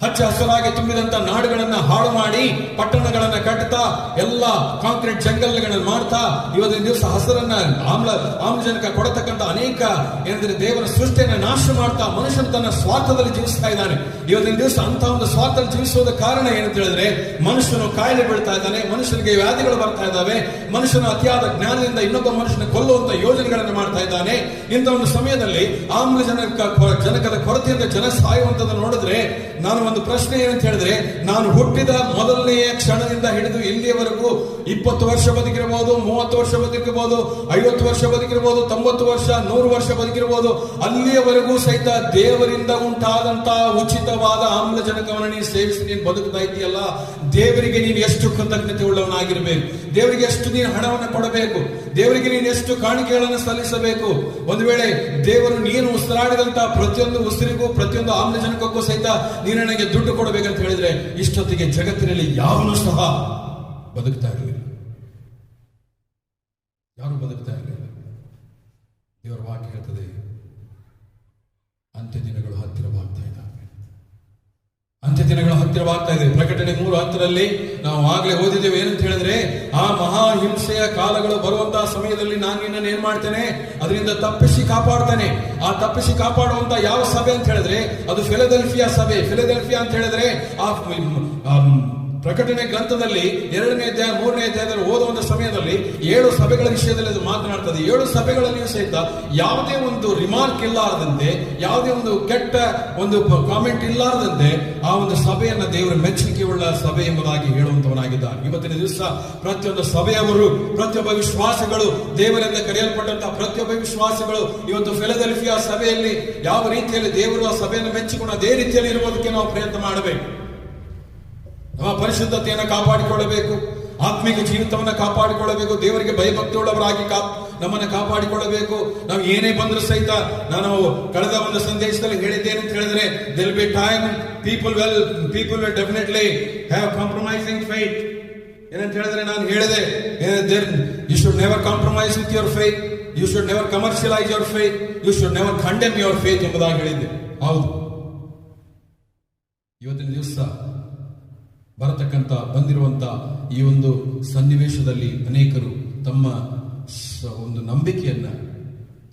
ಹಚ್ಚ ಹಸಿರಾಗಿ ತುಂಬಿದಂತ ನಾಡುಗಳನ್ನ ಹಾಳು ಮಾಡಿ ಪಟ್ಟಣಗಳನ್ನ ಕಟ್ಟುತ್ತಾ ಎಲ್ಲ ಕಾಂಕ್ರೀಟ್ ಜಂಗಲ್ಗಳನ್ನು ಮಾಡ್ತಾ ಇವತ್ತಿನ ದಿವಸ ಹಸಿರನ್ನ ಆಮ್ಲಜನಕ ಕೊಡತಕ್ಕಂತ ಅನೇಕ ಏನಂದ್ರೆ ದೇವರ ಸೃಷ್ಟಿಯನ್ನ ನಾಶ ಮಾಡ್ತಾ ಮನುಷ್ಯನ ತನ್ನ ಸ್ವಾರ್ಥದಲ್ಲಿ ಜೀವಿಸ್ತಾ ಇದ್ದಾನೆ. ಇವತ್ತಿನ ದಿವಸ ಅಂತ ಒಂದು ಸ್ವಾರ್ಥದಲ್ಲಿ ಜೀವಿಸೋದ ಕಾರಣ ಏನಂತ ಹೇಳಿದ್ರೆ ಮನುಷ್ಯನು ಕಾಯಿಲೆ ಬೀಳ್ತಾ ಇದ್ದಾನೆ, ಮನುಷ್ಯನಿಗೆ ವ್ಯಾಧಿಗಳು ಬರ್ತಾ ಇದ್ದಾವೆ, ಮನುಷ್ಯನು ಅತಿಯಾದ ಜ್ಞಾನದಿಂದ ಇನ್ನೊಬ್ಬ ಮನುಷ್ಯನ ಕೊಲ್ಲುವಂತ ಯೋಜನೆಗಳನ್ನು ಮಾಡ್ತಾ ಇದ್ದಾನೆ. ಇಂಥ ಒಂದು ಸಮಯದಲ್ಲಿ ಜನಕದ ಕೊರತೆಯಿಂದ ಜನ ಸಾಯುವಂತದ್ದು ನೋಡಿದ್ರೆ ನಾನು ಒಂದು ಪ್ರಶ್ನೆ ಏನಂತ ಹೇಳಿದ್ರೆ, ನಾನು ಹುಟ್ಟಿದ ಮೊದಲನೆಯ ಕ್ಷಣದಿಂದ ಹಿಡಿದು ಇಲ್ಲಿಯವರೆಗೂ 20 ವರ್ಷ ಬದುಕಿರಬಹುದು, 30 ವರ್ಷ ಬದುಕಿರಬಹುದು, 50 ವರ್ಷ ಬದುಕಿರಬಹುದು, 90 ವರ್ಷ, 100 ವರ್ಷ ಬದುಕಿರಬಹುದು, ಅಲ್ಲಿಯವರೆಗೂ ಸಹಿತ ದೇವರಿಂದ ಉಂಟಾದಂತಹ ಉಚಿತವಾದ ಆಮ್ಲಜನಕವನ್ನು ನೀನು ಸೇವಿಸಿ ನೀನು ಬದುಕ್ತಾ ಇದೆಯಲ್ಲ, ದೇವರಿಗೆ ನೀನು ಎಷ್ಟು ಕೃತಜ್ಞತೆ ಉಳ್ಳವನಾಗಿರ್ಬೇಕು, ದೇವರಿಗೆ ಎಷ್ಟು ನೀನು ಹಣವನ್ನು ಕೊಡಬೇಕು, ದೇವರಿಗೆ ನೀನು ಎಷ್ಟು ಕಾಣಿಕೆಗಳನ್ನು ಸಲ್ಲಿಸಬೇಕು. ಒಂದು ವೇಳೆ ದೇವರು ನೀನು ಉಸಿರಾಡಿದಂತಹ ಪ್ರತಿಯೊಂದು ಉಸಿರಿಗೂ ಪ್ರತಿಯೊಂದು ಆಮ್ಲಜನಕಕ್ಕೂ ಸಹಿತ ನೀನು ನನಗೆ ದುಡ್ಡು ಕೊಡಬೇಕಂತ ಹೇಳಿದ್ರೆ ಇಷ್ಟೊತ್ತಿಗೆ ಜಗತ್ತಿನಲ್ಲಿ ಯಾವನೂ ಸಹ ಬದುಕ್ತಾ ಇರಲಿಲ್ಲ, ಯಾರು ಬದುಕ್ತಾ ಇರಲಿಲ್ಲ. ದೇವರ ವಾಕ್ಯ ಹೇಳ್ತದೆ ಅಂತ್ಯ ದಿನಗಳು ಹತ್ತಿರವಾಗ್ತಾ ಇದ್ದಾವೆ, ಅಂತ್ಯ ದಿನಗಳು ಹತ್ತಿರವಾಗ್ತಾ ಇದೆ. ಪ್ರಕಟಣೆ 3:10 ನಾವು ಆಗ್ಲೇ ಓದಿದ್ದೇವೆ. ಏನಂತ ಹೇಳಿದ್ರೆ, ಆ ಮಹಾ ಹಿಂಸೆಯ ಕಾಲಗಳು ಬರುವಂತಹ ಸಮಯದಲ್ಲಿ ನಾನು ನಿನ್ನನ್ನು ಏನ್ ಮಾಡ್ತೇನೆ, ಅದರಿಂದ ತಪ್ಪಿಸಿ ಕಾಪಾಡ್ತೇನೆ. ಆ ತಪ್ಪಿಸಿ ಕಾಪಾಡುವಂತ ಯಾವ ಸಭೆ ಅಂತ ಹೇಳಿದ್ರೆ ಅದು ಫಿಲಡೆಲ್ಫಿಯಾ ಸಭೆ. ಫಿಲಡೆಲ್ಫಿಯಾ ಅಂತ ಹೇಳಿದ್ರೆ ಆ ಪ್ರಕಟಣೆ ಗ್ರಂಥದಲ್ಲಿ 2ನೇ ಅಧ್ಯಾಯ 3ನೇ ಅಧ್ಯಾಯದಲ್ಲಿ ಓದುವಂತ ಸಮಯದಲ್ಲಿ 7 ಸಭೆಗಳ ವಿಷಯದಲ್ಲಿ ಅದು ಮಾತನಾಡ್ತದೆ. 7 ಸಭೆಗಳಲ್ಲಿಯೂ ಸಹಿತ ಯಾವುದೇ ಒಂದು ರಿಮಾರ್ಕ್ ಇಲ್ಲಾರದಂತೆ, ಯಾವುದೇ ಒಂದು ಕೆಟ್ಟ ಒಂದು ಕಾಮೆಂಟ್ ಇಲ್ಲಾರದಂತೆ ಆ ಒಂದು ಸಭೆಯನ್ನ ದೇವರ ಮೆಚ್ಚುಗೆ ಉಳ್ಳ ಸಭೆ ಎಂಬುದಾಗಿ ಹೇಳುವಂತವನಾಗಿದ್ದಾನೆ. ಇವತ್ತಿನ ದಿವಸ ಪ್ರತಿಯೊಂದು ಸಭೆಯವರು, ಪ್ರತಿಯೊಬ್ಬ ವಿಶ್ವಾಸಿಗಳು, ದೇವರಿಂದ ಕರೆಯಲ್ಪಟ್ಟಂತಹ ಪ್ರತಿಯೊಬ್ಬ ವಿಶ್ವಾಸಿಗಳು ಇವತ್ತು ಫಿಲಡೆಲ್ಫಿಯಾ ಸಭೆಯಲ್ಲಿ ಯಾವ ರೀತಿಯಲ್ಲಿ ದೇವರು ಆ ಸಭೆಯನ್ನು ಮೆಚ್ಚಿಕೊಂಡು ಅದೇ ರೀತಿಯಲ್ಲಿ ಇರುವುದಕ್ಕೆ ನಾವು ಪ್ರಯತ್ನ ಮಾಡಬೇಕು. ನಮ್ಮ ಪರಿಶುದ್ಧತೆಯನ್ನು ಕಾಪಾಡಿಕೊಳ್ಳಬೇಕು, ಆತ್ಮಿಕ ಜೀವಿತವನ್ನು ಕಾಪಾಡಿಕೊಳ್ಳಬೇಕು, ದೇವರಿಗೆ ಭಯಭಕ್ತಿಯುಳ್ಳವರಾಗಿ ನಮ್ಮನ್ನು ಕಾಪಾಡಿಕೊಳ್ಳಬೇಕು. ನಾವು ಏನೇ ಬಂದರೂ ಸಹಿತ, ನಾನು ಕಳೆದ ಒಂದು ಸಂದೇಶದಲ್ಲಿ ಹೇಳಿದ್ದೇನೆ ಅಂತ ಹೇಳಿದ್ರೆ, there will be time people will definitely have compromising faith. ಏನಂತ ಹೇಳಿದ್ರೆ ನಾನು ಹೇಳಿದೆ, you should never compromise with your faith, you should never commercialize your faith, you should never condemn your faith ಎಂಬುದಾಗಿ ಹೇಳಿದ್ದೆ. ಹೌದು, ಇವತ್ತಿನ ದಿವಸ ಬಂದಿರುವಂತ ಈ ಒಂದು ಸನ್ನಿವೇಶದಲ್ಲಿ ಅನೇಕರು ತಮ್ಮ ಒಂದು ನಂಬಿಕೆಯನ್ನ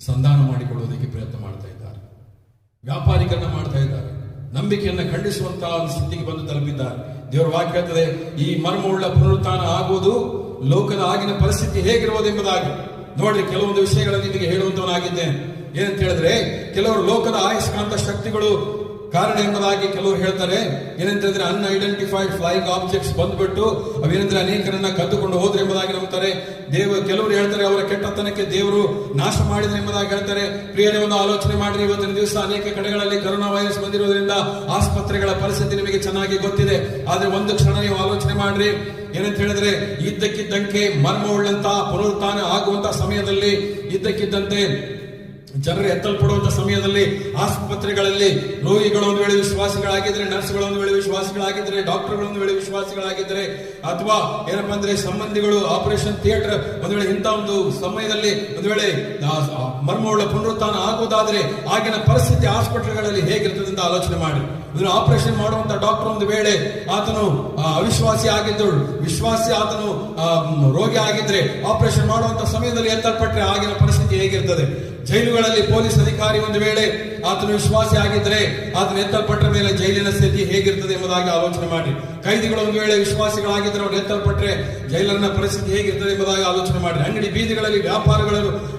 ಸಂಧಾನ ಮಾಡಿಕೊಳ್ಳುವುದಕ್ಕೆ ಪ್ರಯತ್ನ ಮಾಡ್ತಾ ಇದ್ದಾರೆ, ವ್ಯಾಪಾರೀಕರಣ ಮಾಡ್ತಾ ಇದ್ದಾರೆ, ನಂಬಿಕೆಯನ್ನ ಖಂಡಿಸುವಂತಹ ಒಂದು ಸ್ಥಿತಿಗೆ ಬಂದು ತಲುಪಿದ್ದಾರೆ. ದೇವರ ವಾಕ್ಯ ಹೇಳ್ತದೆ, ಈ ಮರ್ಮವುಳ್ಳ ಪುನರುತ್ಥಾನ ಆಗುವುದು ಲೋಕದ ಆಗಿನ ಪರಿಸ್ಥಿತಿ ಹೇಗಿರುವುದು ಎಂಬುದಾಗಿ. ನೋಡ್ರಿ, ಕೆಲವೊಂದು ವಿಷಯಗಳನ್ನು ನಿಮಗೆ ಹೇಳುವಂತವನಾಗಿದ್ದೇನೆ. ಏನಂತ ಹೇಳಿದ್ರೆ, ಕೆಲವರು ಲೋಕದ ಆಯಸ್ಕಾಂತ ಶಕ್ತಿಗಳು ಕಾರಣ ಎಂಬುದಾಗಿ ಕೆಲವರು ಹೇಳ್ತಾರೆ. ಏನಂತಂದ್ರೆ ಅನ್ಐಡೆಂಟಿಫೈಡ್ ಫ್ಲೈಯಿಂಗ್ ಆಬ್ಜೆಕ್ಟ್ಸ್ ಬಂದ್ಬಿಟ್ಟು ಅವೇನಂದ್ರೆ ಅನೇಕರನ್ನ ಕದ್ದುಕೊಂಡು ಹೋದ್ರೆ ಎಂಬುದಾಗಿ ನಂಬ್ತಾರೆ. ಕೆಲವರು ಹೇಳ್ತಾರೆ ಅವರ ಕೆಟ್ಟತನಕ್ಕೆ ದೇವರು ನಾಶ ಮಾಡಿದ್ರೆ ಎಂಬುದಾಗಿ ಹೇಳ್ತಾರೆ. ಪ್ರಿಯರೇ, ಒಂದು ಆಲೋಚನೆ ಮಾಡಿದ್ರೆ, ಇವತ್ತಿನ ದಿವಸ ಅನೇಕ ಕಡೆಗಳಲ್ಲಿ ಕೊರೋನಾ ವೈರಸ್ ಬಂದಿರೋದ್ರಿಂದ ಆಸ್ಪತ್ರೆಗಳ ಪರಿಸ್ಥಿತಿ ನಿಮಗೆ ಚೆನ್ನಾಗಿ ಗೊತ್ತಿದೆ. ಆದ್ರೆ ಒಂದು ಕ್ಷಣ ನೀವು ಆಲೋಚನೆ ಮಾಡ್ರಿ, ಏನಂತ ಹೇಳಿದ್ರೆ ಇದ್ದಕ್ಕಿದ್ದಂತೆ ಮರ್ಮವುಳ್ಳಂತಹ ಪುನರುತ್ಥಾನ ಆಗುವಂತಹ ಸಮಯದಲ್ಲಿ ಇದ್ದಕ್ಕಿದ್ದಂತೆ ಜನರು ಎತ್ತಲ್ಪಡುವಂತ ಸಮಯದಲ್ಲಿ ಆಸ್ಪತ್ರೆಗಳಲ್ಲಿ ರೋಗಿಗಳು ಒಂದು ವೇಳೆ ವಿಶ್ವಾಸಿಗಳಾಗಿದ್ರೆ, ನರ್ಸ್ಗಳು ಒಂದು ವೇಳೆ ವಿಶ್ವಾಸಿಗಳಾಗಿದ್ರೆ, ಡಾಕ್ಟರ್ಗಳು ಒಂದು ವೇಳೆ ವಿಶ್ವಾಸಿಗಳಾಗಿದ್ರೆ, ಅಥವಾ ಏನಪ್ಪಾ ಅಂದ್ರೆ ಸಂಬಂಧಿಗಳು ಆಪರೇಷನ್ ಥಿಯೇಟರ್ ಒಂದು ವೇಳೆ ಇಂಥ ಒಂದು ಸಮಯದಲ್ಲಿ ಒಂದು ವೇಳೆ ಮರ್ಮವುಳ್ಳ ಪುನರುತ್ಥಾನ ಆಗುವುದಾದ್ರೆ ಆಗಿನ ಪರಿಸ್ಥಿತಿ ಆಸ್ಪತ್ರೆಗಳಲ್ಲಿ ಹೇಗಿರ್ತದೆ ಅಂತ ಆಲೋಚನೆ ಮಾಡಿ. ಇದನ್ನು ಆಪರೇಷನ್ ಮಾಡುವಂತ ಡಾಕ್ಟರ್ ಒಂದು ವೇಳೆ ಆತನು ಅವಿಶ್ವಾಸಿ ಆಗಿದ್ದಳು, ವಿಶ್ವಾಸಿ ಆತನು ರೋಗಿ ಆಗಿದ್ರೆ ಆಪರೇಷನ್ ಮಾಡುವಂತ ಸಮಯದಲ್ಲಿ ಎತ್ತಲ್ಪಟ್ರೆ ಆಗಿನ ಪರಿಸ್ಥಿತಿ ಹೇಗಿರ್ತದೆ. ಜೈಲುಗಳಲ್ಲಿ ಪೊಲೀಸ್ ಅಧಿಕಾರಿ ಒಂದು ವೇಳೆ ಆತನು ವಿಶ್ವಾಸಿ ಆಗಿದ್ರೆ ಆತನ ಎತ್ತಲ್ಪಟ್ಟ ಮೇಲೆ ಜೈಲಿನ ಸ್ಥಿತಿ ಹೇಗಿರ್ತದೆ ಎಂಬುದಾಗಿ ಆಲೋಚನೆ ಮಾಡಿ. ಕೈದಿಗಳು ಒಂದು ವೇಳೆ ವಿಶ್ವಾಸಿಗಳಾಗಿದ್ರೆ ಅವ್ರು ಎತ್ತಲ್ಪಟ್ರೆ ಜೈಲನ್ನ ಪರಿಸ್ಥಿತಿ ಹೇಗಿರ್ತದೆ ಎಂಬುದಾಗಿ ಆಲೋಚನೆ ಮಾಡಿ. ಅಂಗಡಿ ಬೀದಿಗಳಲ್ಲಿ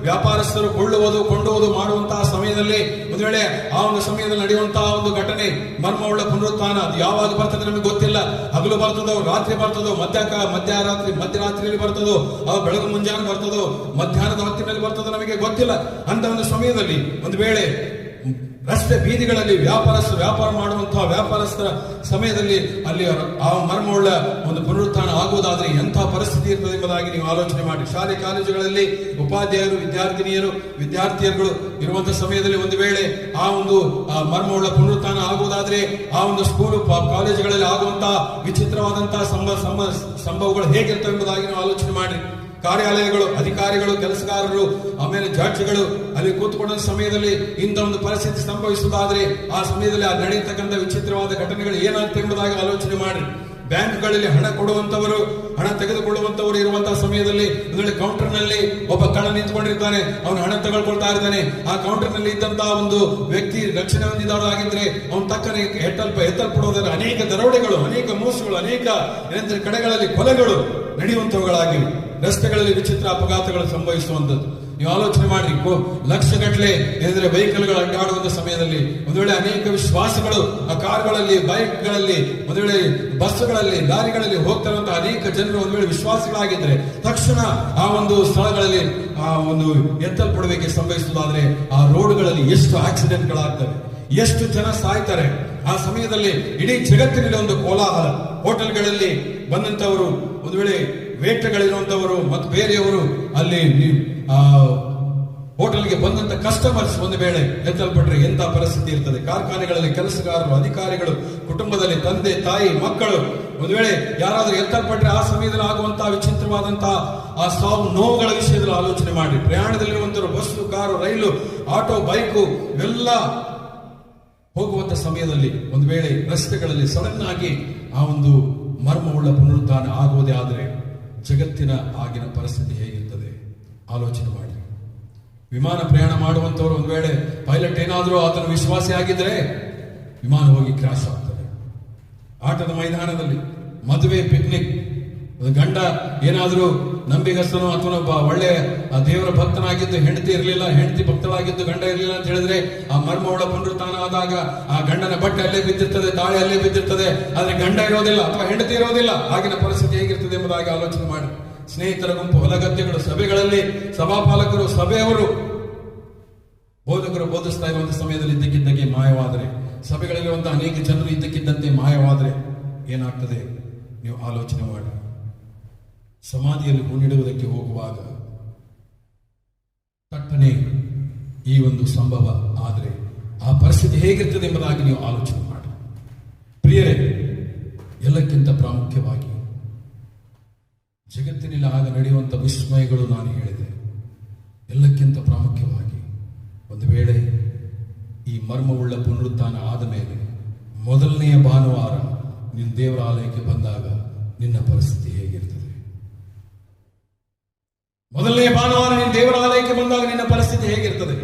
ವ್ಯಾಪಾರಸ್ಥರು ಕೊಂಡುವುದು ಮಾಡುವಂತಹ ಸಮಯದಲ್ಲಿ ಒಂದು ವೇಳೆ ಆ ಒಂದು ಸಮಯದಲ್ಲಿ ನಡೆಯುವಂತಹ ಒಂದು ಘಟನೆ ಮರ್ಮವುಳ್ಳ ಪುನರುತ್ಥಾನ ಅದು ಯಾವಾಗ ಬರ್ತದೆ ನಮಗೆ ಗೊತ್ತಿಲ್ಲ. ಹಗಲು ಬರ್ತದೋ, ರಾತ್ರಿ ಬರ್ತದೋ, ಮಧ್ಯರಾತ್ರಿಯಲ್ಲಿ ಬರ್ತದೋ, ಬೆಳಗ್ಗೆ ಮುಂಜಾನೆ ಬರ್ತದೋ, ಮಧ್ಯಾಹ್ನದ ಹೊತ್ತಿನಲ್ಲಿ ಬರ್ತದೋ ನಮಗೆ ಗೊತ್ತಿಲ್ಲ. ಅಂತ ಒಂದು ಸಮಯದಲ್ಲಿ ಒಂದು ವೇಳೆ ರಸ್ತೆ ಬೀದಿಗಳಲ್ಲಿ ವ್ಯಾಪಾರ ಮಾಡುವಂತಹ ವ್ಯಾಪಾರಸ್ಥರ ಸಮಯದಲ್ಲಿ ಅಲ್ಲಿ ಆ ಮರ್ಮವುಳ್ಳ ಒಂದು ಪುನರುತ್ಥಾನ ಆಗುವುದಾದ್ರೆ ಎಂತಹ ಪರಿಸ್ಥಿತಿ ಇರ್ತದೆ ಎಂಬುದಾಗಿ ನೀವು ಆಲೋಚನೆ ಮಾಡಿ. ಶಾಲೆ ಕಾಲೇಜುಗಳಲ್ಲಿ ಉಪಾಧ್ಯಾಯರು, ವಿದ್ಯಾರ್ಥಿಯರುಗಳು ಇರುವಂತಹ ಸಮಯದಲ್ಲಿ ಒಂದು ವೇಳೆ ಆ ಒಂದು ಮರ್ಮವುಳ್ಳ ಪುನರುತ್ಥಾನ ಆಗುವುದಾದ್ರೆ ಆ ಒಂದು ಸ್ಕೂಲು ಕಾಲೇಜುಗಳಲ್ಲಿ ಆಗುವಂತಹ ವಿಚಿತ್ರವಾದಂತಹ ಸಂಭವಗಳು ಹೇಗಿರ್ತವೆ ಎಂಬುದಾಗಿ ನೀವು ಆಲೋಚನೆ ಮಾಡಿ. ಕಾರ್ಯಾಲಯಗಳು, ಅಧಿಕಾರಿಗಳು, ಕೆಲಸಗಾರರು, ಆಮೇಲೆ ಜಡ್ಜ್ಗಳು ಅಲ್ಲಿ ಕೂತ್ಕೊಂಡ ಸಮಯದಲ್ಲಿ ಇಂಥ ಒಂದು ಪರಿಸ್ಥಿತಿ ಸಂಭವಿಸುವುದಾದ್ರೆ ಆ ಸಮಯದಲ್ಲಿ ಆ ನಡೆಯತಕ್ಕಂಥ ವಿಚಿತ್ರವಾದ ಘಟನೆಗಳು ಏನಾಗ್ತದೆ ಎಂಬುದಾಗಿ ಆಲೋಚನೆ ಮಾಡಿ. ಬ್ಯಾಂಕ್ಗಳಲ್ಲಿ ಹಣ ಕೊಡುವಂತವರು, ಹಣ ತೆಗೆದುಕೊಳ್ಳುವಂತವರು ಇರುವಂತಹ ಸಮಯದಲ್ಲಿ ಕೌಂಟರ್ ನಲ್ಲಿ ಒಬ್ಬ ಕಳ್ಳ ನಿಂತ್ಕೊಂಡಿರ್ತಾನೆ, ಅವನು ಹಣ ತಗೊಳ್ಕೊಳ್ತಾ ಇರ್ತಾನೆ. ಆ ಕೌಂಟರ್ ನಲ್ಲಿ ಇದ್ದಂತಹ ಒಂದು ವ್ಯಕ್ತಿ ರಕ್ಷಣೆ ಹೊಂದಿದವರಾಗಿದ್ರೆ ಅವನು ತಕ್ಕನೆ ಎತ್ತಲ್ಪಡುವುದರ ಅನೇಕ ದರೋಡೆಗಳು, ಅನೇಕ ಮೋಸಗಳು, ಅನೇಕ ಕಡೆಗಳಲ್ಲಿ ಕೊಲೆಗಳು ನಡೆಯುವಂತವುಗಳಾಗಿವೆ. ರಸ್ತೆಗಳಲ್ಲಿ ವಿಚಿತ್ರ ಅಪಘಾತಗಳು ಸಂಭವಿಸುವಂತದ್ದು. ನೀವು ಆಲೋಚನೆ ಮಾಡ್ರಿ, ಲಕ್ಷಗಟ್ಟಲೆ ಏನೆಂದ್ರೆ ವೆಹಿಕಲ್ಗಳು ಅಡ್ಡಾಡುವಂತ ಸಮಯದಲ್ಲಿ ಒಂದು ವೇಳೆ ಅನೇಕ ವಿಶ್ವಾಸಗಳು ಆ ಕಾರ್ಗಳಲ್ಲಿ, ಬೈಕ್ಗಳಲ್ಲಿ, ಒಂದು ವೇಳೆ ಬಸ್ಗಳಲ್ಲಿ, ಲಾರಿಗಳಲ್ಲಿ ಹೋಗ್ತಾ ಇರುವಂತಹ ಅನೇಕ ಜನರು ಒಂದು ವೇಳೆ ವಿಶ್ವಾಸಗಳಾಗಿದ್ರೆ ತಕ್ಷಣ ಆ ಒಂದು ಸ್ಥಳಗಳಲ್ಲಿ ಆ ಒಂದು ಎತ್ತಲ್ಪಡುವಿಕೆ ಸಂಭವಿಸುವುದಾದ್ರೆ ಆ ರೋಡ್ಗಳಲ್ಲಿ ಎಷ್ಟು ಆಕ್ಸಿಡೆಂಟ್ಗಳಾಗ್ತವೆ, ಎಷ್ಟು ಜನ ಸಾಯ್ತಾರೆ. ಆ ಸಮಯದಲ್ಲಿ ಇಡೀ ಜಗತ್ತಿನಲ್ಲಿ ಒಂದು ಕೋಲಾಹಲ. ಹೋಟೆಲ್ಗಳಲ್ಲಿ ಬಂದಂತವರು, ಒಂದು ವೇಳೆ ವೇಟರ್ಗಳಿರುವಂತವರು ಮತ್ತು ಬೇರೆಯವರು, ಅಲ್ಲಿ ಹೋಟೆಲ್ಗೆ ಬಂದಂತ ಕಸ್ಟಮರ್ಸ್ ಒಂದು ವೇಳೆ ಎತ್ತಲ್ಪಟ್ರೆ ಎಂತ ಪರಿಸ್ಥಿತಿ ಇರ್ತದೆ. ಕಾರ್ಖಾನೆಗಳಲ್ಲಿ ಕೆಲಸಗಾರರು, ಅಧಿಕಾರಿಗಳು, ಕುಟುಂಬದಲ್ಲಿ ತಂದೆ ತಾಯಿ ಮಕ್ಕಳು ಒಂದು ವೇಳೆ ಯಾರಾದ್ರೂ ಎತ್ತಲ್ಪಟ್ರೆ ಆ ಸಮಯದಲ್ಲಿ ಆಗುವಂತಹ ವಿಚಿತ್ರವಾದಂತಹ ಆ ಸಾವು ನೋವುಗಳ ವಿಷಯದಲ್ಲಿ ಆಲೋಚನೆ ಮಾಡಿ. ಪ್ರಯಾಣದಲ್ಲಿರುವಂತವರು ಬಸ್ಸು, ಕಾರು, ರೈಲು, ಆಟೋ, ಬೈಕು ಇವೆಲ್ಲ ಹೋಗುವಂತ ಸಮಯದಲ್ಲಿ ಒಂದು ವೇಳೆ ರಸ್ತೆಗಳಲ್ಲಿ ಸಡನ್ ಆಗಿ ಆ ಒಂದು ಮರ್ಮವುಳ್ಳ ಪುನರುತ್ಥಾನ ಆಗುವುದೇ ಆದರೆ ಜಗತ್ತಿನ ಆಗಿನ ಪರಿಸ್ಥಿತಿ ಹೇಗಿರ್ತದೆ ಆಲೋಚನೆ ಮಾಡಿ. ವಿಮಾನ ಪ್ರಯಾಣ ಮಾಡುವಂತವರು ಒಂದು ವೇಳೆ ಪೈಲಟ್ ಏನಾದರೂ ಆತನ ವಿಶ್ವಾಸಿ ಆಗಿದ್ರೆ ವಿಮಾನ ಹೋಗಿ ಕ್ರಾಶ್ ಆಗ್ತದೆ. ಆಟದ ಮೈದಾನದಲ್ಲಿ, ಮದುವೆ, ಪಿಕ್ನಿಕ್, ಗಂಡ ಏನಾದರೂ ನಂಬಿಗಸ್ತನೋ ಅಥವಾ ಒಳ್ಳೆ ದೇವರ ಭಕ್ತನಾಗಿದ್ದು ಹೆಂಡತಿ ಇರಲಿಲ್ಲ, ಹೆಂಡತಿ ಭಕ್ತಳಾಗಿದ್ದು ಗಂಡ ಇರಲಿಲ್ಲ ಅಂತ ಹೇಳಿದ್ರೆ ಆ ಮರ್ಮವುಳ್ಳ ಪುನರುತ್ಥಾನ ಆದಾಗ ಆ ಗಂಡನ ಬಟ್ಟೆ ಅಲ್ಲೇ ಬಿದ್ದಿರ್ತದೆ, ತಾಳೆ ಅಲ್ಲೇ ಬಿದ್ದಿರ್ತದೆ, ಆದ್ರೆ ಗಂಡ ಇರೋದಿಲ್ಲ ಅಥವಾ ಹೆಂಡತಿ ಇರೋದಿಲ್ಲ. ಆಗಿನ ಪರಿಸ್ಥಿತಿ ಹೇಗಿರ್ತದೆ ಎಂಬುದಾಗಿ ಆಲೋಚನೆ ಮಾಡಿ. ಸ್ನೇಹಿತರ ಗುಂಪು, ಹೊಲಗದ್ದೆಗಳು, ಸಭೆಗಳಲ್ಲಿ ಸಭಾಪಾಲಕರು, ಸಭೆಯವರು, ಬೋಧಕರು ಬೋಧಿಸ್ತಾ ಇರುವಂತಹ ಸಮಯದಲ್ಲಿ ಇದ್ದಕ್ಕಿದ್ದಂತೆ ಮಾಯವಾದರೆ, ಸಭೆಗಳಲ್ಲಿರುವಂತಹ ಅನೇಕ ಜನರು ಇದ್ದಕ್ಕಿದ್ದಂತೆ ಮಾಯವಾದರೆ ಏನಾಗ್ತದೆ ನೀವು ಆಲೋಚನೆ ಮಾಡಿ. ಸಮಾಧಿಯಲ್ಲಿ ಹೂಣಿಡುವುದಕ್ಕೆ ಹೋಗುವಾಗ ತಟ್ಟನೆ ಈ ಒಂದು ಸಂಭವ ಆದರೆ ಆ ಪರಿಸ್ಥಿತಿ ಹೇಗಿರ್ತದೆ ಎಂಬುದಾಗಿ ನೀವು ಆಲೋಚನೆ ಮಾಡಿ. ಪ್ರಿಯರೇ, ಎಲ್ಲಕ್ಕಿಂತ ಪ್ರಾಮುಖ್ಯವಾಗಿ ಜಗತ್ತಿನಲ್ಲಿ ಆಗ ನಡೆಯುವಂಥ ವಿಸ್ಮಯಗಳು ನಾನು ಹೇಳಿದೆ. ಎಲ್ಲಕ್ಕಿಂತ ಪ್ರಾಮುಖ್ಯವಾಗಿ ಒಂದು ವೇಳೆ ಈ ಮರ್ಮವುಳ್ಳ ಪುನರುತ್ಥಾನ ಆದ ಮೇಲೆ ಮೊದಲನೆಯ ಭಾನುವಾರ ನಿನ್ನ ದೇವರ ಆಲಯಕ್ಕೆ ಬಂದಾಗ ನಿನ್ನ ಪರಿಸ್ಥಿತಿ ಹೇಗಿರ್ತದೆ? ಮೊದಲನೆಯ ಭಾನುವಾರ ನಿನ್ನ ದೇವರ ಆಲಯಕ್ಕೆ ಬಂದಾಗ ನಿನ್ನ ಪರಿಸ್ಥಿತಿ ಹೇಗಿರ್ತದೆ?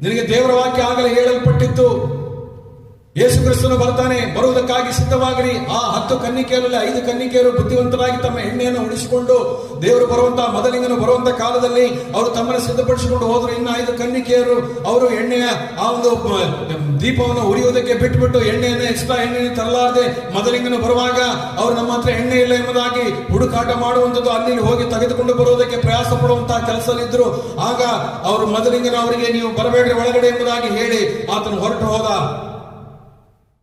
ನಿನಗೆ ದೇವರ ವಾಕ್ಯ ಆಗಲೇ ಹೇಳಲ್ಪಟ್ಟಿತ್ತು, ಯೇಸು ಕ್ರಿಸ್ತನು ಬರ್ತಾನೆ, ಬರುವುದಕ್ಕಾಗಿ ಸಿದ್ಧವಾಗಿರಿ. ಆ 10 ಕನ್ನಿಕೆಯರಲ್ಲಿ 5 ಕನ್ನಿಕೆಯರು ಬುದ್ಧಿವಂತರಾಗಿ ತಮ್ಮ ಎಣ್ಣೆಯನ್ನು ಉಳಿಸಿಕೊಂಡು ದೇವರು ಬರುವಂತಹ ಮೊದಲಿಂಗನು ಬರುವಂತ ಕಾಲದಲ್ಲಿ ಅವರು ತಮ್ಮನ್ನು ಸಿದ್ಧಪಡಿಸಿಕೊಂಡು ಹೋದ್ರು. ಇನ್ನು 5 ಕನ್ನಿಕೆಯರು ಅವರು ಎಣ್ಣೆಯ ಆ ಒಂದು ದೀಪವನ್ನು ಉರಿಯುವುದಕ್ಕೆ ಬಿಟ್ಟುಬಿಟ್ಟು ಎಣ್ಣೆಯನ್ನು ಎಕ್ಸ್ಟ್ರಾ ಎಣ್ಣೆಯನ್ನು ತರಲಾರದೆ ಮೊದಲಿಂಗನು ಬರುವಾಗ ಅವರು ನಮ್ಮ ಹತ್ರ ಎಣ್ಣೆ ಇಲ್ಲ ಎಂಬುದಾಗಿ ಹುಡುಕಾಟ ಮಾಡುವಂಥದ್ದು, ಅಲ್ಲಿ ಹೋಗಿ ತೆಗೆದುಕೊಂಡು ಬರುವುದಕ್ಕೆ ಪ್ರಯಾಸ ಪಡುವಂತಹ ಕೆಲಸದಲ್ಲಿದ್ದರು. ಆಗ ಅವರು ಮೊದಲಿಂಗನು ಅವರಿಗೆ ನೀವು ಬರಬೇಡ್ರಿ ಒಳಗಡೆ ಎಂಬುದಾಗಿ ಹೇಳಿ ಆತನು ಹೊರಟು ಹೋದ.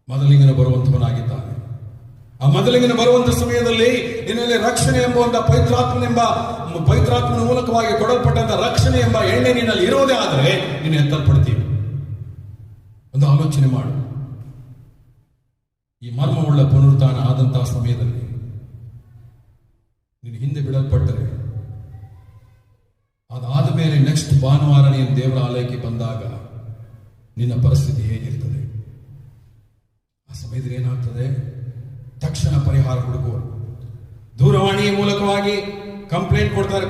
ಮೊದಲಿಂಗನು ಬರುವಂತವನಾಗಿದ್ದಾನೆ. ಆ ಮೊದಲಿಂಗನು ಬರುವಂತ ಸಮಯದಲ್ಲಿ ನಿನ್ನಲ್ಲಿ ರಕ್ಷಣೆ ಎಂಬ ಪವಿತ್ರಾತ್ಮನ ಮೂಲಕವಾಗಿ ಕೊಡಲ್ಪಟ್ಟಂತ ರಕ್ಷಣೆ ಎಂಬ ಎಣ್ಣೆ ನಿನ್ನಲ್ಲಿ ಇರೋದೇ ಆದರೆ ನೀನು ಎತ್ತಲ್ಪಡ್ತೀವಿ. ಒಂದು ಆಲೋಚನೆ ಮಾಡು. ಈ ಮರ್ಮವುಳ್ಳ ಪುನರುತ್ಥಾನ ಆದಂತಹ ಸಮಯದಲ್ಲಿ ನೀನು ಹಿಂದೆ ಬಿಡಲ್ಪಟ್ಟರೆ ಅದಾದ ಮೇಲೆ ನೆಕ್ಸ್ಟ್ ಭಾನುವಾರ ನೀನು ದೇವರ ಆಲಯಕ್ಕೆ ಬಂದಾಗ ನಿನ್ನ ಪರಿಸ್ಥಿತಿ ಹೇಗಿರ್ತದೆ? ಆ ಸಮಯದಲ್ಲಿ ಏನಾಗ್ತದೆ? ತಕ್ಷಣ ಪರಿಹಾರ ಹುಡುಕುವರು. ದೂರವಾಣಿಯ ಮೂಲಕವಾಗಿ ಕಂಪ್ಲೇಂಟ್ ಕೊಡ್ತಾರೆ,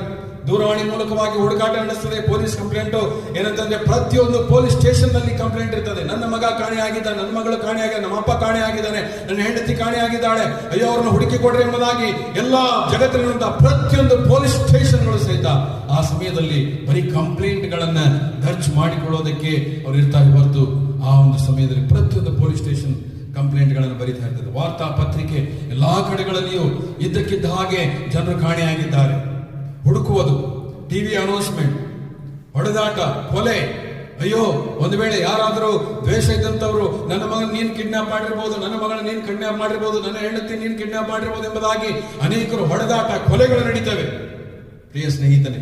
ದೂರವಾಣಿ ಮೂಲಕವಾಗಿ ಹುಡುಕಾಟ ನಡೆಸ್ತದೆ. ಪೊಲೀಸ್ ಕಂಪ್ಲೇಂಟ್ ಏನಂತಂದ್ರೆ ಪ್ರತಿಯೊಂದು ಪೊಲೀಸ್ ಸ್ಟೇಷನ್ ನಲ್ಲಿ ಕಂಪ್ಲೇಂಟ್ ಇರ್ತದೆ. ನನ್ನ ಮಗ ಕಾಣೆಯಾಗಿದ್ದಾನೆ, ನನ್ನ ಮಗಳು ಕಾಣೆಯಾಗಿದ್ದಾನೆ, ನಮ್ಮ ಅಪ್ಪ ಕಾಣೆಯಾಗಿದ್ದಾನೆ, ನನ್ನ ಹೆಂಡತಿ ಕಾಣೆಯಾಗಿದ್ದಾಳೆ, ಅಯ್ಯೋ ಅವ್ರನ್ನ ಹುಡುಕಿ ಕೊಡ್ರಿ ಎಂಬುದಾಗಿ ಎಲ್ಲಾ ಜಗತ್ತಿನಂತಹ ಪ್ರತಿಯೊಂದು ಪೊಲೀಸ್ ಸ್ಟೇಷನ್ಗಳು ಸಹಿತ ಆ ಸಮಯದಲ್ಲಿ ಬರೀ ಕಂಪ್ಲೇಂಟ್ ಗಳನ್ನ ದರ್ಜ್ ಮಾಡಿಕೊಳ್ಳೋದಕ್ಕೆ ಅವ್ರು ಇರ್ತಾರೆ ಹೊರತು ಆ ಒಂದು ಸಮಯದಲ್ಲಿ ಪ್ರತಿಯೊಂದು ಪೊಲೀಸ್ ಸ್ಟೇಷನ್ ಕಂಪ್ಲೇಂಟ್ ಗಳನ್ನು ಬರೀತಾ ಇರ್ತದೆ. ವಾರ್ತಾ ಪತ್ರಿಕೆ ಎಲ್ಲಾ ಕಡೆಗಳಲ್ಲಿಯೂ ಇದ್ದಕ್ಕಿದ್ದ ಹಾಗೆ ಜನರು ಕಾಣೆಯಾಗಿದ್ದಾರೆ. ಹುಡುಕುವುದು, ಟಿವಿ ಅನೌನ್ಸ್ಮೆಂಟ್, ಹೊಡೆದಾಟ, ಕೊಲೆ. ಅಯ್ಯೋ, ಒಂದು ವೇಳೆ ಯಾರಾದರೂ ದ್ವೇಷ ಇದ್ದಂತವರು ನನ್ನ ಮಗನ ನೀನು ಕಿಡ್ನಾಪ್ ಮಾಡಿರ್ಬೋದು, ನನ್ನ ಮಗಳ ನೀನು ಕಿಡ್ನಾಪ್ ಮಾಡಿರ್ಬೋದು, ನನ್ನ ಹೆಂಡತಿ ನೀನು ಕಿಡ್ನಾಪ್ ಮಾಡಿರ್ಬೋದು ಎಂಬುದಾಗಿ ಅನೇಕರು ಹೊಡೆದಾಟ, ಕೊಲೆಗಳು ನಡೀತವೆ. ಪ್ರಿಯ ಸ್ನೇಹಿತನೇ,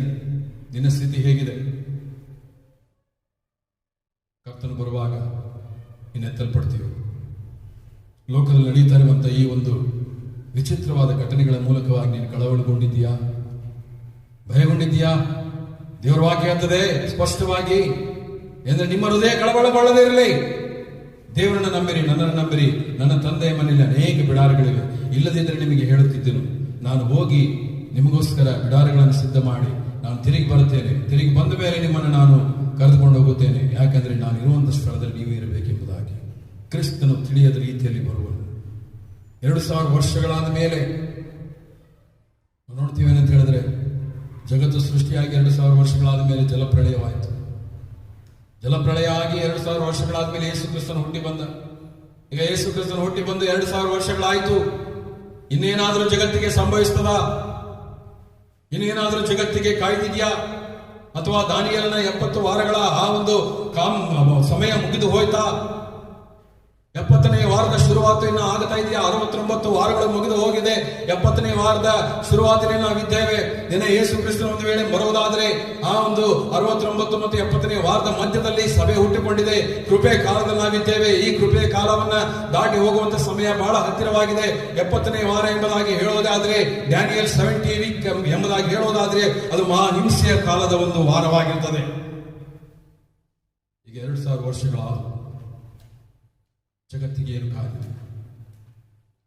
ನಿನ್ನ ಸ್ಥಿತಿ ಹೇಗಿದೆ? ಕರ್ತನು ಬರುವಾಗ ನೀನು ಎತ್ತಲ್ಪಡ್ತೀವಿ. ಲೋಕದಲ್ಲಿ ನಡೀತಾ ಇರುವಂತಹ ಈ ಒಂದು ವಿಚಿತ್ರವಾದ ಘಟನೆಗಳ ಮೂಲಕವಾಗಿ ನೀನು ಕಳವಳಗೊಂಡಿದ್ದೀಯಾ? ಭಯಗೊಂಡಿದ್ಯಾ? ದೇವರ ವಾಕ್ಯ ಹೇಳ್ತದೆ ಸ್ಪಷ್ಟವಾಗಿ, ಅಂದ್ರೆ ನಿಮ್ಮ ಹೃದಯ ಕಳವಳಗೊಳ್ಳದೇ ಇರಲಿ. ದೇವರನ್ನ ನಂಬಿರಿ, ನನ್ನನ್ನು ನಂಬಿರಿ. ನನ್ನ ತಂದೆಯ ಮನೆಯಲ್ಲಿ ಅನೇಕ ಬಿಡಾರಗಳಿವೆ, ಇಲ್ಲದಿದ್ದರೆ ನಿಮಗೆ ಹೇಳುತ್ತಿದ್ದೆನು. ನಾನು ಹೋಗಿ ನಿಮಗೋಸ್ಕರ ಬಿಡಾರಗಳನ್ನು ಸಿದ್ಧ ಮಾಡಿ ನಾನು ತಿರುಗಿ ಬರುತ್ತೇನೆ. ತಿರುಗಿ ಬಂದ ಮೇಲೆ ನಿಮ್ಮನ್ನು ನಾನು ಕರೆದುಕೊಂಡು ಹೋಗುತ್ತೇನೆ. ಯಾಕಂದ್ರೆ ನಾನು ಇರುವಂತ ಸ್ಥಳದಲ್ಲಿ ನೀವು ಇರಬೇಕೆಂಬುದಾಗಿ. ಕ್ರಿಸ್ತನು ತಿಳಿಯದ ರೀತಿಯಲ್ಲಿ ಬರುವನು. 2000 ವರ್ಷಗಳಾದ ಮೇಲೆ ನೋಡ್ತೀವಿ ಏನಂತ ಹೇಳಿದ್ರೆ, ಜಗತ್ತು ಸೃಷ್ಟಿಯಾಗಿ 2000 ವರ್ಷಗಳಾದ ಮೇಲೆ ಜಲಪ್ರಳಯವಾಯಿತು. ಜಲಪ್ರಳಯ ಆಗಿ 2000 ವರ್ಷಗಳಾದ ಮೇಲೆ ಯೇಸು ಕ್ರಿಸ್ತನು ಹುಟ್ಟಿ ಬಂದ. ಈಗ ಯೇಸು ಕ್ರಿಸ್ತನು ಹುಟ್ಟಿ ಬಂದು 2000 ವರ್ಷಗಳಾಯಿತು. ಇನ್ನೇನಾದರೂ ಜಗತ್ತಿಗೆ ಸಂಭವಿಸ್ತದಾ? ಇನ್ನೇನಾದರೂ ಜಗತ್ತಿಗೆ ಕಾಯ್ದಿದ್ಯಾ? ಅಥವಾ ದಾನಿಯೇಲನ 70 ವಾರಗಳ ಆ ಒಂದು ಸಮಯ ಮುಗಿದು ಹೋಯ್ತಾ? 70ನೇ ವಾರದ ಶುರುವಾತು ಇನ್ನು ಆಗ್ತಾ ಇದೆಯಾ? 69 ವಾರಗಳು ಮುಗಿದು ಹೋಗಿದೆ. 70ನೇ ವಾರದ ಶುರುವಾತಿನಲ್ಲಿ ನಾವಿದ್ದೇವೆ. ದಿನ ಯೇಸು ಕ್ರಿಸ್ತನ ಒಂದು ವೇಳೆ ಬರುವುದಾದ್ರೆ ಆ ಒಂದು 69 ಮತ್ತು 70ನೇ ವಾರದ ಮಧ್ಯದಲ್ಲಿ ಸಭೆ ಹುಟ್ಟಿಕೊಂಡಿದೆ. ಕೃಪೆ ಕಾಲದಲ್ಲಿ ನಾವಿದ್ದೇವೆ. ಈ ಕೃಪೆ ಕಾಲವನ್ನ ದಾಟಿ ಹೋಗುವಂತ ಸಮಯ ಬಹಳ ಹತ್ತಿರವಾಗಿದೆ. 70ನೇ ವಾರ ಎಂಬುದಾಗಿ ಹೇಳೋದಾದ್ರೆ, ಡ್ಯಾನಿಯಲ್ 70 ವೀಕ್ ಎಂಬುದಾಗಿ ಹೇಳೋದಾದ್ರೆ ಅದು ಮಹಾ ಹಿಂಸೆಯ ಕಾಲದ ಒಂದು ವಾರವಾಗಿರ್ತದೆ. ಈಗ 2000 ವರ್ಷಗಳಾದ ಜಗತ್ತಿಗೆ ಏನು ಕಾದಿದೆ?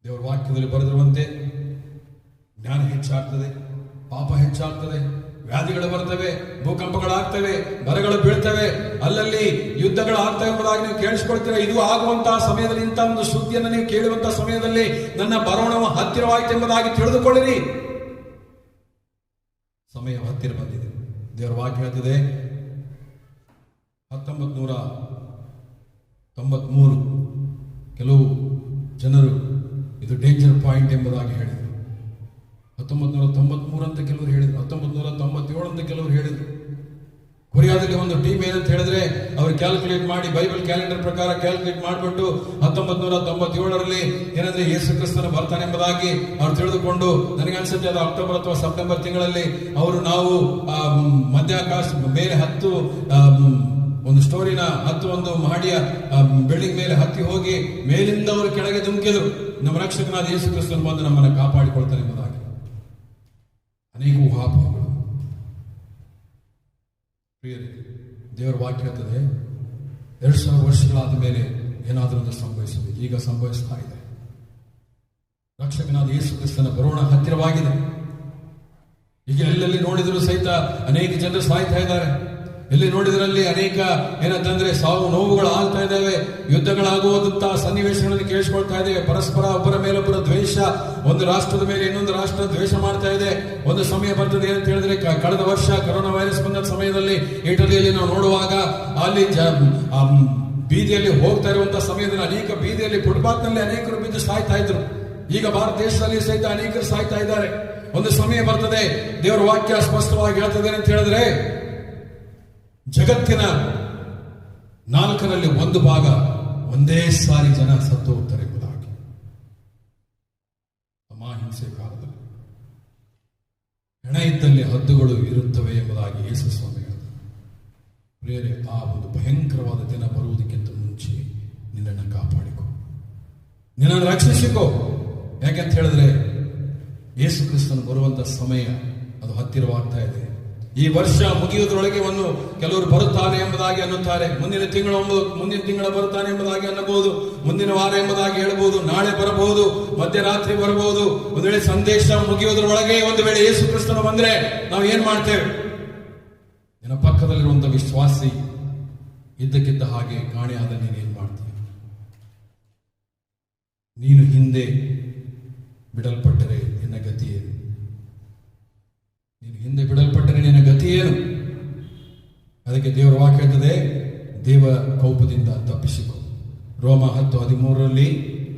ದೇವರ ವಾಕ್ಯದಲ್ಲಿ ಬರೆದಿರುವಂತೆ ಜ್ಞಾನ ಹೆಚ್ಚಾಗ್ತದೆ, ಪಾಪ ಹೆಚ್ಚಾಗ್ತದೆ, ವ್ಯಾಧಿಗಳು ಬರ್ತವೆ, ಭೂಕಂಪಗಳಾಗ್ತವೆ, ಬರಗಳು ಬೀಳ್ತವೆ, ಅಲ್ಲಲ್ಲಿ ಯುದ್ಧಗಳಾಗ್ತವೆ ಎಂಬುದಾಗಿ ನೀವು ಕೇಳಿಸ್ಕೊಳ್ತೀರಾ. ಇದು ಆಗುವಂತಹ ಸಮಯದಲ್ಲಿ, ಇಂಥ ಒಂದು ಸುದ್ದಿಯನ್ನು ನೀವು ಕೇಳುವಂತಹ ಸಮಯದಲ್ಲಿ ನನ್ನ ಬರೋಣವು ಹತ್ತಿರವಾಯಿತು ಎಂಬುದಾಗಿ ತಿಳಿದುಕೊಳ್ಳಿರಿ. ಸಮಯ ಹತ್ತಿರ ಬಂದಿದೆ. ದೇವರ ವಾಕ್ಯ ಹೇಳ್ತದೆ 1993 ಕೆಲವು ಜನರು ಇದು ಡೇಂಜರ್ ಪಾಯಿಂಟ್ ಎಂಬುದಾಗಿ ಹೇಳಿದರು. 1993 ಅಂತ ಕೆಲವರು ಹೇಳಿದರು, 1997 ಅಂತ ಕೆಲವರು ಹೇಳಿದರು. ಕೊರಿಯಾದಲ್ಲಿ ಒಂದು ಟೀಮ್ ಏನಂತ ಹೇಳಿದ್ರೆ, ಅವರು ಕ್ಯಾಲ್ಕುಲೇಟ್ ಮಾಡಿ ಬೈಬಲ್ ಕ್ಯಾಲೆಂಡರ್ ಪ್ರಕಾರ ಕ್ಯಾಲ್ಕುಲೇಟ್ ಮಾಡಿಬಿಟ್ಟು 1997ರಲ್ಲಿ ಏನಂದ್ರೆ ಯೇಸು ಕ್ರಿಸ್ತನು ಬರ್ತಾನೆ ಎಂಬುದಾಗಿ ಅವ್ರು ತಿಳಿದುಕೊಂಡು, ನನಗನ್ಸುತ್ತೆ ಅದು ಅಕ್ಟೋಬರ್ ಅಥವಾ ಸೆಪ್ಟೆಂಬರ್ ತಿಂಗಳಲ್ಲಿ ನಾವು ಮಧ್ಯಾಕಾಶ ಮೇಲೆ ಒಂದು ಸ್ಟೋರಿನ ಒಂದು ಮಹಡಿಯ ಬಿಲ್ಡಿಂಗ್ ಮೇಲೆ ಹತ್ತಿ ಹೋಗಿ ಮೇಲಿಂದ ಅವರು ಕೆಳಗೆ ಧುಮುಕಿದರು. ನಮ್ಮ ರಕ್ಷಕನಾದ ಯೇಸು ಕ್ರಿಸ್ತನು ಬಂದು ನಮ್ಮನ್ನು ಕಾಪಾಡಿಕೊಳ್ತಾನೆ ಎಂಬುದಾಗಿ ಅನೇಕ ಊಹಾಪೋಹಗಳು. ಪ್ರಿಯರೇ, ದೇವರ ವಾಕ್ಯ ಹೇಳ್ತದೆ 2000 ವರ್ಷಗಳಾದ ಮೇಲೆ ಏನಾದರೂ ಒಂದು ಸಂಭವಿಸಬೇಕು. ಈಗ ಸಂಭವಿಸ್ತಾ ಇದೆ. ರಕ್ಷಕನಾದ ಯೇಸು ಕ್ರಿಸ್ತನ ಬರೋಣ ಹತ್ತಿರವಾಗಿದೆ. ಈಗ ಎಲ್ಲೆಲ್ಲಿ ನೋಡಿದರೂ ಸಹಿತ ಅನೇಕ ಜನರು ಸಾಯ್ತಾ ಇದ್ದಾರೆ. ಎಲ್ಲಿ ನೋಡಿದ್ರಲ್ಲಿ ಅನೇಕ ಏನಂತಂದ್ರೆ ಸಾವು ನೋವುಗಳು ಆಗ್ತಾ ಇದ್ದಾವೆ. ಯುದ್ಧಗಳಾಗುವಂತ ಸನ್ನಿವೇಶಗಳನ್ನು ಕೇಳಿಸ್ಕೊಳ್ತಾ ಇದ್ದೇವೆ. ಪರಸ್ಪರ ಒಬ್ಬರ ಮೇಲೊಬ್ಬರ ದ್ವೇಷ, ಒಂದು ರಾಷ್ಟ್ರದ ಮೇಲೆ ಇನ್ನೊಂದು ರಾಷ್ಟ್ರ ದ್ವೇಷ ಮಾಡ್ತಾ ಇದೆ. ಒಂದು ಸಮಯ ಬರ್ತದೆ ಏನಂತ ಹೇಳಿದ್ರೆ, ಕಳೆದ ವರ್ಷ ಕೊರೋನಾ ವೈರಸ್ ಬಂದ ಸಮಯದಲ್ಲಿ ಇಟಲಿಯಲ್ಲಿ ನಾವು ನೋಡುವಾಗ ಅಲ್ಲಿ ಬೀದಿಯಲ್ಲಿ ಹೋಗ್ತಾ ಇರುವಂತಹ ಸಮಯದಲ್ಲಿ ಅನೇಕ ಬೀದಿಯಲ್ಲಿ ಫುಟ್ಪಾತ್ ನಲ್ಲಿ ಅನೇಕರು ಬಿದ್ದು ಸಾಯ್ತಾ ಇದ್ರು. ಈಗ ಭಾರತ ದೇಶದಲ್ಲಿ ಸಹಿತ ಅನೇಕರು ಸಾಯ್ತಾ ಇದ್ದಾರೆ. ಒಂದು ಸಮಯ ಬರ್ತದೆ, ದೇವರ ವಾಕ್ಯ ಸ್ಪಷ್ಟವಾಗಿ ಹೇಳ್ತದೆ ಅಂತ ಹೇಳಿದ್ರೆ, ಜಗತ್ತಿನ 4ರಲ್ಲಿ 1 ಭಾಗ ಒಂದೇ ಸಾರಿ ಜನ ಸತ್ತು ಹೋಗ್ತಾರೆ ಎಂಬುದಾಗಿ. ಅಮಾಹಿಂಸೆ ಕಾಲದಲ್ಲಿ ಹೆಣ ಇದ್ದಲ್ಲಿ ಹದ್ದುಗಳು ಇರುತ್ತವೆ ಎಂಬುದಾಗಿ ಯೇಸು ಸ್ವಾಮಿ ಹೇಳಿದರು. ಪ್ರಿಯರೇ, ಆ ಒಂದು ಭಯಂಕರವಾದ ದಿನ ಬರುವುದಕ್ಕಿಂತ ಮುಂಚೆ ನಿನ್ನನ್ನು ಕಾಪಾಡಿಕೊ, ನಿನ್ನನ್ನು ರಕ್ಷಿಸಿಕೊ. ಯಾಕೆಂತ ಹೇಳಿದ್ರೆ ಯೇಸು ಕ್ರಿಸ್ತನು ಬರುವಂತ ಸಮಯ ಅದು ಹತ್ತಿರವಾಗ್ತಾ ಇದೆ. ಈ ವರ್ಷ ಮುಗಿಯುವುದರೊಳಗೆ ಕೆಲವರು ಬರುತ್ತಾನೆ ಎಂಬುದಾಗಿ ಅನ್ನುತ್ತಾರೆ. ಮುಂದಿನ ತಿಂಗಳ ಬರುತ್ತಾನೆ ಎಂಬುದಾಗಿ ಅನ್ನಬಹುದು, ಮುಂದಿನ ವಾರ ಎಂಬುದಾಗಿ ಹೇಳಬಹುದು, ನಾಳೆ ಬರಬಹುದು, ಮಧ್ಯರಾತ್ರಿ ಬರಬಹುದು. ಒಂದು ವೇಳೆ ಸಂದೇಶ ಮುಗಿಯುವುದರೊಳಗೆ ಒಂದು ವೇಳೆ ಯೇಸು ಕ್ರಿಸ್ತನು ಬಂದ್ರೆ ನಾವು ಏನ್ ಮಾಡ್ತೇವೆ? ನಿನ್ನ ಪಕ್ಕದಲ್ಲಿರುವಂತಹ ವಿಶ್ವಾಸಿ ಇದ್ದಕ್ಕಿದ್ದ ಹಾಗೆ ಕಾಣೆಯಾದ ನೀನು ಏನ್ ಮಾಡ್ತೀಯ? ನೀನು ಹಿಂದೆ ಬಿಡಲ್ಪಟ್ಟರೆ ನಿನ್ನ ಗತಿ ಏನು? ನೀನು ಹಿಂದೆ ಬಿಡಲ್ಪಟ್ಟರೆ ನಿನ್ನ ಗತಿ ಏನು? ಅದಕ್ಕೆ ದೇವರ ವಾಕ್ಯ ಹೇಳ್ತದೆ, ದೇವ ಕೋಪದಿಂದ ತಪ್ಪಿಸಿಕೊ. ರೋಮ 10:13ರಲ್ಲಿ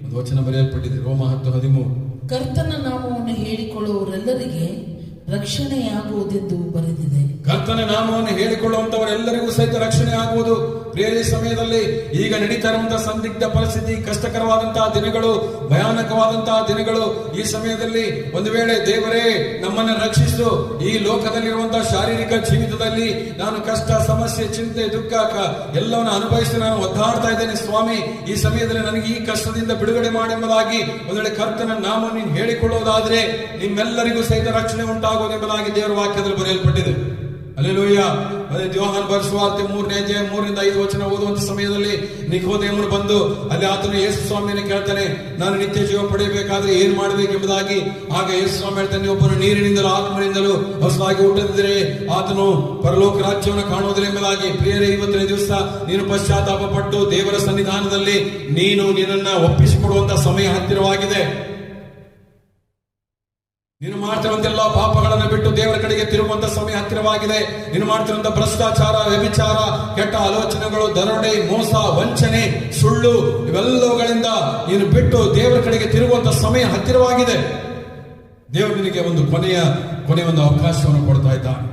ಒಂದು ವಚನ ಬರೆಯಲ್ಪಟ್ಟಿದೆ. ರೋಮ 10:13, ಕರ್ತನ ನಾಮವನ್ನು ಹೇಳಿಕೊಳ್ಳುವವರೆಲ್ಲರಿಗೆ ರಕ್ಷಣೆಯಾಗುವುದೆಂದು ಬರೆದಿದೆ. ಕರ್ತನ ನಾಮವನ್ನು ಹೇಳಿಕೊಳ್ಳುವಂತವರೆಲ್ಲರಿಗೂ ಸಹಿತ ರಕ್ಷಣೆ ಆಗುವುದು. ಪ್ರಿಯ ಸಮಯದಲ್ಲಿ ಈಗ ನಡೀತಾ ಇರುವಂತಹ ಸಂದಿಗ್ಧ ಪರಿಸ್ಥಿತಿ, ಕಷ್ಟಕರವಾದಂತಹ ದಿನಗಳು, ಭಯಾನಕವಾದಂತಹ ದಿನಗಳು, ಈ ಸಮಯದಲ್ಲಿ ಒಂದು ವೇಳೆ ದೇವರೇ ನಮ್ಮನ್ನು ರಕ್ಷಿಸು, ಈ ಲೋಕದಲ್ಲಿರುವಂತಹ ಶಾರೀರಿಕ ಜೀವಿತದಲ್ಲಿ ನಾನು ಕಷ್ಟ, ಸಮಸ್ಯೆ, ಚಿಂತೆ, ದುಃಖ ಎಲ್ಲವನ್ನು ಅನುಭವಿಸಿ ನಾನು ಒದ್ದಾಡ್ತಾ ಇದ್ದೇನೆ ಸ್ವಾಮಿ, ಈ ಸಮಯದಲ್ಲಿ ನನಗೆ ಈ ಕಷ್ಟದಿಂದ ಬಿಡುಗಡೆ ಮಾಡೆಂಬುದಾಗಿ ಒಂದು ವೇಳೆ ಕರ್ತನ ನಾಮ ನೀನು ಹೇಳಿಕೊಳ್ಳೋದಾದ್ರೆ ನಿಮ್ಮೆಲ್ಲರಿಗೂ ಸಹಿತ ರಕ್ಷಣೆ ಉಂಟಾಗುವುದೆಂಬುದಾಗಿ ದೇವರ ವಾಕ್ಯದಲ್ಲಿ ಬರೆಯಲ್ಪಟ್ಟಿದೆ. ಹಲ್ಲೆಲೂಯಾ. ಅದೇ ಯೋಹಾನ ಬರೆಸುವಾರ್ತೆ 3ನೇ ಅಧ್ಯಾಯ 3-5 ಓದುವಂತ ಸಮಯದಲ್ಲಿ ನಿಕೋದೇಮನು ಬಂದು ಅಲ್ಲಿ ಆತನು ಯೇಸು ಸ್ವಾಮಿಯನ್ನು ಕೇಳ್ತಾನೆ, ನಾನು ನಿತ್ಯ ಜೀವ ಪಡೆಯಬೇಕಾದ್ರೆ ಏನ್ ಮಾಡಬೇಕೆಂಬುದಾಗಿ. ಆಗ ಯೇಸು ಸ್ವಾಮಿ ಹೇಳ್ತಾನೆ, ಒಬ್ಬನು ನೀರಿನಿಂದಲೂ ಆತ್ಮನಿಂದಲೂ ಹೊಸದಾಗಿ ಹುಟ್ಟದಿದ್ದರೆ ಆತನು ಪರಲೋಕ ರಾಜ್ಯವನ್ನು ಕಾಣುವುದಿಲ್ಲ ಎಂಬುದಾಗಿ. ಪ್ರಿಯರೇ, ಇವತ್ತಿನ ದಿವಸ ನೀನು ಪಶ್ಚಾತ್ತಾಪ ಪಟ್ಟು ದೇವರ ಸನ್ನಿಧಾನದಲ್ಲಿ ನೀನು ನಿನ್ನನ್ನು ಒಪ್ಪಿಸಿಕೊಡುವಂತ ಸಮಯ ಹತ್ತಿರವಾಗಿದೆ. ನೀನು ಮಾಡ್ತಿರುವಂತೆಲ್ಲ ಪಾಪಗಳನ್ನು ಬಿಟ್ಟು ದೇವರ ಕಡೆಗೆ ತಿರುಗುವಂತ ಸಮಯ ಹತ್ತಿರವಾಗಿದೆ. ನೀನು ಮಾಡ್ತಿರುವಂತ ಭ್ರಷ್ಟಾಚಾರ, ವ್ಯಭಿಚಾರ, ಕೆಟ್ಟ ಆಲೋಚನೆಗಳು, ದರೋಡೆ, ಮೋಸ, ವಂಚನೆ, ಸುಳ್ಳು ಇವೆಲ್ಲವುಗಳಿಂದ ನೀನು ಬಿಟ್ಟು ದೇವರ ಕಡೆಗೆ ತಿರುಗುವಂತ ಸಮಯ ಹತ್ತಿರವಾಗಿದೆ. ದೇವರು ನಿನಗೆ ಒಂದು ಕೊನೆಯ ಒಂದು ಅವಕಾಶವನ್ನು ಕೊಡ್ತಾ ಇದ್ದಾನೆ.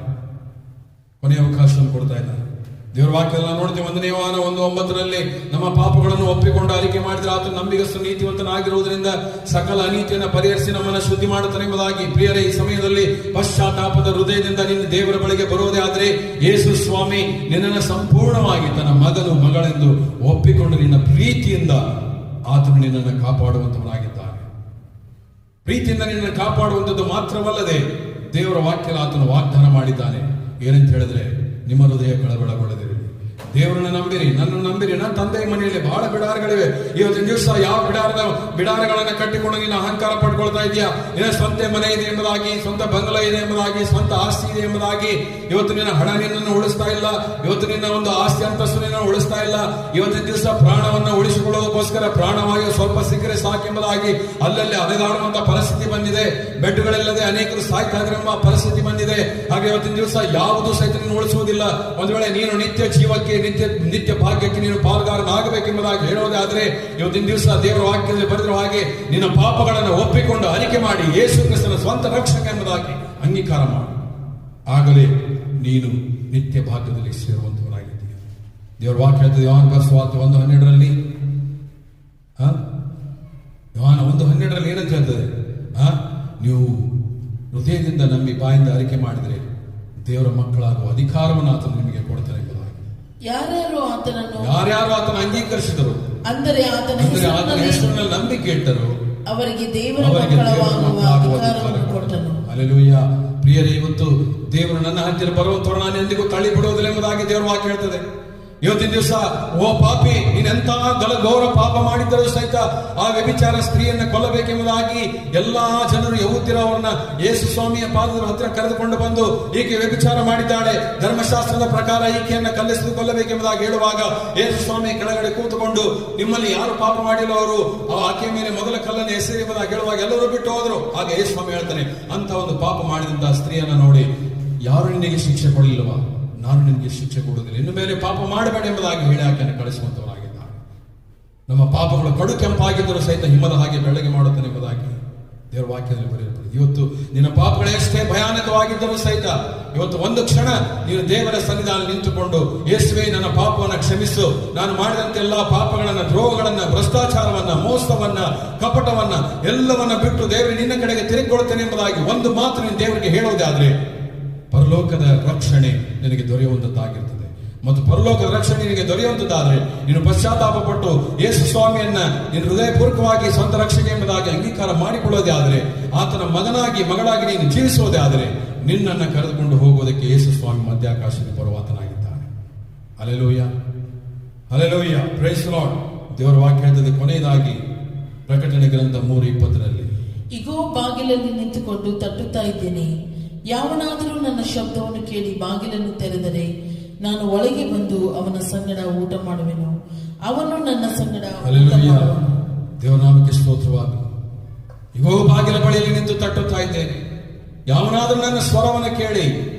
ಕೊನೆಯ ಅವಕಾಶವನ್ನು ಕೊಡ್ತಾ ಇದ್ದಾನೆ. ದೇವರ ವಾಕ್ಯದಲ್ಲಿ ನಾವು ನೋಡ್ತೀವಿ, 1ನೇ ಯೋಹಾನ 1:9 ನಮ್ಮ ಪಾಪಗಳನ್ನು ಒಪ್ಪಿಕೊಂಡು ಅರಿಕೆ ಮಾಡಿದ್ರೆ ಆತ ನಂಬಿಗಸ್ತ ನೀತಿವಂತನಾಗಿರುವುದರಿಂದ ಸಕಲ ಅನೀತಿಯನ್ನು ಪರಿಹರಿಸಿ ನಮ್ಮನ್ನು ಶುದ್ಧಿ ಮಾಡುತ್ತಾನೆ ಎಂಬುದಾಗಿ. ಪ್ರಿಯರೇ, ಈ ಸಮಯದಲ್ಲಿ ಪಶ್ಚಾತ್ತಾಪದ ಹೃದಯದಿಂದ ನಿನ್ನ ದೇವರ ಬಳಿಗೆ ಬರುವುದೇ ಆದ್ರೆ ಯೇಸು ಸ್ವಾಮಿ ನಿನ್ನನ್ನು ಸಂಪೂರ್ಣವಾಗಿ ತನ್ನ ಮಗನು ಮಗಳೆಂದು ಒಪ್ಪಿಕೊಂಡು ನಿನ್ನ ಪ್ರೀತಿಯಿಂದ ಆತನು ನಿನ್ನನ್ನು ಕಾಪಾಡುವಂತವನಾಗಿದ್ದಾನೆ. ಪ್ರೀತಿಯಿಂದ ನಿನ್ನನ್ನು ಕಾಪಾಡುವಂಥದ್ದು ಮಾತ್ರವಲ್ಲದೆ ದೇವರ ವಾಕ್ಯ ಆತನು ವಾಗ್ದಾನ ಮಾಡಿದ್ದಾನೆ. ಏನಂತ ಹೇಳಿದ್ರೆ, ನಿಮ್ಮ ಹೃದಯ ಕಳವಳಗೊಳ್ಳದಿರಲಿ, ದೇವರನ್ನ ನಂಬಿರಿ, ನನ್ನನ್ನು ನಂಬಿರಿ. ನನ್ನ ತಂದೆಯ ಮನೆಯಲ್ಲಿ ಬಹಳ ಬಿಡಾರಗಳಿವೆ. ಇವತ್ತಿನ ದಿವಸ ಯಾವ ಬಿಡಾರಗಳನ್ನ ಕಟ್ಟಿಕೊಂಡು ನೀನು ಅಹಂಕಾರ ಪಡ್ಕೊಳ್ತಾ ಇದೆಯಾ? ನಿನ್ನ ಸ್ವಂತ ಮನೆ ಇದೆ ಎಂಬುದಾಗಿ, ಸ್ವಂತ ಬಂಗಲ ಇದೆ ಎಂಬುದಾಗಿ, ಸ್ವಂತ ಆಸ್ತಿ ಇದೆ ಎಂಬುದಾಗಿ. ಇವತ್ತು ನಿನ್ನ ಹಣ ನಿನ್ನನ್ನು ಉಳಿಸ್ತಾ ಇಲ್ಲ. ಇವತ್ತು ನಿನ್ನ ಒಂದು ಆಸ್ತಿ ಅಂತಸ್ತು ನಿನ್ನ ಉಳಿಸ್ತಾ ಇಲ್ಲ. ಇವತ್ತಿನ ದಿವಸ ಪ್ರಾಣವನ್ನ ಉಳಿಸಿಕೊಳ್ಳೋದಕ್ಕೋಸ್ಕರ ಪ್ರಾಣವಾಯು ಸ್ವಲ್ಪ ಸಿಕ್ಕರೆ ಸಾಕೆಂಬುದಾಗಿ ಅಲ್ಲಲ್ಲಿ ಅಲೆದಾಡುವಂತ ಪರಿಸ್ಥಿತಿ ಬಂದಿದೆ. ಬೆಡ್ಗಳಿಲ್ಲದೆ ಅನೇಕರು ಸಾಯ್ತಾ ಇದ್ರೆಂಬ ಪರಿಸ್ಥಿತಿ ಬಂದಿದೆ. ಹಾಗೆ ಇವತ್ತಿನ ದಿವಸ ಯಾವುದು ಸಹಿತ ನೀನು ಉಳಿಸುವುದಿಲ್ಲ. ಒಂದು ವೇಳೆ ನೀನು ನಿತ್ಯ ಜೀವಕ್ಕೆ, ನಿತ್ಯ ಭಾಗ್ಯಕ್ಕೆ ನೀನು ಪಾಲ್ಗಾರನಾಗಬೇಕೆಂಬುದಾಗಿ ಹೇಳೋದೇ ಆದ್ರೆ ಇವತ್ತಿನ ದಿವಸ ದೇವರ ವಾಕ್ಯದಲ್ಲಿ ಬರೆದಿರುವ ಹಾಗೆ ನಿನ್ನ ಪಾಪಗಳನ್ನು ಒಪ್ಪಿಕೊಂಡು ಅರಿಕೆ ಮಾಡಿ ಯೇಸು ಕ್ರಿಸ್ತನ ಸ್ವಂತ ರಕ್ಷಕ ಎಂಬುದಾಗಿ ಅಂಗೀಕಾರ ಮಾಡು. ಆಗಲೇ ನೀನು ನಿತ್ಯ ಭಾಗ್ಯದಲ್ಲಿ ಸೇರುವಂತವನಾಗಿದ್ದೀಯ. ದೇವರ ವಾಕ್ಯ ಹೇಳ್ತದೆ, ಯೋಹಾನ ಬರೆಸುವಾರ್ತೆ 1:12 ಯೋಹಾನ 1:12 ಏನಂತ ಹೇಳ್ತದೆ? ನೀವು ಹೃದಯದಿಂದ ನಂಬಿ ಬಾಯಿಂದ ಅರಿಕೆ ಮಾಡಿದರೆ ದೇವರ ಮಕ್ಕಳಾಗುವ ಅಧಿಕಾರವನ್ನು ಆತನು ನಿಮಗೆ ಕೊಡ್ತಾನೆ ಎಂಬುದಾಗಿ. ಯಾರ್ಯಾರು ಆತನ ಅಂಗೀಕರಿಸಿದರು, ಅಂದರೆ ಆತನ ಹೆಸರಿನಲ್ಲಿ ನಂಬಿಕೆ ಇಟ್ಟರು, ಅವರಿಗೆ ದೇವರ ಮಕ್ಕಳಾಗುವ ಅಧಿಕಾರವನ್ನು ಕೊಟ್ಟನು. ಹಲ್ಲೆಲೂಯಾ. ಪ್ರಿಯರೇ, ಇವತ್ತು ದೇವರು ನನ್ನ ಹತ್ತಿರ ಬರುವಂತವರು ನಾನು ಎಂದಿಗೂ ತಳ್ಳಿ ಬಿಡುವುದಿಲ್ಲ ಎಂಬುದಾಗಿ ದೇವರ ವಾಕ್ಯ ಹೇಳ್ತದೆ. ಇವತ್ತಿನ ದಿವಸ ಓ ಪಾಪಿ, ನೀನೆಂತ ಘೋರ ಪಾಪ ಮಾಡಿದ್ದರೂ ಸಹಿತ ಆ ವ್ಯಭಿಚಾರ ಸ್ತ್ರೀಯನ್ನ ಕೊಲ್ಲಬೇಕೆಂಬುದಾಗಿ ಎಲ್ಲಾ ಜನರು ಯಹೂದ್ಯರು ಅವರನ್ನ ಯೇಸು ಸ್ವಾಮಿಯ ಪಾದದ ಹತ್ತಿರ ಕರೆದುಕೊಂಡು ಬಂದು ಈಕೆ ವ್ಯಭಿಚಾರ ಮಾಡಿದ್ದಾಳೆ, ಧರ್ಮಶಾಸ್ತ್ರದ ಪ್ರಕಾರ ಈಕೆಯನ್ನ ಕಲ್ಲಿಸಿದು ಕೊಲ್ಲಬೇಕೆಂಬುದಾಗಿ ಹೇಳುವಾಗ ಯೇಸು ಸ್ವಾಮಿ ಕೆಳಗಡೆ ಕೂತುಕೊಂಡು, ನಿಮ್ಮಲ್ಲಿ ಯಾರು ಪಾಪ ಮಾಡಿಲ್ಲ ಅವರು ಆಕೆಯ ಮೇಲೆ ಮೊದಲ ಕಲ್ಲನ್ನು ಎಸೆಯುವುದಾಗಿ ಹೇಳುವಾಗ ಎಲ್ಲರೂ ಬಿಟ್ಟು ಹೋದ್ರು. ಆಗ ಯೇಸು ಸ್ವಾಮಿ ಹೇಳ್ತಾನೆ, ಅಂತ ಒಂದು ಪಾಪ ಮಾಡಿದಂತಹ ಸ್ತ್ರೀಯನ್ನ ನೋಡಿ ಯಾರು ನಿನಗೆ ಶಿಕ್ಷೆ ಕೊಡಲಿಲ್ಲವಾ? ನಾನು ನಿನಗೆ ಶಿಕ್ಷೆ ಕೊಡುವುದಿಲ್ಲ, ಇನ್ನು ಮೇಲೆ ಪಾಪ ಮಾಡಬೇಡ ಎಂಬುದಾಗಿ ಹೇಳಿ ಆಕೆಯನ್ನು ಕಳಿಸುವಂತವರಾಗಿದ್ದಾರೆ. ನಮ್ಮ ಪಾಪಗಳು ಕಡು ಕೆಂಪಾಗಿದ್ದರೂ ಸಹಿತ ಹಿಮದ ಹಾಗೆ ಬೆಳಗ್ಗೆ ಮಾಡುತ್ತಾನೆ ಎಂಬುದಾಗಿ ದೇವರ ವಾಕ್ಯದಲ್ಲಿ ಬರೆಯಲ್ಪಟ್ಟಿದೆ. ಇವತ್ತು ನಿನ್ನ ಪಾಪಗಳು ಎಷ್ಟೇ ಭಯಾನಕವಾಗಿದ್ದರೂ ಸಹಿತ ಇವತ್ತು ಒಂದು ಕ್ಷಣ ನೀನು ದೇವರ ಸನ್ನಿಧಾನ ನಿಂತುಕೊಂಡು, ಯೇಸುವೇ ನನ್ನ ಪಾಪವನ್ನು ಕ್ಷಮಿಸು, ನಾನು ಮಾಡಿದಂತೆ ಎಲ್ಲಾ ಪಾಪಗಳನ್ನ, ದ್ರೋಹಗಳನ್ನ, ಭ್ರಷ್ಟಾಚಾರವನ್ನ, ಮೋಸವನ್ನ, ಕಪಟವನ್ನ ಎಲ್ಲವನ್ನ ಬಿಟ್ಟು ದೇವರು ನಿನ್ನ ಕಡೆಗೆ ತಿರುಗಿಕೊಳ್ಳುತ್ತೇನೆ ಎಂಬುದಾಗಿ ಒಂದು ಮಾತು ನೀನು ದೇವರಿಗೆ ಹೇಳುವುದಾದ್ರೆ ಪರಲೋಕದ ರಕ್ಷಣೆ ನಿನಗೆ ದೊರೆಯುವಂತದ್ದಾಗಿರ್ತದೆ. ಮತ್ತು ಪರಲೋಕದ ರಕ್ಷಣೆ ನಿನಗೆ ದೊರೆಯುವಂತದ್ದಾದ್ರೆ ನೀನು ಪಶ್ಚಾತ್ತಾಪ ಪಟ್ಟು ಯೇಸು ಸ್ವಾಮಿಯನ್ನ ನೀನು ಹೃದಯಪೂರ್ವಕವಾಗಿ ಸ್ವಂತ ರಕ್ಷಣೆ ಎಂಬುದಾಗಿ ಅಂಗೀಕಾರ ಮಾಡಿಕೊಳ್ಳೋದೇ ಆದರೆ, ಆತನ ಮಗನಾಗಿ ಮಗಳಾಗಿ ನೀನು ಜೀವಿಸುವುದೇ ಆದರೆ ನಿನ್ನನ್ನು ಕರೆದುಕೊಂಡು ಹೋಗುವುದಕ್ಕೆ ಯೇಸು ಸ್ವಾಮಿ ಮಧ್ಯಾಕಾಶದಲ್ಲಿ ಬರುವಾತನಾಗಿದ್ದಾನೆ. Hallelujah, hallelujah, praise the lord. ದೇವರ ವಾಕ್ಯ ಹೇಳ್ತದೆ ಕೊನೆಯದಾಗಿ ಪ್ರಕಟಣೆ ಗ್ರಂಥ 3:20 ಇಗೋ ಬಾಗಿಲಲ್ಲಿ ನಿಂತುಕೊಂಡು ತಟ್ಟುತ್ತಾ ಇದ್ದೇನೆ, ಯಾವನಾದರೂ ನನ್ನ ಶಬ್ದವನ್ನು ಕೇಳಿ ಬಾಗಿಲನ್ನು ತೆರೆದರೆ ನಾನು ಒಳಗೆ ಬಂದು ಅವನ ಸಂಗಡ ಊಟ ಮಾಡುವೆನು, ಅವನು ನನ್ನ ಸಂಗಡ ಊಟ ಮಾಡುವನು. ದೇವನಾಮಕ್ಕೆ ಸ್ತೋತ್ರವಾಗಲಿ. ಇಗೋ ಬಾಗಿಲ ಬಳಿಯಲ್ಲಿ ನಿಂತು ತಟ್ಟುತ್ತಾ ಇದ್ದೇನೆ, ಯಾವನಾದರೂ ನನ್ನ ಸ್ವರವನ್ನು ಕೇಳಿ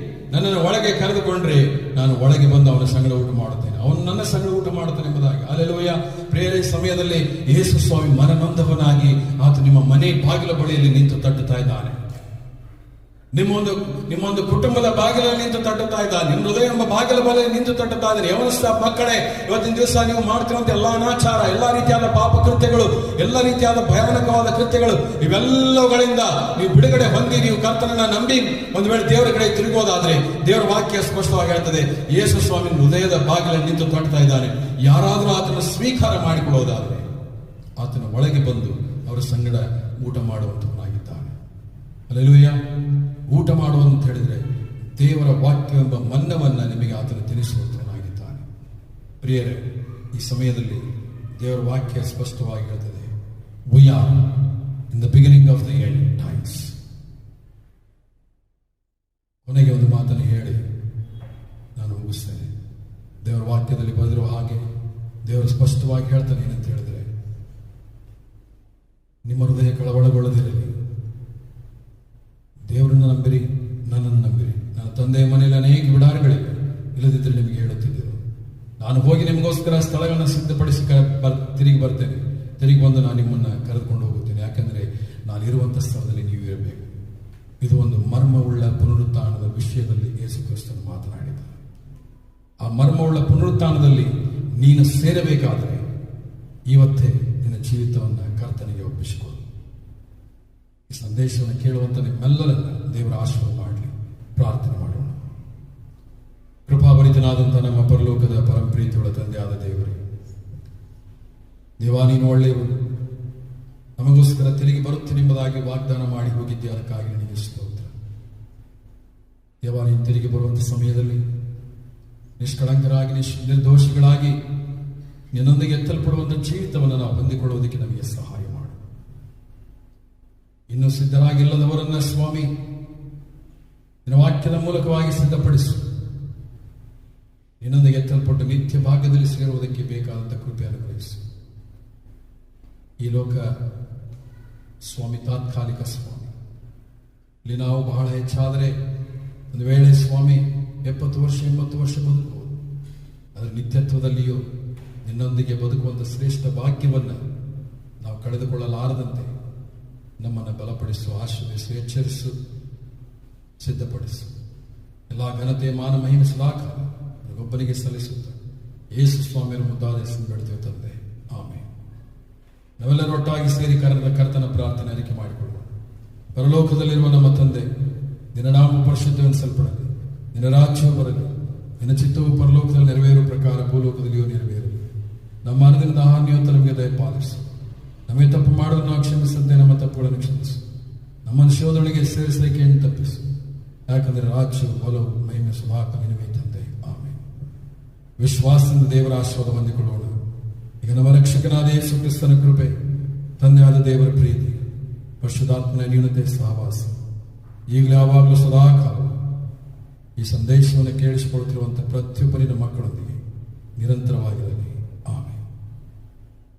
ನನ್ನನ್ನು ಒಳಗೆ ಕರೆದುಕೊಂಡ್ರೆ ನಾನು ಒಳಗೆ ಬಂದು ಅವನ ಸಂಗಡ ಊಟ ಮಾಡುತ್ತೇನೆ, ಅವನು ನನ್ನ ಸಂಗಡ ಊಟ ಮಾಡುತ್ತಾನೆ ಎಂಬುದಾಗಿ. ಹಲ್ಲೆಲೂಯಾ. ಪ್ರಿಯರೇ, ಸಮಯದಲ್ಲಿ ಯೇಸು ಸ್ವಾಮಿ ಮನನೊಂದವನಾಗಿ ಆತ ನಿಮ್ಮ ಮನೆ ಬಾಗಿಲ ಬಳಿಯಲ್ಲಿ ನಿಂತು ತಟ್ಟುತ್ತಾ ಇದ್ದಾನೆ. ನಿಮ್ಮೊಂದು ಕುಟುಂಬದ ಬಾಗಿಲಲ್ಲಿ ನಿಂತು ತಟ್ಟುತ್ತಾ ಇದ್ದಾನೆ. ನಿಮ್ಮ ಹೃದಯ ಎಂಬ ಬಾಗಿಲ ಬಳಿ ನಿಂತು ತಟ್ಟುತ್ತಾ ಇದ್ದಾನೆ. ಯವನಸ್ಥ ಮಕ್ಕಳೇ, ಇವತ್ತಿನ ದಿವಸ ನೀವು ಮಾಡ್ತಿರುವಂತ ಎಲ್ಲಾ ಅನಾಚಾರ, ಎಲ್ಲಾ ರೀತಿಯಾದ ಪಾಪ ಕೃತ್ಯಗಳು, ಎಲ್ಲ ರೀತಿಯಾದ ಭಯಾನಕವಾದ ಕೃತ್ಯಗಳು, ಇವೆಲ್ಲವುಗಳಿಂದ ನೀವು ಬಿಡುಗಡೆ ಹೊಂದಿ ನೀವು ಕರ್ತನನ್ನ ನಂಬಿ ಒಂದು ವೇಳೆ ದೇವರ ಕಡೆ ತಿರುಗೋದಾದ್ರೆ ದೇವರ ವಾಕ್ಯ ಸ್ಪಷ್ಟವಾಗಿ ಹೇಳ್ತದೆ, ಯೇಸು ಸ್ವಾಮಿ ಹೃದಯದ ಬಾಗಿಲಲ್ಲಿ ನಿಂತು ತಟ್ಟುತ್ತಾ ಇದ್ದಾನೆ. ಯಾರಾದರೂ ಆತನ ಸ್ವೀಕಾರ ಮಾಡಿಕೊಳ್ಳೋದಾದ್ರೆ ಆತನ ಒಳಗೆ ಬಂದು ಅವರ ಸಂಗಡ ಊಟ ಮಾಡುವಂತವನಾಗಿದ್ದಾನೆ. ಹಲ್ಲೆಲೂಯಾ. ಊಟ ಮಾಡುವಂತ ಹೇಳಿದ್ರೆ ದೇವರ ವಾಕ್ಯವೆಂಬ ಮನ್ನವನ್ನ ನಿಮಗೆ ಆತನು ತಿಳಿಸುವಂತವನಾಗಿದ್ದಾನೆ. ಪ್ರಿಯರೇ, ಈ ಸಮಯದಲ್ಲಿ ದೇವರ ವಾಕ್ಯ ಸ್ಪಷ್ಟವಾಗಿ ಹೇಳ್ತದೆ, we are in the beginning of the end times. ಕೊನೆಗೆ ಒಂದು ಮಾತನ್ನು ಹೇಳಿ ನಾನು ಮುಗಿಸ್ತೇನೆ. ದೇವರ ವಾಕ್ಯದಲ್ಲಿ ಬರೆದಿರುವ ಹಾಗೆ ದೇವರು ಸ್ಪಷ್ಟವಾಗಿ ಹೇಳ್ತಾನೆ ಏನಂತ ಹೇಳಿದ್ರೆ, ನಿಮ್ಮ ಹೃದಯ ಕಳವಳಗೊಳ್ಳದಿರಲಿ, ದೇವರನ್ನು ನಂಬಿರಿ, ನನ್ನನ್ನು ನಂಬಿರಿ. ನನ್ನ ತಂದೆಯ ಮನೆಯಲ್ಲಿ ಅನೇಕ ಬಿಡಾರಗಳಿವೆ, ಇಲ್ಲದಿದ್ದರೆ ನಿಮಗೆ ಹೇಳುತ್ತಿದ್ದರು. ನಾನು ಹೋಗಿ ನಿಮಗೋಸ್ಕರ ಸ್ಥಳಗಳನ್ನು ಸಿದ್ಧಪಡಿಸಿ ತಿರುಗಿ ಬರ್ತೇನೆ. ತಿರುಗಿ ಬಂದು ನಾನು ನಿಮ್ಮನ್ನು ಕರೆದುಕೊಂಡು ಹೋಗುತ್ತೇನೆ. ಯಾಕಂದರೆ ನಾನು ಇರುವಂಥ ಸ್ಥಳದಲ್ಲಿ ನೀವು ಇರಬೇಕು. ಇದು ಒಂದು ಮರ್ಮವುಳ್ಳ ಪುನರುತ್ಥಾನದ ವಿಷಯದಲ್ಲಿ ಯೇಸು ಕ್ರಿಸ್ತನು ಮಾತನಾಡಿದ್ದಾರೆ. ಆ ಮರ್ಮವುಳ್ಳ ಪುನರುತ್ಥಾನದಲ್ಲಿ ನೀನು ಸೇರಬೇಕಾದರೆ ಇವತ್ತೇ ನಿನ್ನ ಜೀವಿತವನ್ನು ಕರ್ತನಿಗೆ ಒಪ್ಪಿಸಿಕೊಳ್ಳು. ಈ ಸಂದೇಶವನ್ನು ಕೇಳುವಂತ ನಿಮ್ಮೆಲ್ಲರನ್ನ ದೇವರ ಆಶೀರ್ವಾದ ಮಾಡಲಿ. ಪ್ರಾರ್ಥನೆ ಮಾಡೋಣ. ಕೃಪಾಭರಿತನಾದಂಥ ನಮ್ಮ ಪರಲೋಕದ ಪರಂಪ್ರೀತಿಯುಳ್ಳ ತಂದೆಯಾದ ದೇವರೇ, ದೇವಾ ನೀನು ಒಳ್ಳೆಯವರು, ನಮಗೋಸ್ಕರ ತಿರುಗಿ ಬರುತ್ತೇನೆಂಬುದಾಗಿ ವಾಗ್ದಾನ ಮಾಡಿ ಹೋಗಿದ್ದೆ, ಅದಕ್ಕಾಗಿ ನಿನಗೆ ಸ್ತೋತ್ರ. ದೇವಾ ನೀನು ತಿರುಗಿ ಬರುವಂಥ ಸಮಯದಲ್ಲಿ ನಿಷ್ಕಳಂಕರಾಗಿ ನಿರ್ದೋಷಿಗಳಾಗಿ ನಿನ್ನೊಂದಿಗೆ ಎತ್ತಲ್ಪಡುವಂಥ ಜೀವಿತವನ್ನು ನಾವು ಹೊಂದಿಕೊಳ್ಳುವುದಕ್ಕೆ ನಮಗೆ ಸಹಾಯ ಮಾಡು. ಇನ್ನು ಸಿದ್ಧರಾಗಿಲ್ಲದವರನ್ನ ಸ್ವಾಮಿ ನಿನ್ನ ವಾಕ್ಯದ ಮೂಲಕವಾಗಿ ಸಿದ್ಧಪಡಿಸು. ನಿನ್ನೊಂದಿಗೆ ಎತ್ತಲ್ಪಟ್ಟು ನಿತ್ಯ ಭಾಗ್ಯದಲ್ಲಿ ಸೇರುವುದಕ್ಕೆ ಬೇಕಾದಂಥ ಕೃಪೆ ಅನುಗ್ರಹಿಸು. ಈ ಲೋಕ ಸ್ವಾಮಿ ತಾತ್ಕಾಲಿಕ ಸ್ವಾಮಿ. ಇಲ್ಲಿ ನಾವು ಬಹಳ ಹೆಚ್ಚಾದರೆ ಒಂದು ವೇಳೆ ಸ್ವಾಮಿ 70 ವರ್ಷ 80 ವರ್ಷ ಬದುಕಬಹುದು. ಅದರ ನಿತ್ಯತ್ವದಲ್ಲಿಯೂ ನಿನ್ನೊಂದಿಗೆ ಬದುಕುವಂಥ ಶ್ರೇಷ್ಠ ಭಾಗ್ಯವನ್ನು ನಾವು ಕಳೆದುಕೊಳ್ಳಲಾರದಂತೆ ನಮ್ಮನ್ನು ಬಲಪಡಿಸು, ಆಶೀರ್ವದಿಸು, ಎಚ್ಚರಿಸು, ಸಿದ್ಧಪಡಿಸು. ಎಲ್ಲ ಘನತೆ ಮಾನ ಮಹಿಮೆ ಸಲಾಖ ಒಬ್ಬನಿಗೆ ಸಲ್ಲಿಸುತ್ತ ಯೇಸು ಸ್ವಾಮಿಯರ ಮುದ್ದಾದ ಹೆಸರು ಬೇಡ್ತೇವೆ ತಂದೆ, ಆಮೇಲೆ. ನಾವೆಲ್ಲರೂ ಒಟ್ಟಾಗಿ ಸೇರಿ ಕರ್ತನ ಪ್ರಾರ್ಥನೆ ಅರಿಕೆ ಮಾಡಿಕೊಳ್ಳೋಣ. ಪರಲೋಕದಲ್ಲಿರುವ ನಮ್ಮ ತಂದೆ, ನಿನ್ನ ನಾಮ ಪರಿಶುದ್ಧವೆನಿಸಲ್ಪಡಲಿ, ನಿನ್ನ ರಾಜ್ಯವು ಬರಲಿ, ನಿನ್ನ ಚಿತ್ತವು ಪರಲೋಕದಲ್ಲಿ ನೆರವೇರುವ ಪ್ರಕಾರ ಭೂಲೋಕದಲ್ಲಿಯೂ ನೆರವೇರಲಿ. ನಮ್ಮ ಅನುದಿನದ ಆಹಾರವನ್ನು ನಮಗೆ ದಯಪಾಲಿಸು. ನಮಗೆ ತಪ್ಪು ಮಾಡೋದು ನಾವು ಕ್ಷಮಿಸಂತೆ ನಮ್ಮ ತಪ್ಪುಗಳನ್ನು ಕ್ಷಮಿಸು. ನಮ್ಮನ್ನು ಶೋಧನೆಗೆ ಸೇರಿಸಲಿಕ್ಕೆ ಏನು ತಪ್ಪಿಸು. ಯಾಕಂದರೆ ರಾಜ್ಯವು ಬಲವು ಮಹಿಮೆ ಸುಭಾಕ ನಿನಗೆ ತಂದೆ, ಆಮೇಲೆ. ವಿಶ್ವಾಸದಿಂದ ದೇವರ ಆಶೀರ್ವಾದ ಹೊಂದಿಕೊಳ್ಳೋಣ. ಈಗ ನಮ್ಮ ರಕ್ಷಕನಾದ ಯೇಸು ಕ್ರಿಸ್ತನ ಕೃಪೆ, ತಂದೆಯಾದ ದೇವರ ಪ್ರೀತಿ, ಪರಿಶುದ್ಧಾತ್ಮನ ನ್ಯೂನತೆ ಸಹವಾಸ ಈಗಲೂ ಯಾವಾಗಲೂ ಸದಾಕಾಲ ಈ ಸಂದೇಶವನ್ನು ಕೇಳಿಸಿಕೊಳ್ತಿರುವಂಥ ಪ್ರತಿಯೊಬ್ಬರಿನ ಮಕ್ಕಳೊಂದಿಗೆ ನಿರಂತರವಾಗಿರಲಿ.